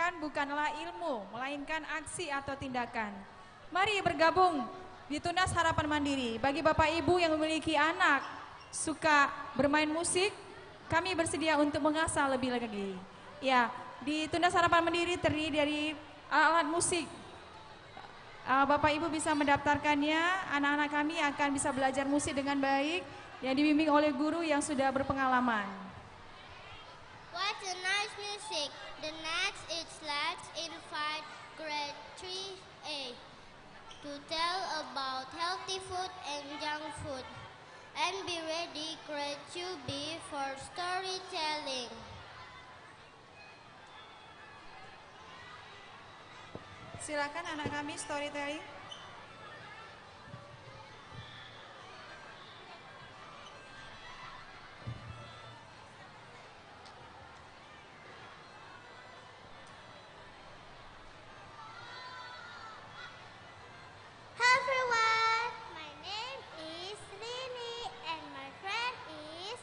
pendidikan bukanlah ilmu, melainkan aksi atau tindakan. Mari bergabung di Tunas Harapan Mandiri. Bagi Bapak Ibu yang memiliki anak suka bermain musik, kami bersedia untuk mengasah lebih lagi. Ya, di Tunas Harapan Mandiri terdiri dari alat musik. Bapak Ibu bisa mendaftarkannya, anak-anak kami akan bisa belajar musik dengan baik yang dibimbing oleh guru yang sudah berpengalaman. What a nice music. The next is let's invite grade 3A to tell about healthy food and junk food. And be ready grade 2B for storytelling. Silakan anak kami storytelling. Hello everyone, my name is Rini and my friend is.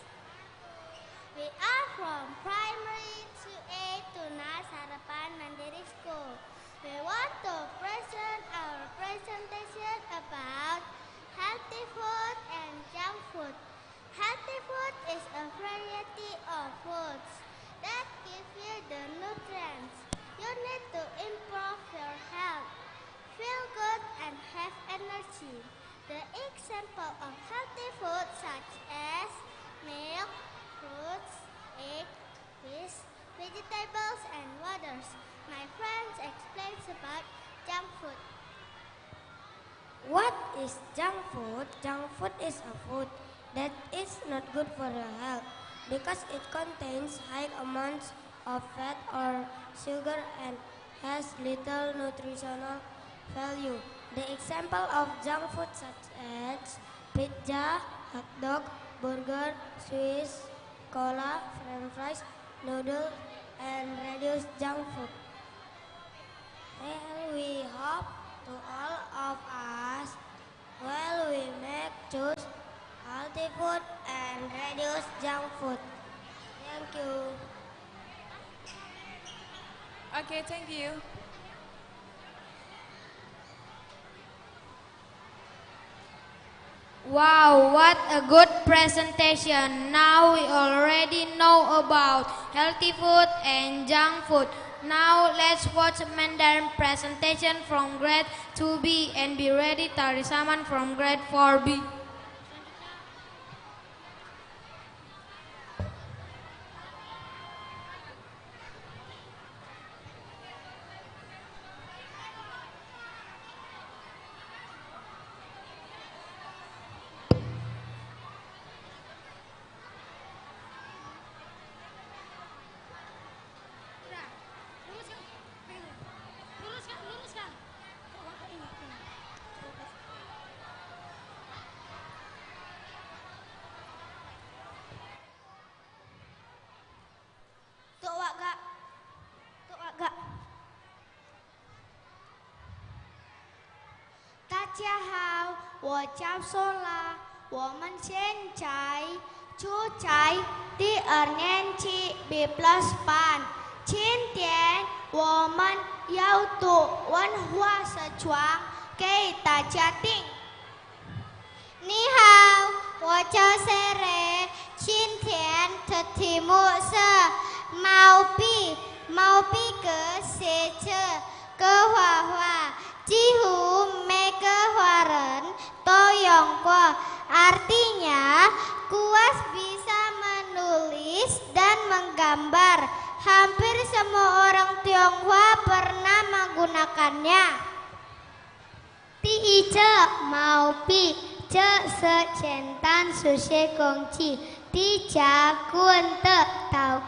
We are from primary 2A Tunas Harapan Mandiri School. We want to present our presentation about healthy food and junk food. Healthy food is a variety of foods that give you the nutrients you need to improve your health, feel good and have energy. The example of healthy food such as milk, fruits, eggs, fish, vegetables and waters. My friends explains about junk food. What is junk food? Junk food is a food that is not good for your health because it contains high amounts of fat or sugar and has little nutritional value. The example of junk food such as pizza, hot dog, burger, Swiss, cola, french fries, noodles, and reduced junk food. And we hope to all of us while we make choose healthy food and reduce junk food. Thank you. Okay, thank you. Wow, what a good presentation. Now we already know about healthy food and junk food. Now let's watch Mandarin presentation from grade 2B and be ready Tari Saman from grade 4B. Ni hao, 我叫Sere, 今天特题目是毛笔格写着个画画，几乎每个华人都用过。Artinya, kuas bisa menulis dan menggambar. Hampir semua orang Tionghoa pernah menggunakannya. 第一册毛笔，这是简单书写工具。Dijagun tahu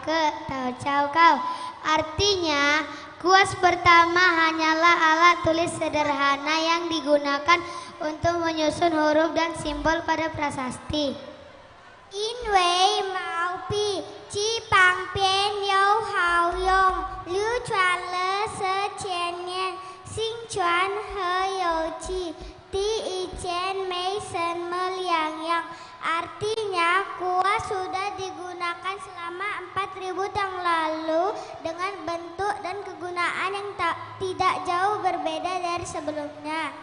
kau. Artinya, kuas pertama hanyalah alat tulis sederhana yang digunakan untuk menyusun huruf dan simbol pada prasasti. 因为毛笔既方便又好用，流传了1000年，心传和有趣。第一件没什么两样， orang. Artinya kuas sudah digunakan selama 4.000 yang lalu dengan bentuk dan kegunaan yang tidak jauh berbeda dari sebelumnya.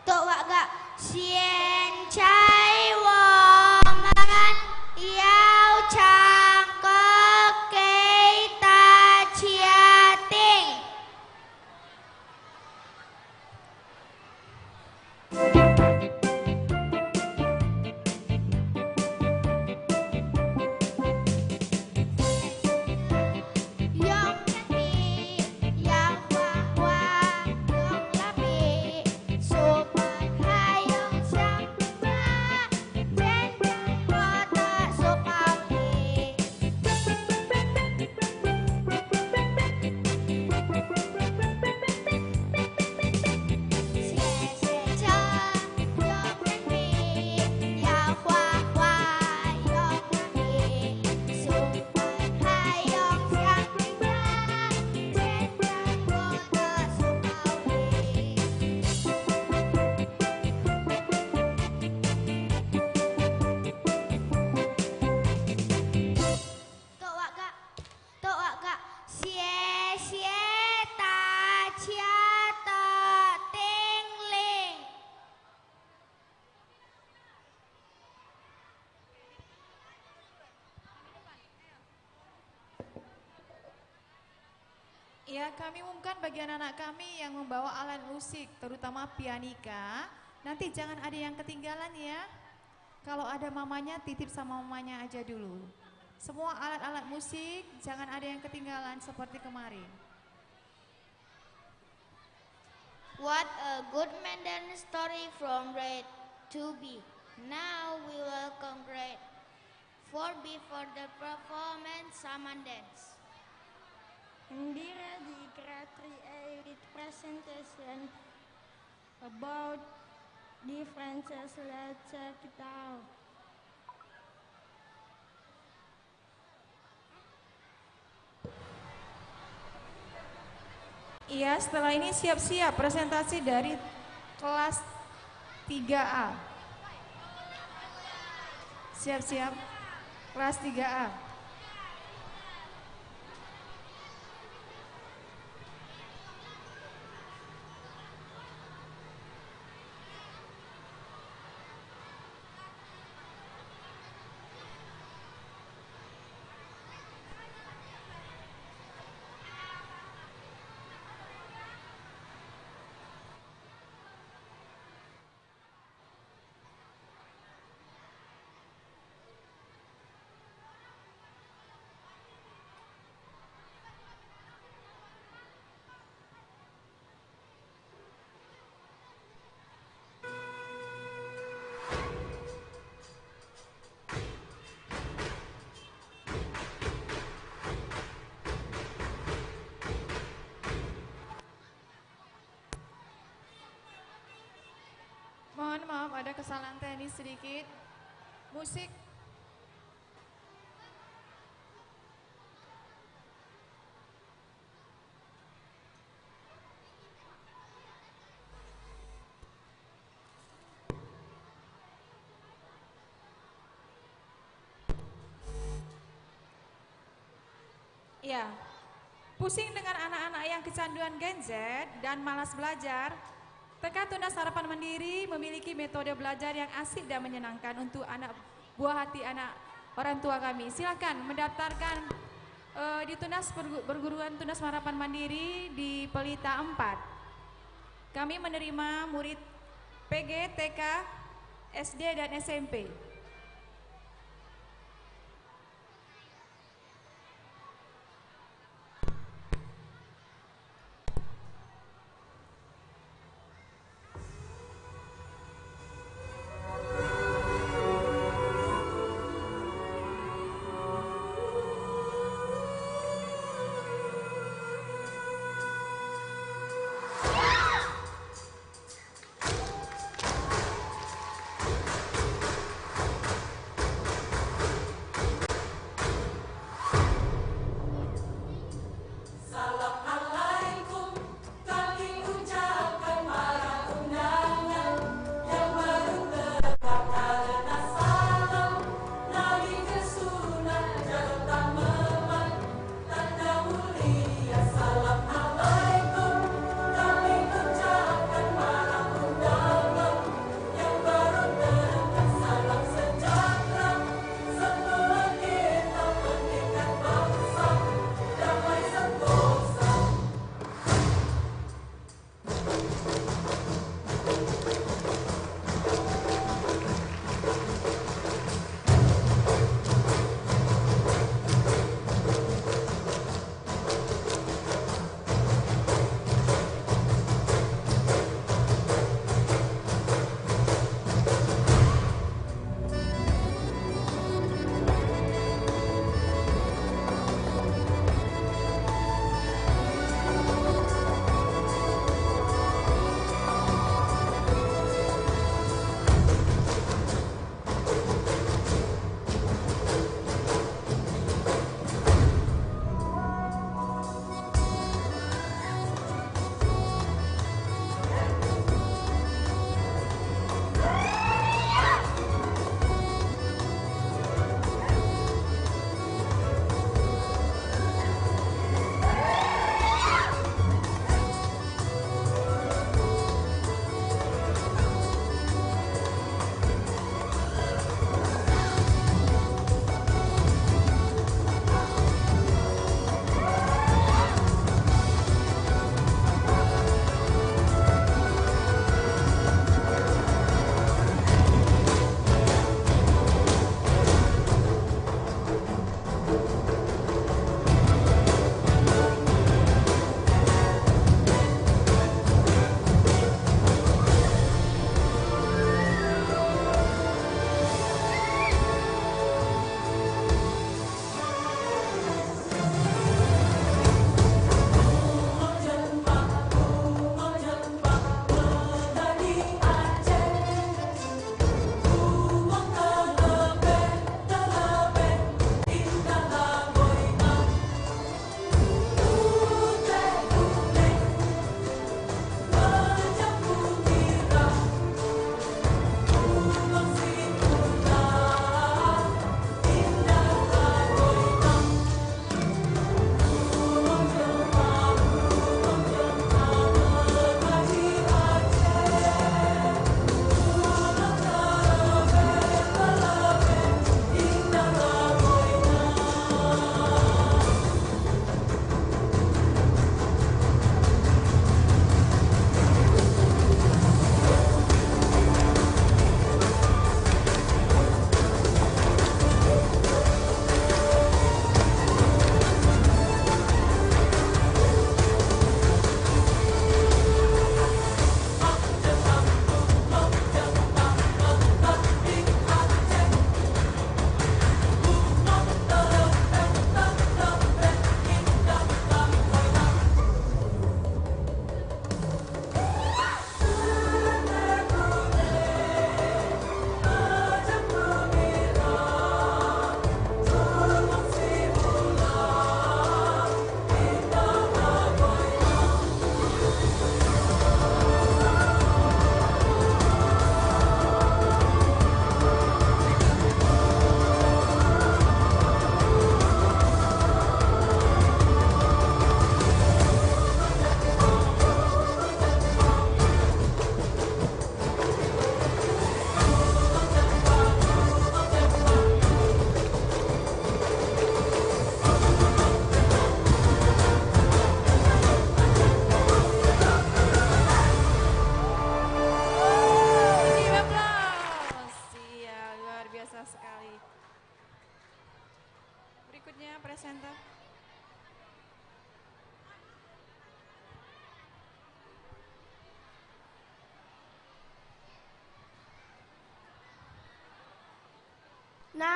Tok wak gak sien cai wongan yau chang ko kei ta chia ting. Ya, kami umumkan bagi anak-anak kami yang membawa alat musik, terutama pianika. Nanti jangan ada yang ketinggalan ya. Kalau ada mamanya, titip sama mamanya aja dulu. Semua alat-alat musik, jangan ada yang ketinggalan seperti kemarin. What a good Mandarin story from grade 2B. Now we welcome grade 4B for the performance Saman dance. Indira di grade 3A with presentation about differences. Let's check it out. Iya, setelah ini siap-siap presentasi dari kelas 3A. Siap-siap kelas 3A. Mohon maaf, ada kesalahan teknis sedikit. Musik. Ya, pusing dengan anak-anak yang kecanduan gadget dan malas belajar? TK Tunas Harapan Mandiri memiliki metode belajar yang asik dan menyenangkan untuk anak buah hati anak orang tua kami. Silakan mendaftarkan di Tunas Perguruan Tunas Harapan Mandiri di Pelita 4. Kami menerima murid PG, TK, SD dan SMP.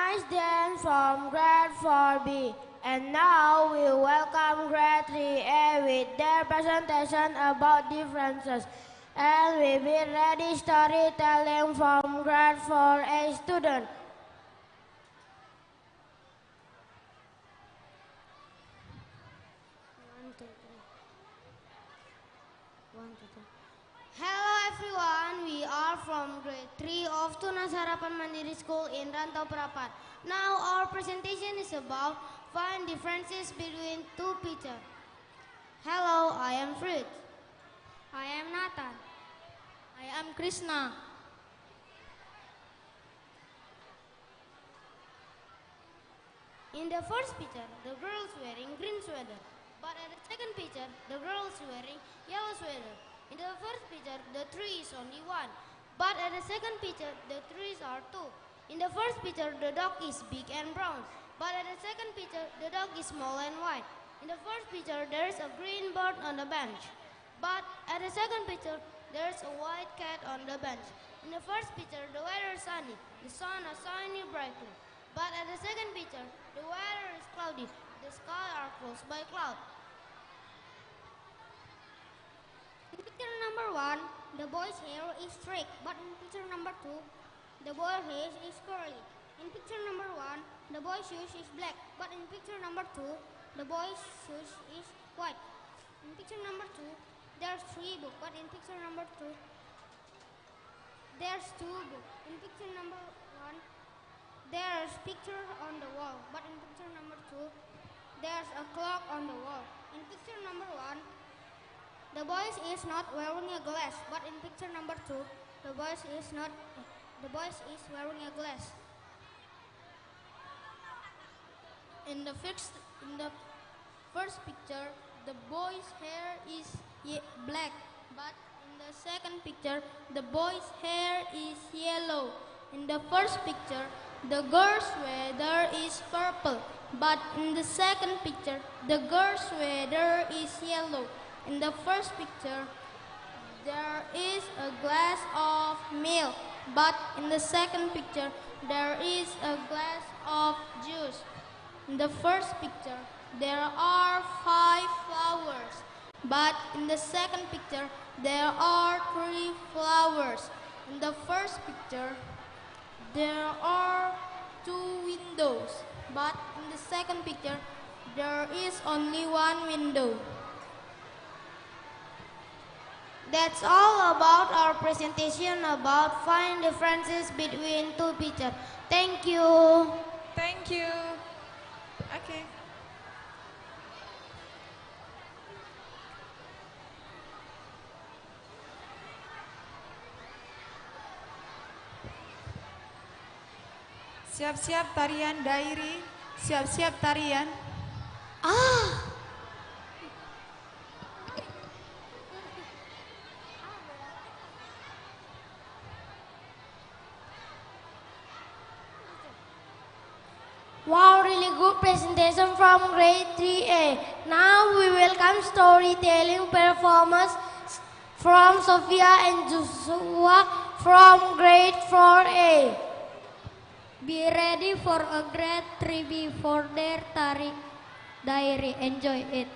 nice dance from grade 4B. And now we welcome grade 3A with their presentation about differences. And we will ready storytelling from grade 4A student. Hello everyone, we are from grade 3 of Tunas Harapan Mandiri School in Rantau Prapat. Now our presentation is about find differences between two pictures. Hello, I am Fritz. I am Nathan. I am Krishna. In the first picture, the girl is wearing green sweater. But at the second picture, the girl is wearing yellow sweater. In the first picture, the tree is only one. But at the second picture, the trees are two. In the first picture, the dog is big and brown. But at the second picture, the dog is small and white. In the first picture, there is a green bird on the bench. But at the second picture, there is a white cat on the bench. In the first picture, the weather is sunny. The sun is shining brightly. But at the second picture, the weather is cloudy. The sky are closed by cloud. In picture number 1, the boy's hair is straight, but in picture number 2, the boy's hair is curly. In picture number 1, the boy's shoes is black, but in picture number 2, the boy's shoes is white. In picture number 2, there's 3 books, but in picture number 2, there's 2 books. In picture number 1, there's picture on the wall, but in picture number 2, there's a clock on the wall. In picture number 1, the boy is not wearing a glass, but in picture number 2, the boy is wearing a glass. In the first picture, the boy's hair is black, but in the second picture, the boy's hair is yellow. In the first picture, the girl's sweater is purple, but in the second picture, the girl's sweater is yellow. In the first picture, there is a glass of milk, but in the second picture, there is a glass of juice. In the first picture, there are 5 flowers, but in the second picture, there are 3 flowers. In the first picture, there are 2 windows, but in the second picture, there is only 1 window. That's all about our presentation about find differences between two pictures. Thank you. Thank you. Okay. Siap-siap tarian dairi, siap-siap tarian. Wow, really good presentation from grade 3A. Now we welcome storytelling performance from Sophia and Joshua from grade 4A. Be ready for a grade 3B for their tarik diary. Enjoy it.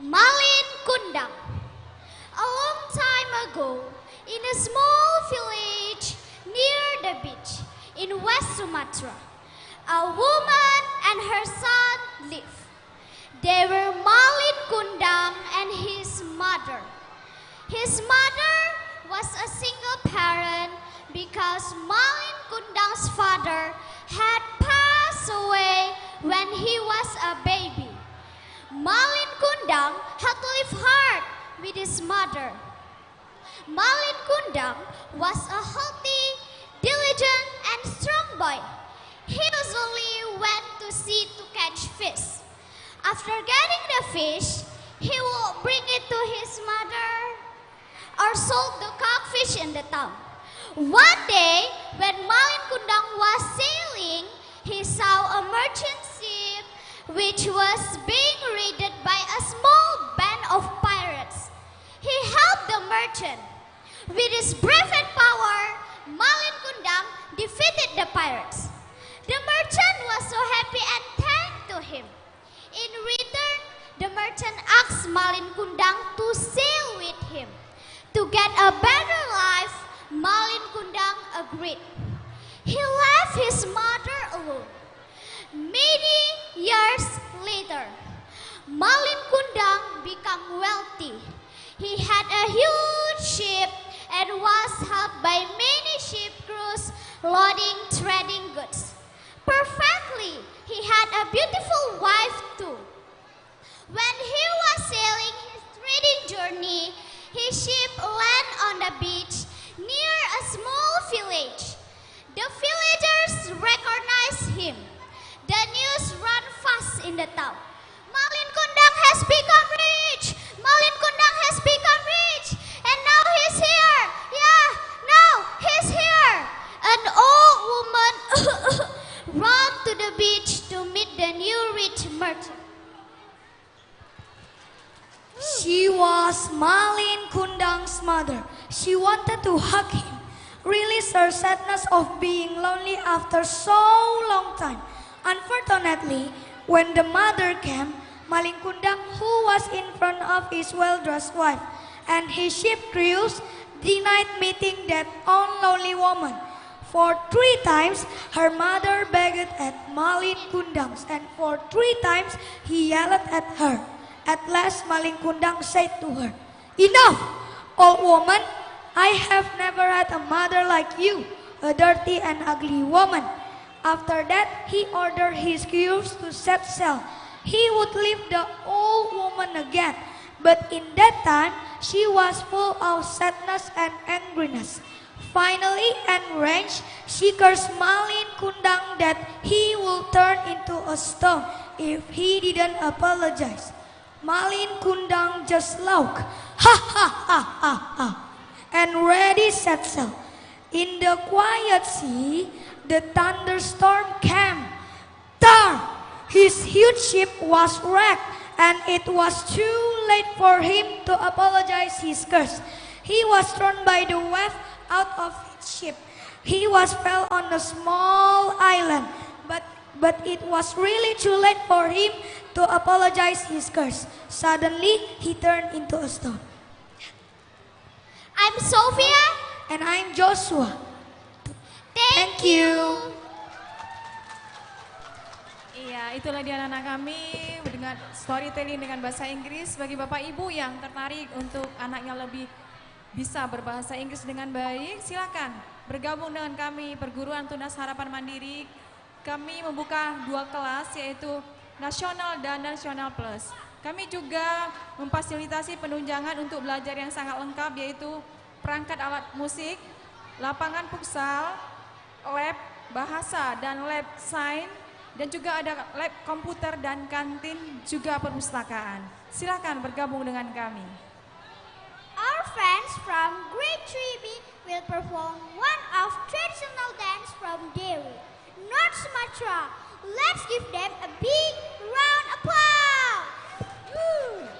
Malin Kundang. A long time ago, in a small village near the beach in West Sumatra, a woman and her son lived. They were Malin Kundang and his mother. His mother was a single parent because Malin Kundang's father had passed away when he was a baby. Malin Kundang had to live hard with his mother. Malin Kundang was a healthy, diligent, and strong boy. He usually went to sea to catch fish. After getting the fish, he would bring it to his mother or sold the caught fish in the town. One day, when Malin Kundang was sailing, he saw a merchant ship which was being raided by a small band of pirates. He helped the merchant. With his brave and power, Kundang defeated the pirates. The merchant was so happy and thanked to him. In return, the merchant asked Malin Kundang to sail with him. To get a better life, Malin Kundang agreed. He left his mother alone. Many years later, Malin Kundang became wealthy. He had a huge ship and was helped by many ship crews loading trading goods. Perfectly, he had a beautiful wife too. When he was sailing his trading journey, his ship landed on the beach near a small village. The villagers recognized him. The news ran fast in the town. Malin Kundang has become rich! Malin Kundang has become rich! And now he's here! Yeah, now he's here! An old woman ran to the beach to meet the new rich merchant. She was Malin Kundang's mother. She wanted to hug him, release her sadness of being lonely after so long time. Unfortunately, when the mother came, Malin Kundang, who was in front of his well-dressed wife and his ship crews, denied meeting that lonely woman. For 3 times, her mother begged at Malin Kundang, and for 3 times, he yelled at her. At last, Malin Kundang said to her, "Enough, old woman! I have never had a mother like you, a dirty and ugly woman." After that, he ordered his crews to set sail. He would leave the old woman again, but in that time, she was full of sadness and angriness. Finally, enraged, she cursed Malin Kundang that he would turn into a stone if he didn't apologize. Malin Kundang just laughed, ha ha ha ha ha, and ready set sail. In the quiet sea, the thunderstorm came. Tar! His huge ship was wrecked, and it was too late for him to apologize his curse. He was thrown by the wave out of his ship. He was fell on a small island, but it was really too late for him to apologize his curse. Suddenly, he turned into a stone. I'm Sophia. And I'm Joshua. Thank you. Iya, itulah dia anak-anak kami dengan storytelling dengan bahasa Inggris. Bagi Bapak Ibu yang tertarik untuk anaknya lebih bisa berbahasa Inggris dengan baik, silakan bergabung dengan kami Perguruan Tunas Harapan Mandiri. Kami membuka 2 kelas, yaitu Nasional dan Nasional Plus. Kami juga memfasilitasi penunjangan untuk belajar yang sangat lengkap, yaitu perangkat alat musik, lapangan futsal, lab bahasa dan lab sains, dan juga ada lab komputer dan kantin, juga perpustakaan. Silakan bergabung dengan kami. Our friends from grade 3B will perform one of traditional dance from Dewi, North Sumatra. Let's give them a big round applause. Woo!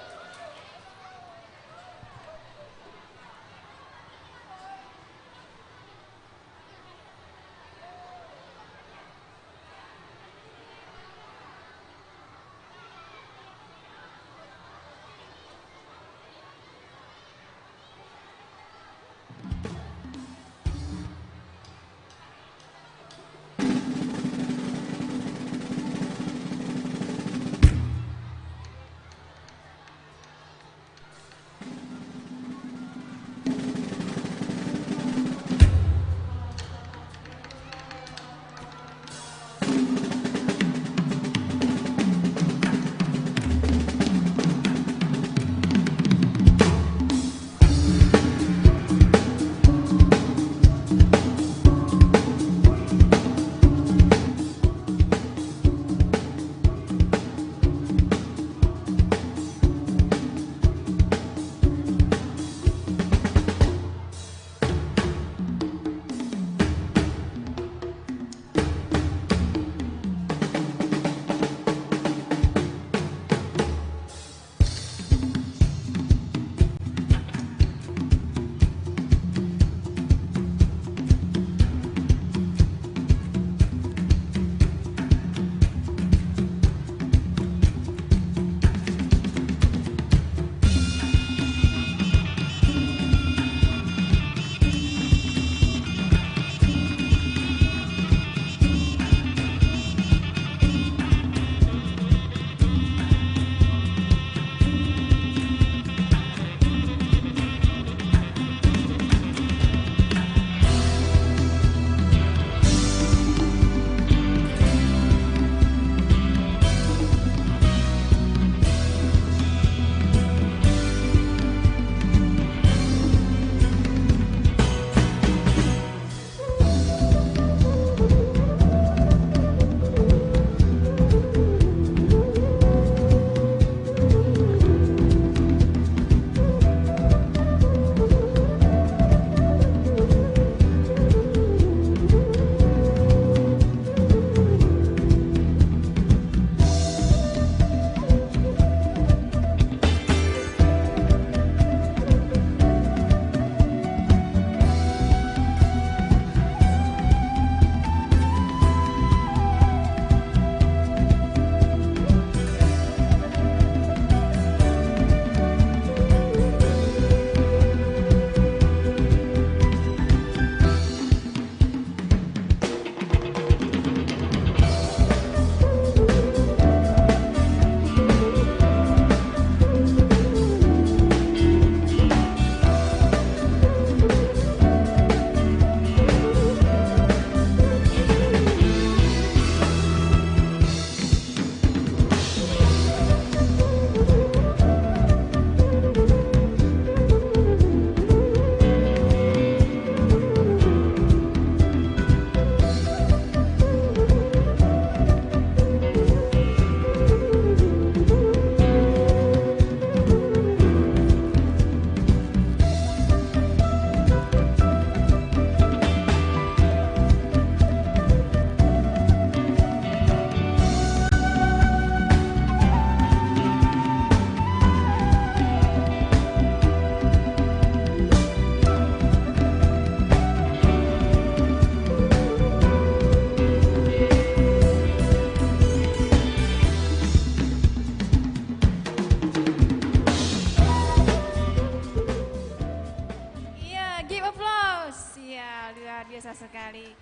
biasa sekali.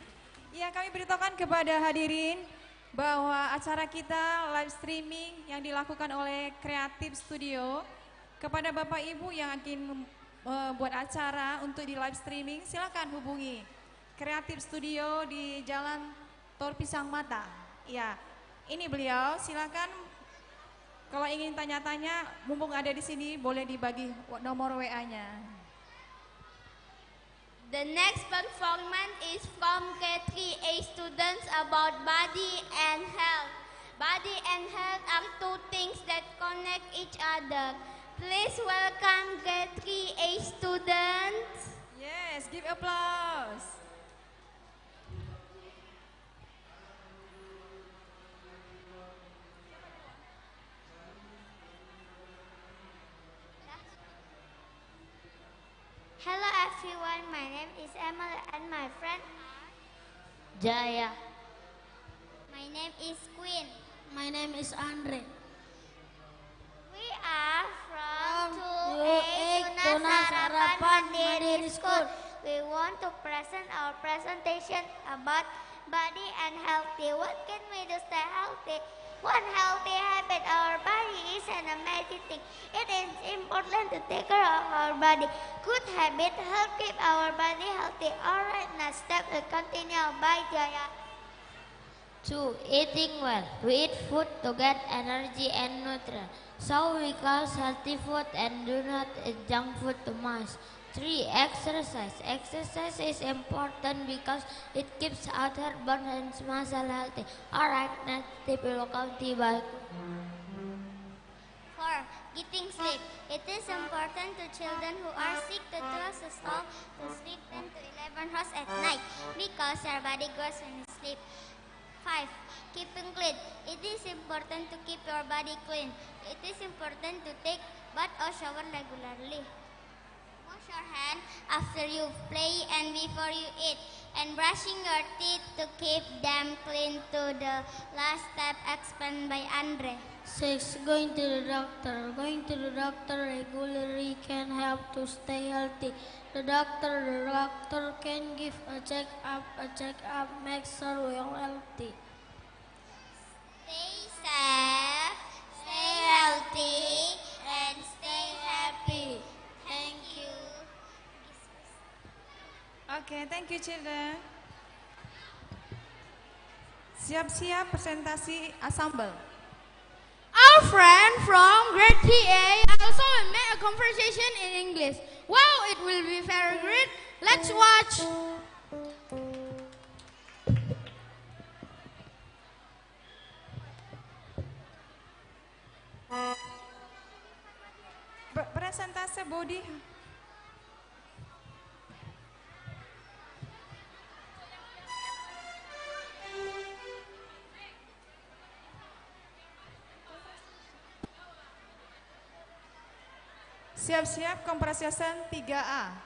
Ya, kami beritahukan kepada hadirin bahwa acara kita live streaming yang dilakukan oleh Creative Studio. Kepada Bapak Ibu yang ingin membuat acara untuk di live streaming, silakan hubungi Creative Studio di Jalan Tor Pisang Mata. Ya, ini beliau, silakan kalau ingin tanya-tanya, mumpung ada di sini boleh dibagi nomor WA-nya. The next performance is from K3A students about body and health. Body and health are two things that connect each other. Please welcome K3A students. Yes, give applause. Hello everyone, my name is Emily and my friend Jaya. My name is Queen. My name is Andre. We are from 2A Tunas Tunas Harapan Harapan Mandiri Mandiri School. We want to present our presentation about body and healthy. What can we do to stay healthy? One healthy habit our body is an amazing thing. It is important to take care of our body. Good habit help keep our body healthy. Alright, now step will continue by Jaya. 2. Eating well. We eat food to get energy and nutrients. So we call healthy food and do not eat junk food too much. 3. Exercise. Exercise is important because it keeps our bones and muscle healthy. Alright, next tip will come to you. 4. Getting sleep. It is important to children who are sick to 12 to stop to sleep 10 to 11 hours at night because their body grows when you sleep. 5. Keeping clean. It is important to keep your body clean. It is important to take bath or shower regularly. Wash your hands after you play and before you eat, and brushing your teeth to keep them clean to the last step explained by Andre. 6. Going to the doctor. Going to the doctor regularly can help to stay healthy. The doctor can give a checkup. A checkup makes sure we're healthy. Stay safe, stay healthy, and stay happy. Thank you. Oke, thank you children. Siap-siap presentasi ensemble. Our friend from grade 3A also made a conversation in English. Wow, it will be very great. Let's watch. Presentase body. Siap-siap kompression 3A.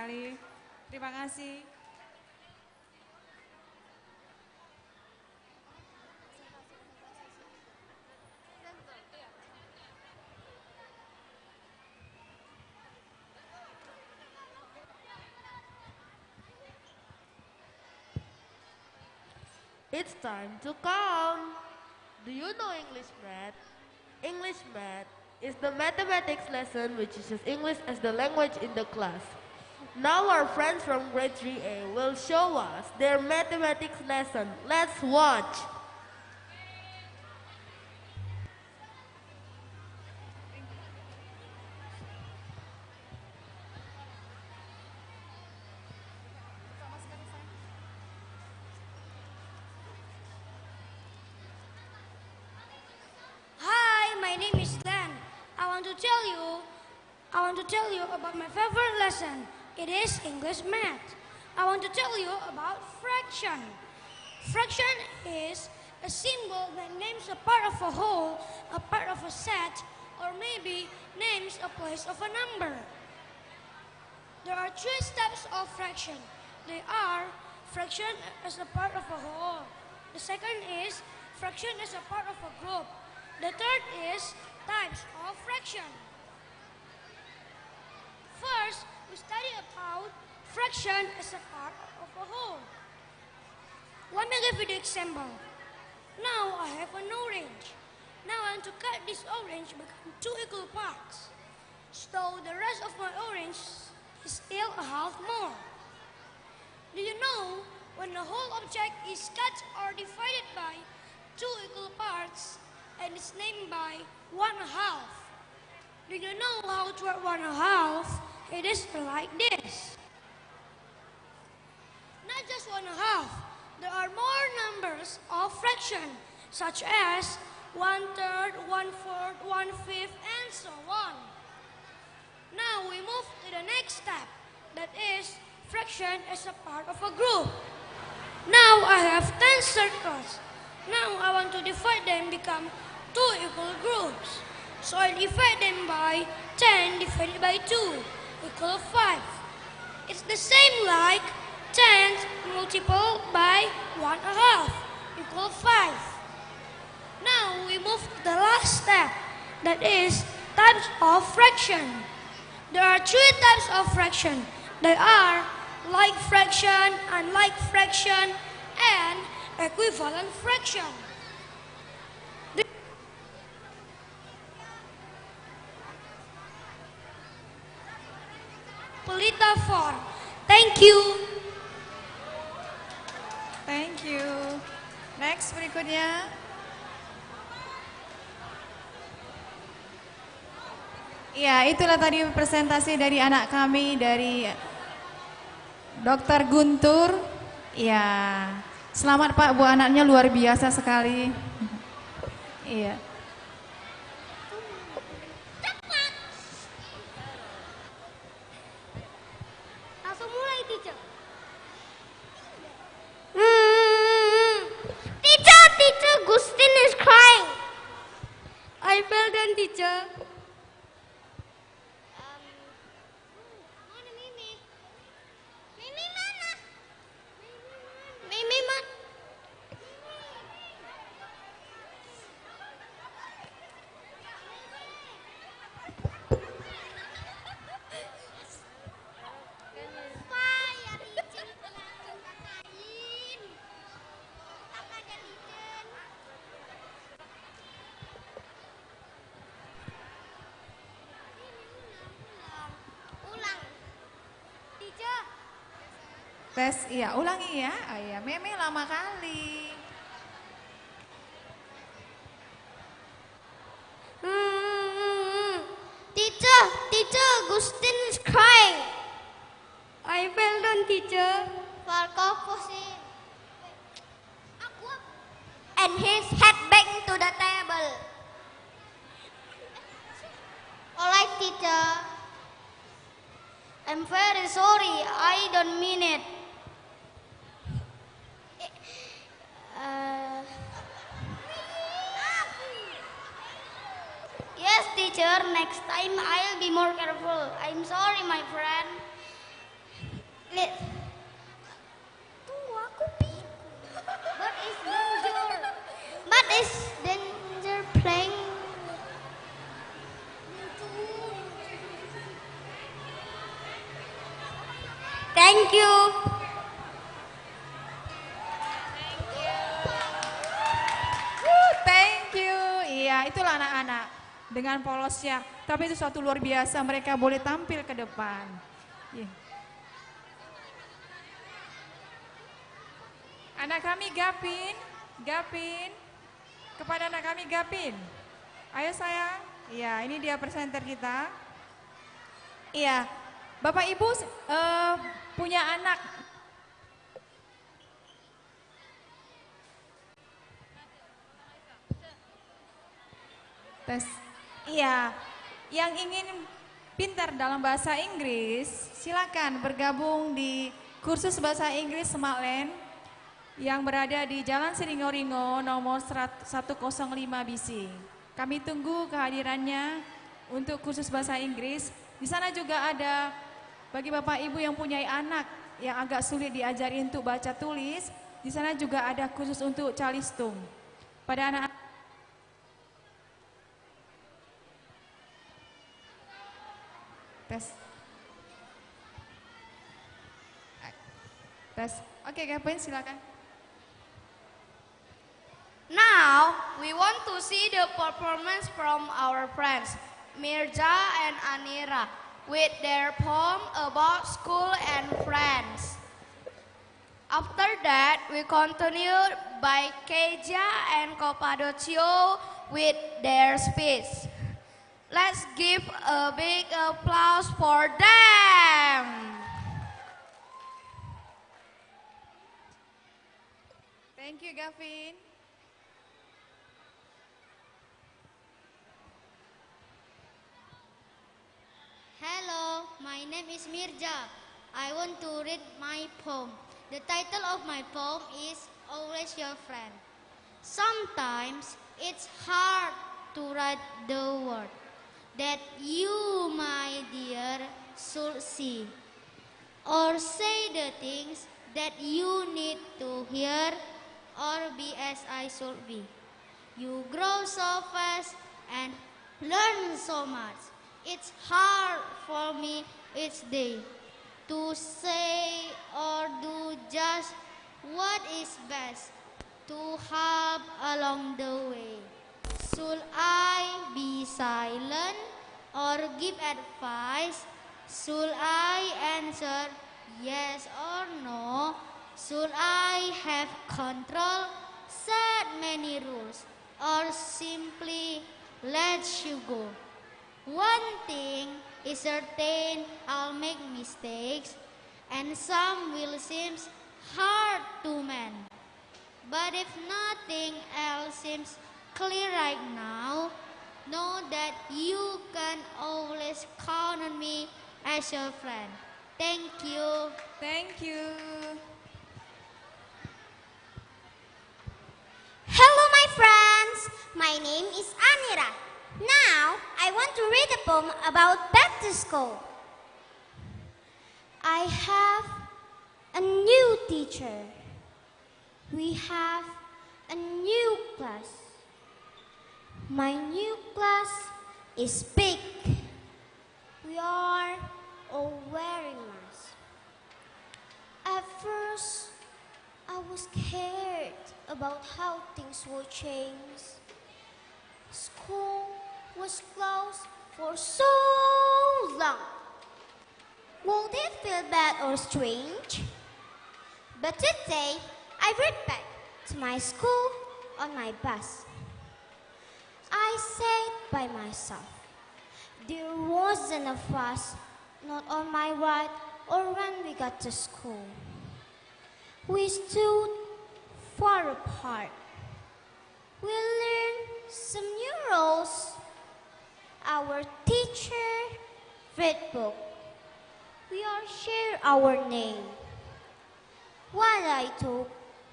sekali. Terima kasih. It's time to count. Do you know English math? English math is the mathematics lesson which uses English as the language in the class. Now our friends from grade 3A will show us their mathematics lesson. Let's watch. Hi, my name is Dan. I want to tell you about my favorite lesson. It is English math. I want to tell you about fraction. Fraction is a symbol that names a part of a whole, a part of a set, or maybe names a place of a number. There are three steps of fraction. They are fraction as a part of a whole. The second is fraction as a part of a group. The third is types of fraction. First, we study about fraction as a part of a whole. Let me give you the example. Now I have an orange. Now I want to cut this orange become two equal parts. So the rest of my orange is still a half more. Do you know when the whole object is cut or divided by two equal parts and is named by 1/2? Do you know how to write 1/2? It is like this. Not just 1/2. There are more numbers of fraction, such as 1/3, 1/4, 1/5, and so on. Now we move to the next step, that is fraction as a part of a group. Now I have 10 circles. Now I want to divide them become two equal groups. So I divide them by 10 divided by 2 equal 5. It's the same like 10 multiplied by 1/2 equal 5. Now we move to the last step, that is types of fraction. There are three types of fraction. They are like fraction, unlike fraction, and equivalent fraction. Pelita 4. Thank you. Thank you. Next berikutnya. Ya, itulah tadi presentasi dari anak kami dari Dr. Guntur. Ya, selamat Pak, Bu, anaknya luar biasa sekali. Iya. Langsung mulai, teacher. Teacher, Gustin is crying. I fell down, teacher. Mimi man. Tes, iya, ulangi ya. Oh, iya, Meme lama kali. Teacher, Gustin is crying. I fell down, teacher. And his head banged to the table. Alright, teacher. I'm very sorry. I don't mean it. Yes, teacher. Next time I'll be more careful. I'm sorry, my friend. Let. Tunggu, aku bingung. What is danger? What is danger playing? Thank you. Thank you. Iya, itulah anak-anak dengan polosnya. Tapi itu suatu luar biasa, mereka boleh tampil ke depan. Iya. Anak kami Gapin, kepada anak kami Gapin. Ayo sayang. Iya, ini dia presenter kita. Iya, Bapak Ibu punya anak. Tes. Iya, yang ingin pintar dalam bahasa Inggris, silakan bergabung di kursus bahasa Inggris Smartland yang berada di Jalan Siringo-Ringo nomor 105 BC. Kami tunggu kehadirannya untuk kursus bahasa Inggris. Di sana juga ada bagi Bapak Ibu yang punya anak yang agak sulit diajari untuk baca tulis, di sana juga ada khusus untuk calistung. Pada anak tes. Oke, Gavin silakan. Now, we want to see the performance from our friends, Mirza and Anira, with their poem about school and friends. After that, we continue by Keja and Kopadocio with their speech. Let's give a big applause for them. Thank you, Gavin. Hello, my name is Mirza. I want to read my poem. The title of my poem is Always Your Friend. Sometimes it's hard to write the word that you, my dear, should see, or say the things that you need to hear or be as I should be. You grow so fast and learn so much. It's hard for me each day to say or do just what is best to have along the way. Should I be silent or give advice? Should I answer yes or no? Should I have control, set many rules, or simply let you go? One thing is certain, I'll make mistakes, and some will seem hard to mend. But if nothing else seems clear right now, know that you can always count on me as your friend. Thank you. Thank you. Hello, my friends. My name is Anira. Now, I want to read a poem about back to school. I have a new teacher. We have a new class. My new class is big. We are all wearing masks. At first, I was scared about how things will change. School was closed for so long. Won't it feel bad or strange? But today, I rode back to my school on my bus. I sat by myself. There wasn't a fuss, not on my right or when we got to school. We stood far apart. We learned some new rules. Our teacher read book. We all share our name. What I thought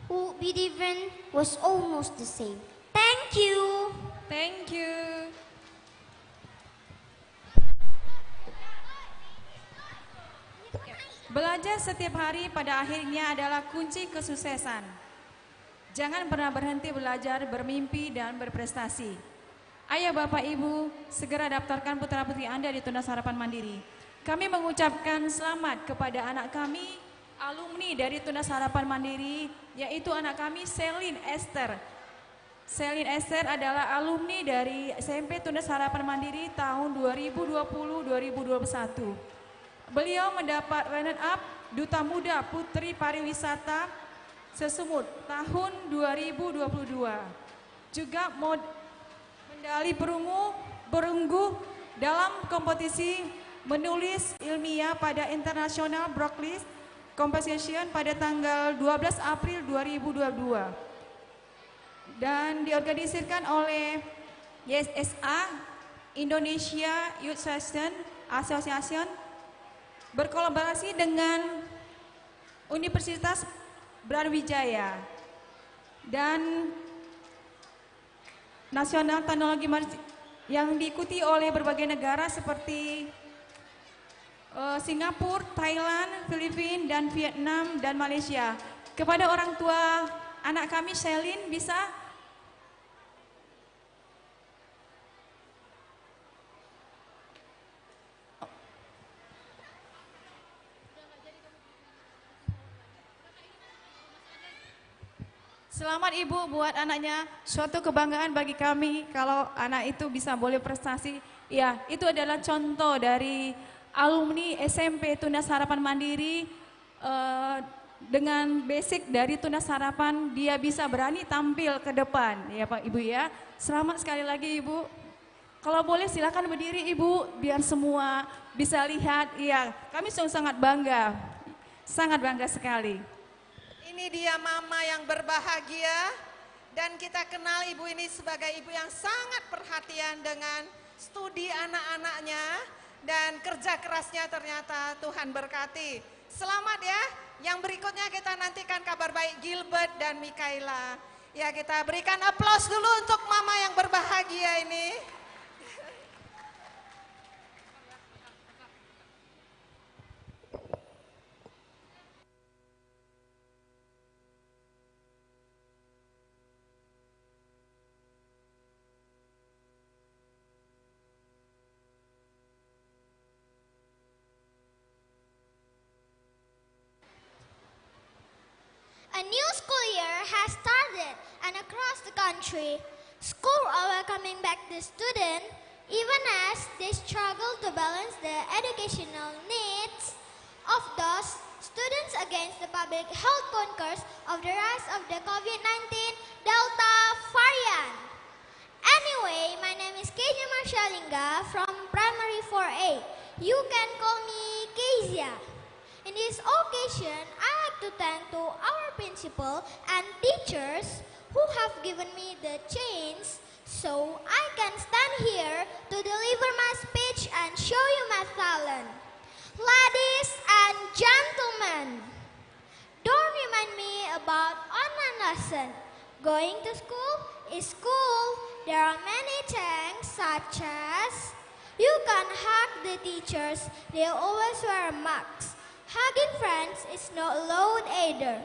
would be different was almost the same. Thank you. Thank you. Belajar setiap hari pada akhirnya adalah kunci kesuksesan. Jangan pernah berhenti belajar, bermimpi, dan berprestasi. Ayo Bapak Ibu, segera daftarkan putra-putri Anda di Tunas Harapan Mandiri. Kami mengucapkan selamat kepada anak kami, alumni dari Tunas Harapan Mandiri, yaitu anak kami Selin Esther. Selin Esther adalah alumni dari SMP Tunas Harapan Mandiri tahun 2020-2021. Beliau mendapat runner-up Duta Muda Putri Pariwisata Sesumut tahun 2022. Juga medali perunggu dalam kompetisi menulis ilmiah pada International Broadcast Competition pada tanggal 12 April 2022 dan diorganisasikan oleh YSA Indonesia Youth Session Association berkolaborasi dengan Universitas Brawijaya dan Nasional Teknologi yang diikuti oleh berbagai negara seperti Singapura, Thailand, Filipina, dan Vietnam, dan Malaysia. Kepada orang tua anak kami, Selin, bisa selamat Ibu buat anaknya, suatu kebanggaan bagi kami kalau anak itu bisa boleh prestasi. Ya, itu adalah contoh dari alumni SMP Tunas Harapan Mandiri. Dengan basic dari Tunas Harapan, dia bisa berani tampil ke depan, ya Pak Ibu ya. Selamat sekali lagi Ibu. Kalau boleh silakan berdiri Ibu, biar semua bisa lihat. Ya, kami sangat bangga sekali. Ini dia mama yang berbahagia dan kita kenal ibu ini sebagai ibu yang sangat perhatian dengan studi anak-anaknya dan kerja kerasnya ternyata Tuhan berkati. Selamat ya, yang berikutnya kita nantikan kabar baik Gilbert dan Mikaela. Ya, kita berikan aplaus dulu untuk mama yang berbahagia ini. A new school year has started, and across the country, schools are welcoming back the students, even as they struggle to balance the educational needs of those students against the public health concerns of the rise of the COVID-19 Delta variant. Anyway, my name is Kezia Marshalingga from Primary 4A. You can call me Kezia. In this occasion, I like to thank to our principal and teachers who have given me the chance so I can stand here to deliver my speech and show you my talent. Ladies and gentlemen, don't remind me about online lesson. Going to school is cool. There are many things such as you can hug the teachers, they always wear masks. Hugging friends is not allowed either,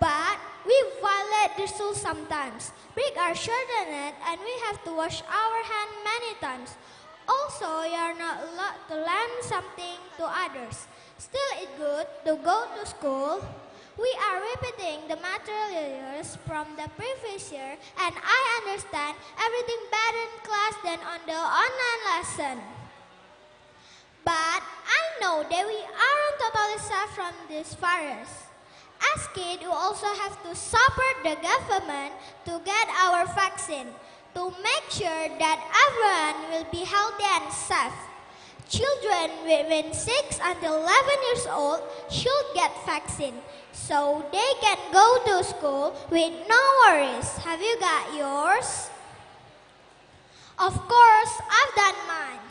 but we violate the rules sometimes, break our shortness, and we have to wash our hands many times. Also, you are not allowed to lend something to others. Still, it's good to go to school. We are repeating the materials from the previous year, and I understand everything better in class than on the online lesson. But I know that we aren't totally safe from this virus. As kids, we also have to support the government to get our vaccine, to make sure that everyone will be healthy and safe. Children between 6 until 11 years old should get vaccine, so they can go to school with no worries. Have you got yours? Of course, I've done mine.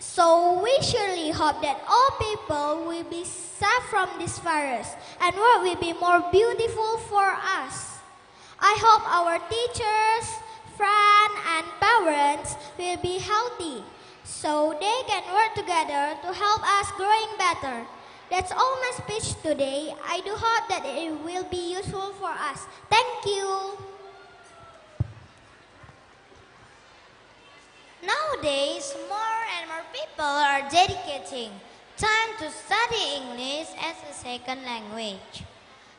So we surely hope that all people will be safe from this virus and world will be more beautiful for us. I hope our teachers, friends, and parents will be healthy so they can work together to help us growing better. That's all my speech today. I do hope that it will be useful for us. Thank you. Nowadays, more and more people are dedicating time to study English as a second language.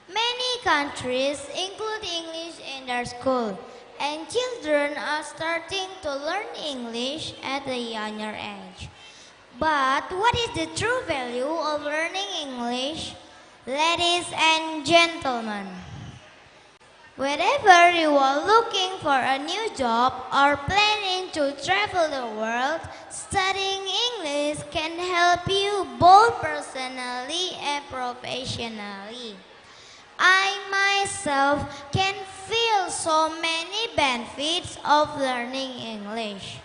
Many countries include English in their school, and children are starting to learn English at a younger age. But what is the true value of learning English? Ladies and gentlemen, wherever you are looking for a new job or planning to travel the world, studying English can help you both personally and professionally. I myself can feel so many benefits of learning English.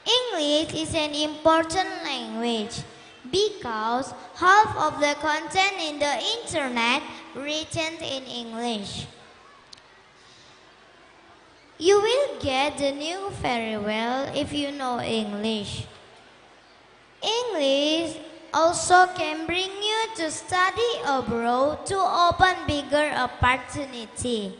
English is an important language because half of the content in the internet written in English. You will get the new very well if you know English. English also can bring you to study abroad to open bigger opportunity.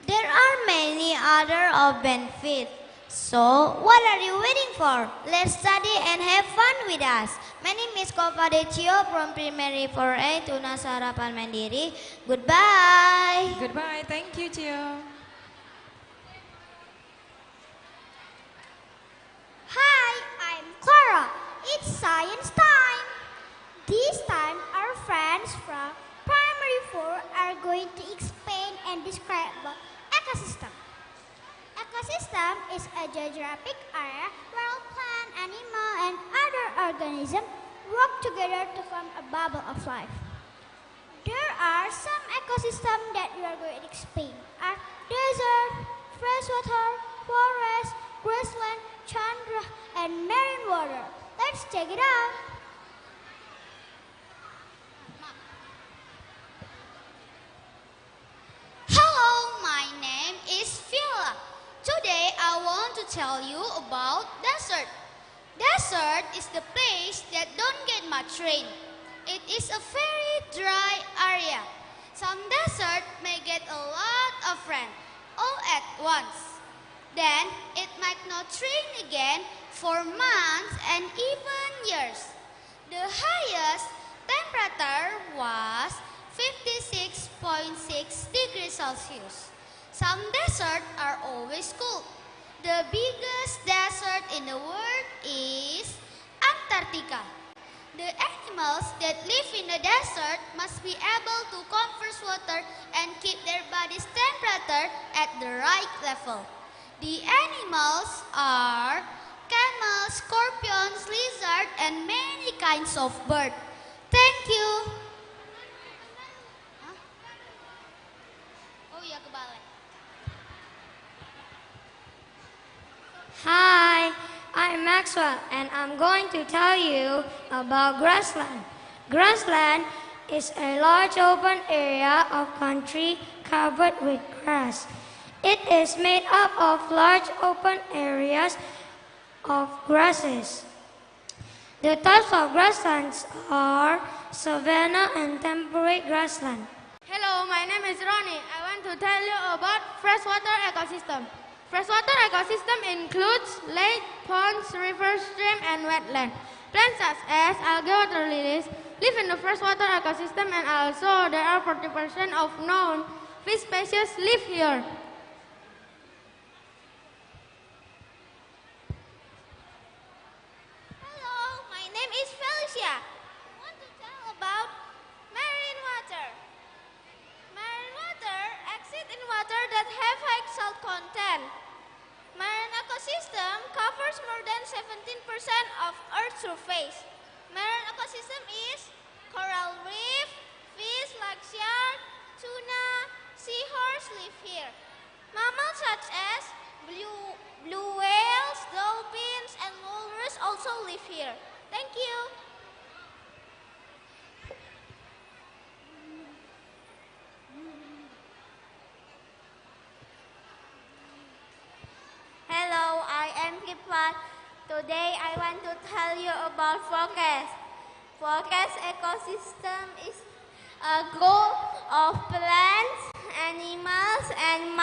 There are many other benefits. So, what are you waiting for? Let's study and have fun with us. My name is Kova Decio from Primary 4A Tunas Harapan Mandiri. Goodbye. Goodbye. Thank you, Cio. Hi, I'm Clara. It's science time. This time, our friends from Primary 4 are going to explain and describe about ecosystem. Ecosystem is a geographic area where plant, animal, and other organisms work together to form a bubble of life. There are some ecosystems that we are going to explain are desert, freshwater, forest, grassland, tundra, and marine water. Let's check it out. Hello, my name is Viola. Today I want to tell you about desert. Desert is the place that don't get much rain. It is a very dry area. Some desert may get a lot of rain all at once. Then it might not rain again for months and even years. The highest temperature was 56.6 degrees Celsius. Some deserts are always cool. The biggest desert in the world is Antarctica. The animals that live in the desert must be able to conserve water and keep their body's temperature at the right level. The animals are camels, scorpions, lizards, and many kinds of birds. Thank you. Oh ya, kebalik. Hi, I'm Maxwell and I'm going to tell you about grassland. Grassland is a large open area of country covered with grass. It is made up of large open areas of grasses. The types of grasslands are savanna and temperate grassland. Hello, my name is Ronnie. I want to tell you about freshwater ecosystem. Freshwater ecosystem includes lake, ponds, rivers, stream, and wetland. Plants such as algae water lilies live in the freshwater ecosystem, and also there are 40% of known fish species live here. Hello, my name is Felicia. I want to tell about marine water. Marine water exist in water that have high salt content. Marine ecosystem covers more than 17% of Earth's surface. Marine ecosystem is coral reef, fish like shark, tuna, seahorse live here. Mammals such as blue whales, dolphins, and walrus also live here. Thank you. Hello, I am Kiplat. Today I want to tell you about forecast. Forest ecosystem is a group of plants, animals, and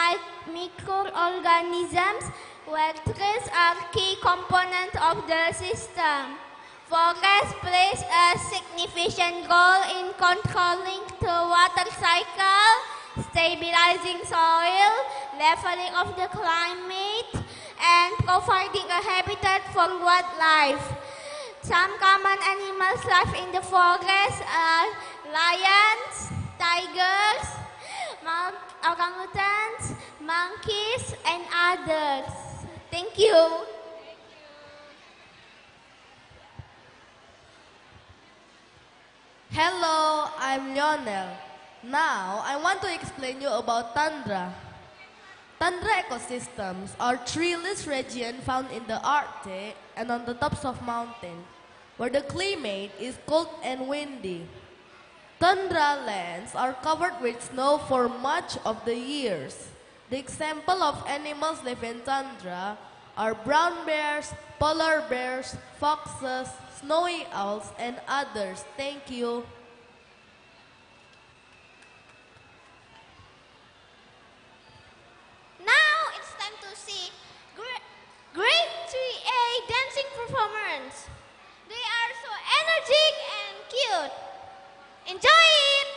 microorganisms where trees are key components of the system. Forest plays a significant role in controlling the water cycle, stabilizing soil, leveling of the climate, and providing a habitat for wildlife. Some common animals live in the forest are lions, tigers, orangutans, monkeys, and others. Thank you. Hello, I'm Lionel. Now, I want to explain you about tundra. Tundra ecosystems are treeless regions found in the Arctic and on the tops of mountains, where the climate is cold and windy. Tundra lands are covered with snow for much of the years. The example of animals live in tundra are brown bears, polar bears, foxes, snowy owls, and others. Thank you. Now it's time to see Grade 3A dancing performance. They are so energetic and cute. Enjoy it!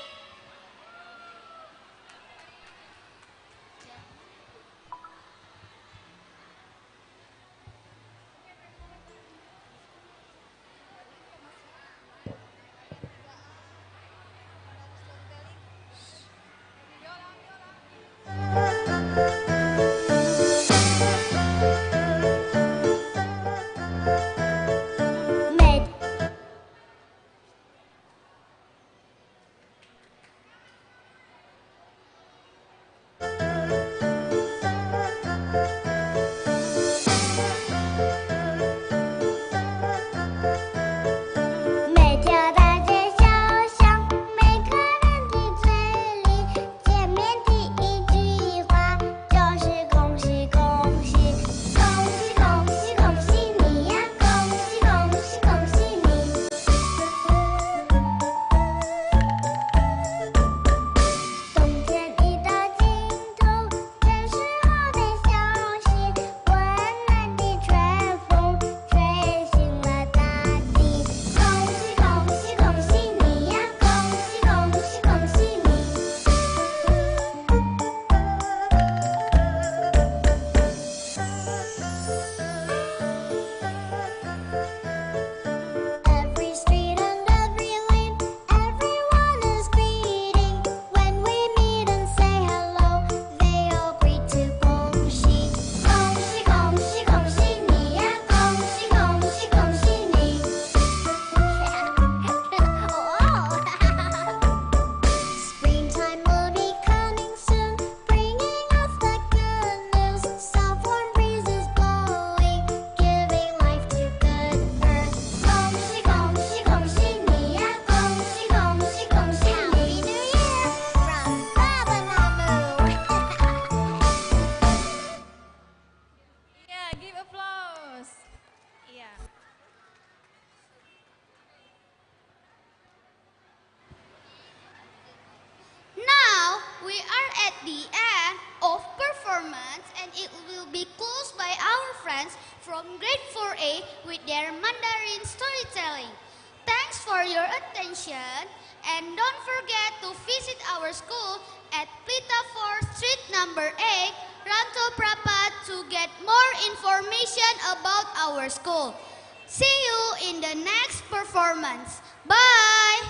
from grade 4A with their Mandarin storytelling. Thanks for your attention, and don't forget to visit our school at Plita 4 Street number 8, Ranto Prapat to get more information about our school. See you in the next performance. Bye!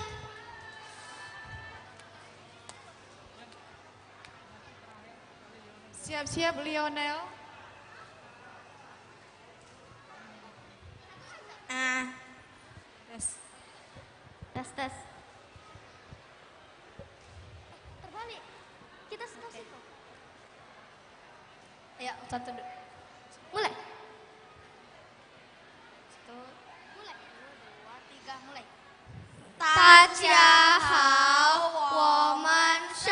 Siap-siap Lionel. Tes. Terbalik. Kita sebelah situ. Ayo, satu dulu. Mulai. Satu. Mulai. 2, 3, mulai. 大家好，我们是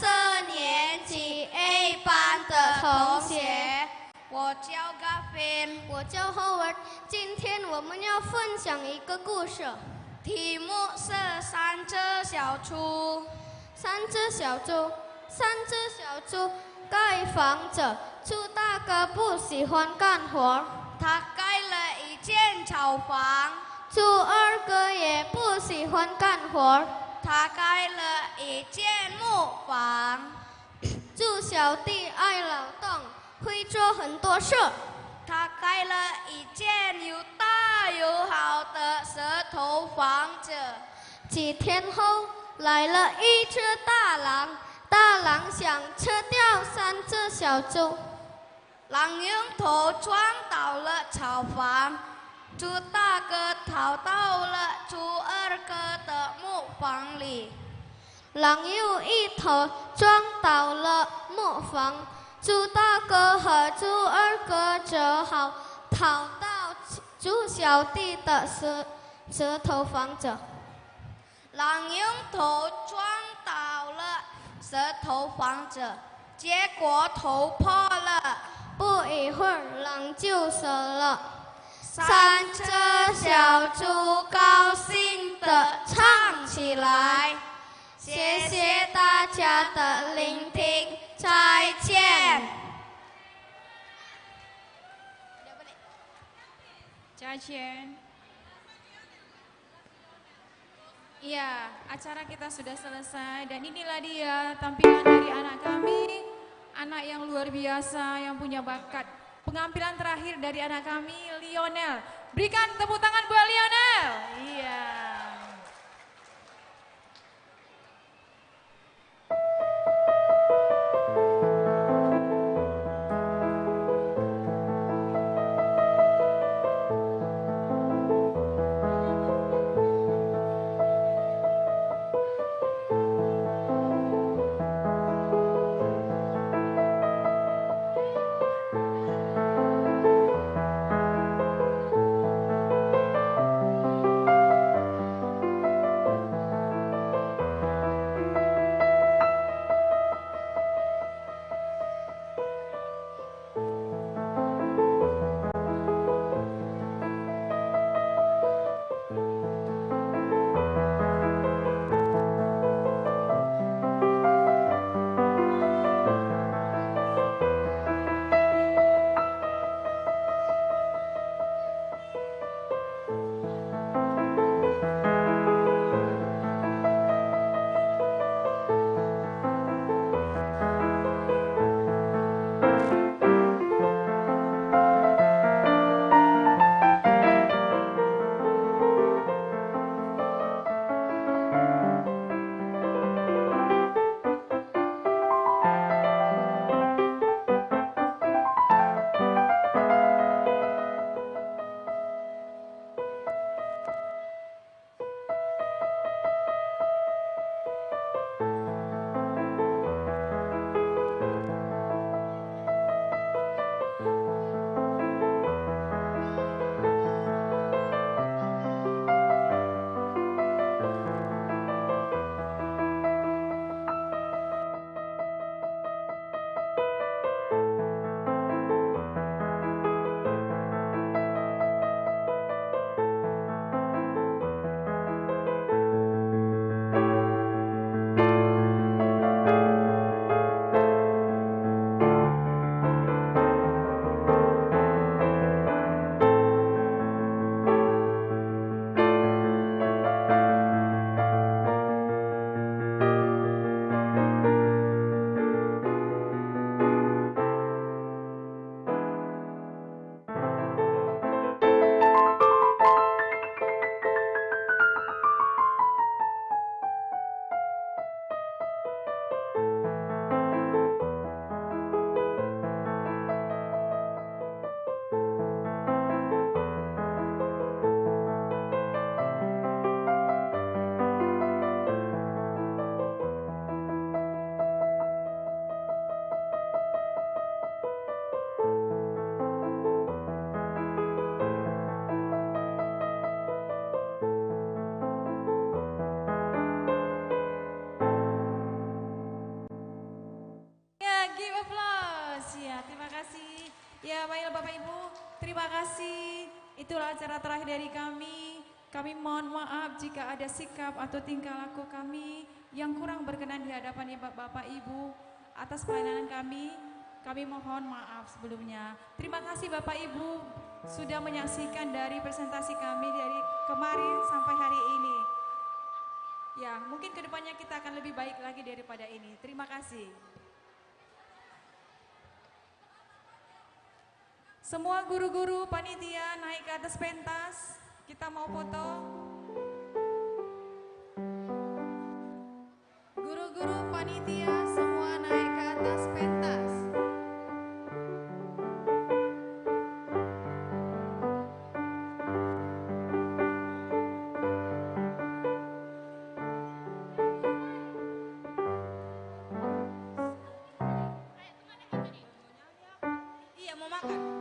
4年级 A 班的同学。我叫 Gavin， 我叫 Howard。今天我们要分享一个故事。题目是三只小猪。三只小猪，三只小猪盖房子。猪大哥不喜欢干活，他盖了一间草房。猪二哥也不喜欢干活，他盖了一间木房。猪小弟爱劳动，会做很多事，他盖了一间又大又好的石头房子。几天后，来了一只大狼，大狼想吃掉三只小猪，狼用头撞倒了草房。猪大哥逃到了猪二哥的木房里，狼又一头撞倒了木房。猪大哥和猪二哥只好逃到猪小弟的石头房子。狼用头撞倒了石头房子，结果头破了。不一会儿，狼就死了。三只小猪高兴地唱起来，谢谢大家的聆听，再见。再见. Iya, acara kita sudah selesai dan inilah dia tampilan dari anak kami, anak yang luar biasa yang punya bakat. Pengampilan terakhir dari anak kami, Lionel. Berikan tepuk tangan buat Lionel. Iya. Ya, baiklah Bapak Ibu, terima kasih. Itulah acara terakhir dari kami. Kami mohon maaf jika ada sikap atau tingkah laku kami yang kurang berkenan di hadapan Bapak Ibu atas pelayanan kami. Kami mohon maaf sebelumnya. Terima kasih Bapak Ibu sudah menyaksikan dari presentasi kami dari kemarin sampai hari ini. Ya, mungkin kedepannya kita akan lebih baik lagi daripada ini. Terima kasih. Semua guru-guru panitia naik ke atas pentas. Kita mau foto. Guru-guru panitia semua naik ke atas pentas. Iya, mau makan.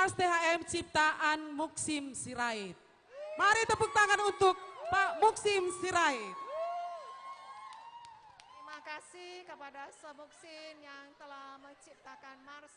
Mars THM ciptaan Muksim Sirait. Mari tepuk tangan untuk Pak Muksim Sirait. Terima kasih kepada Semuksin yang telah menciptakan Mars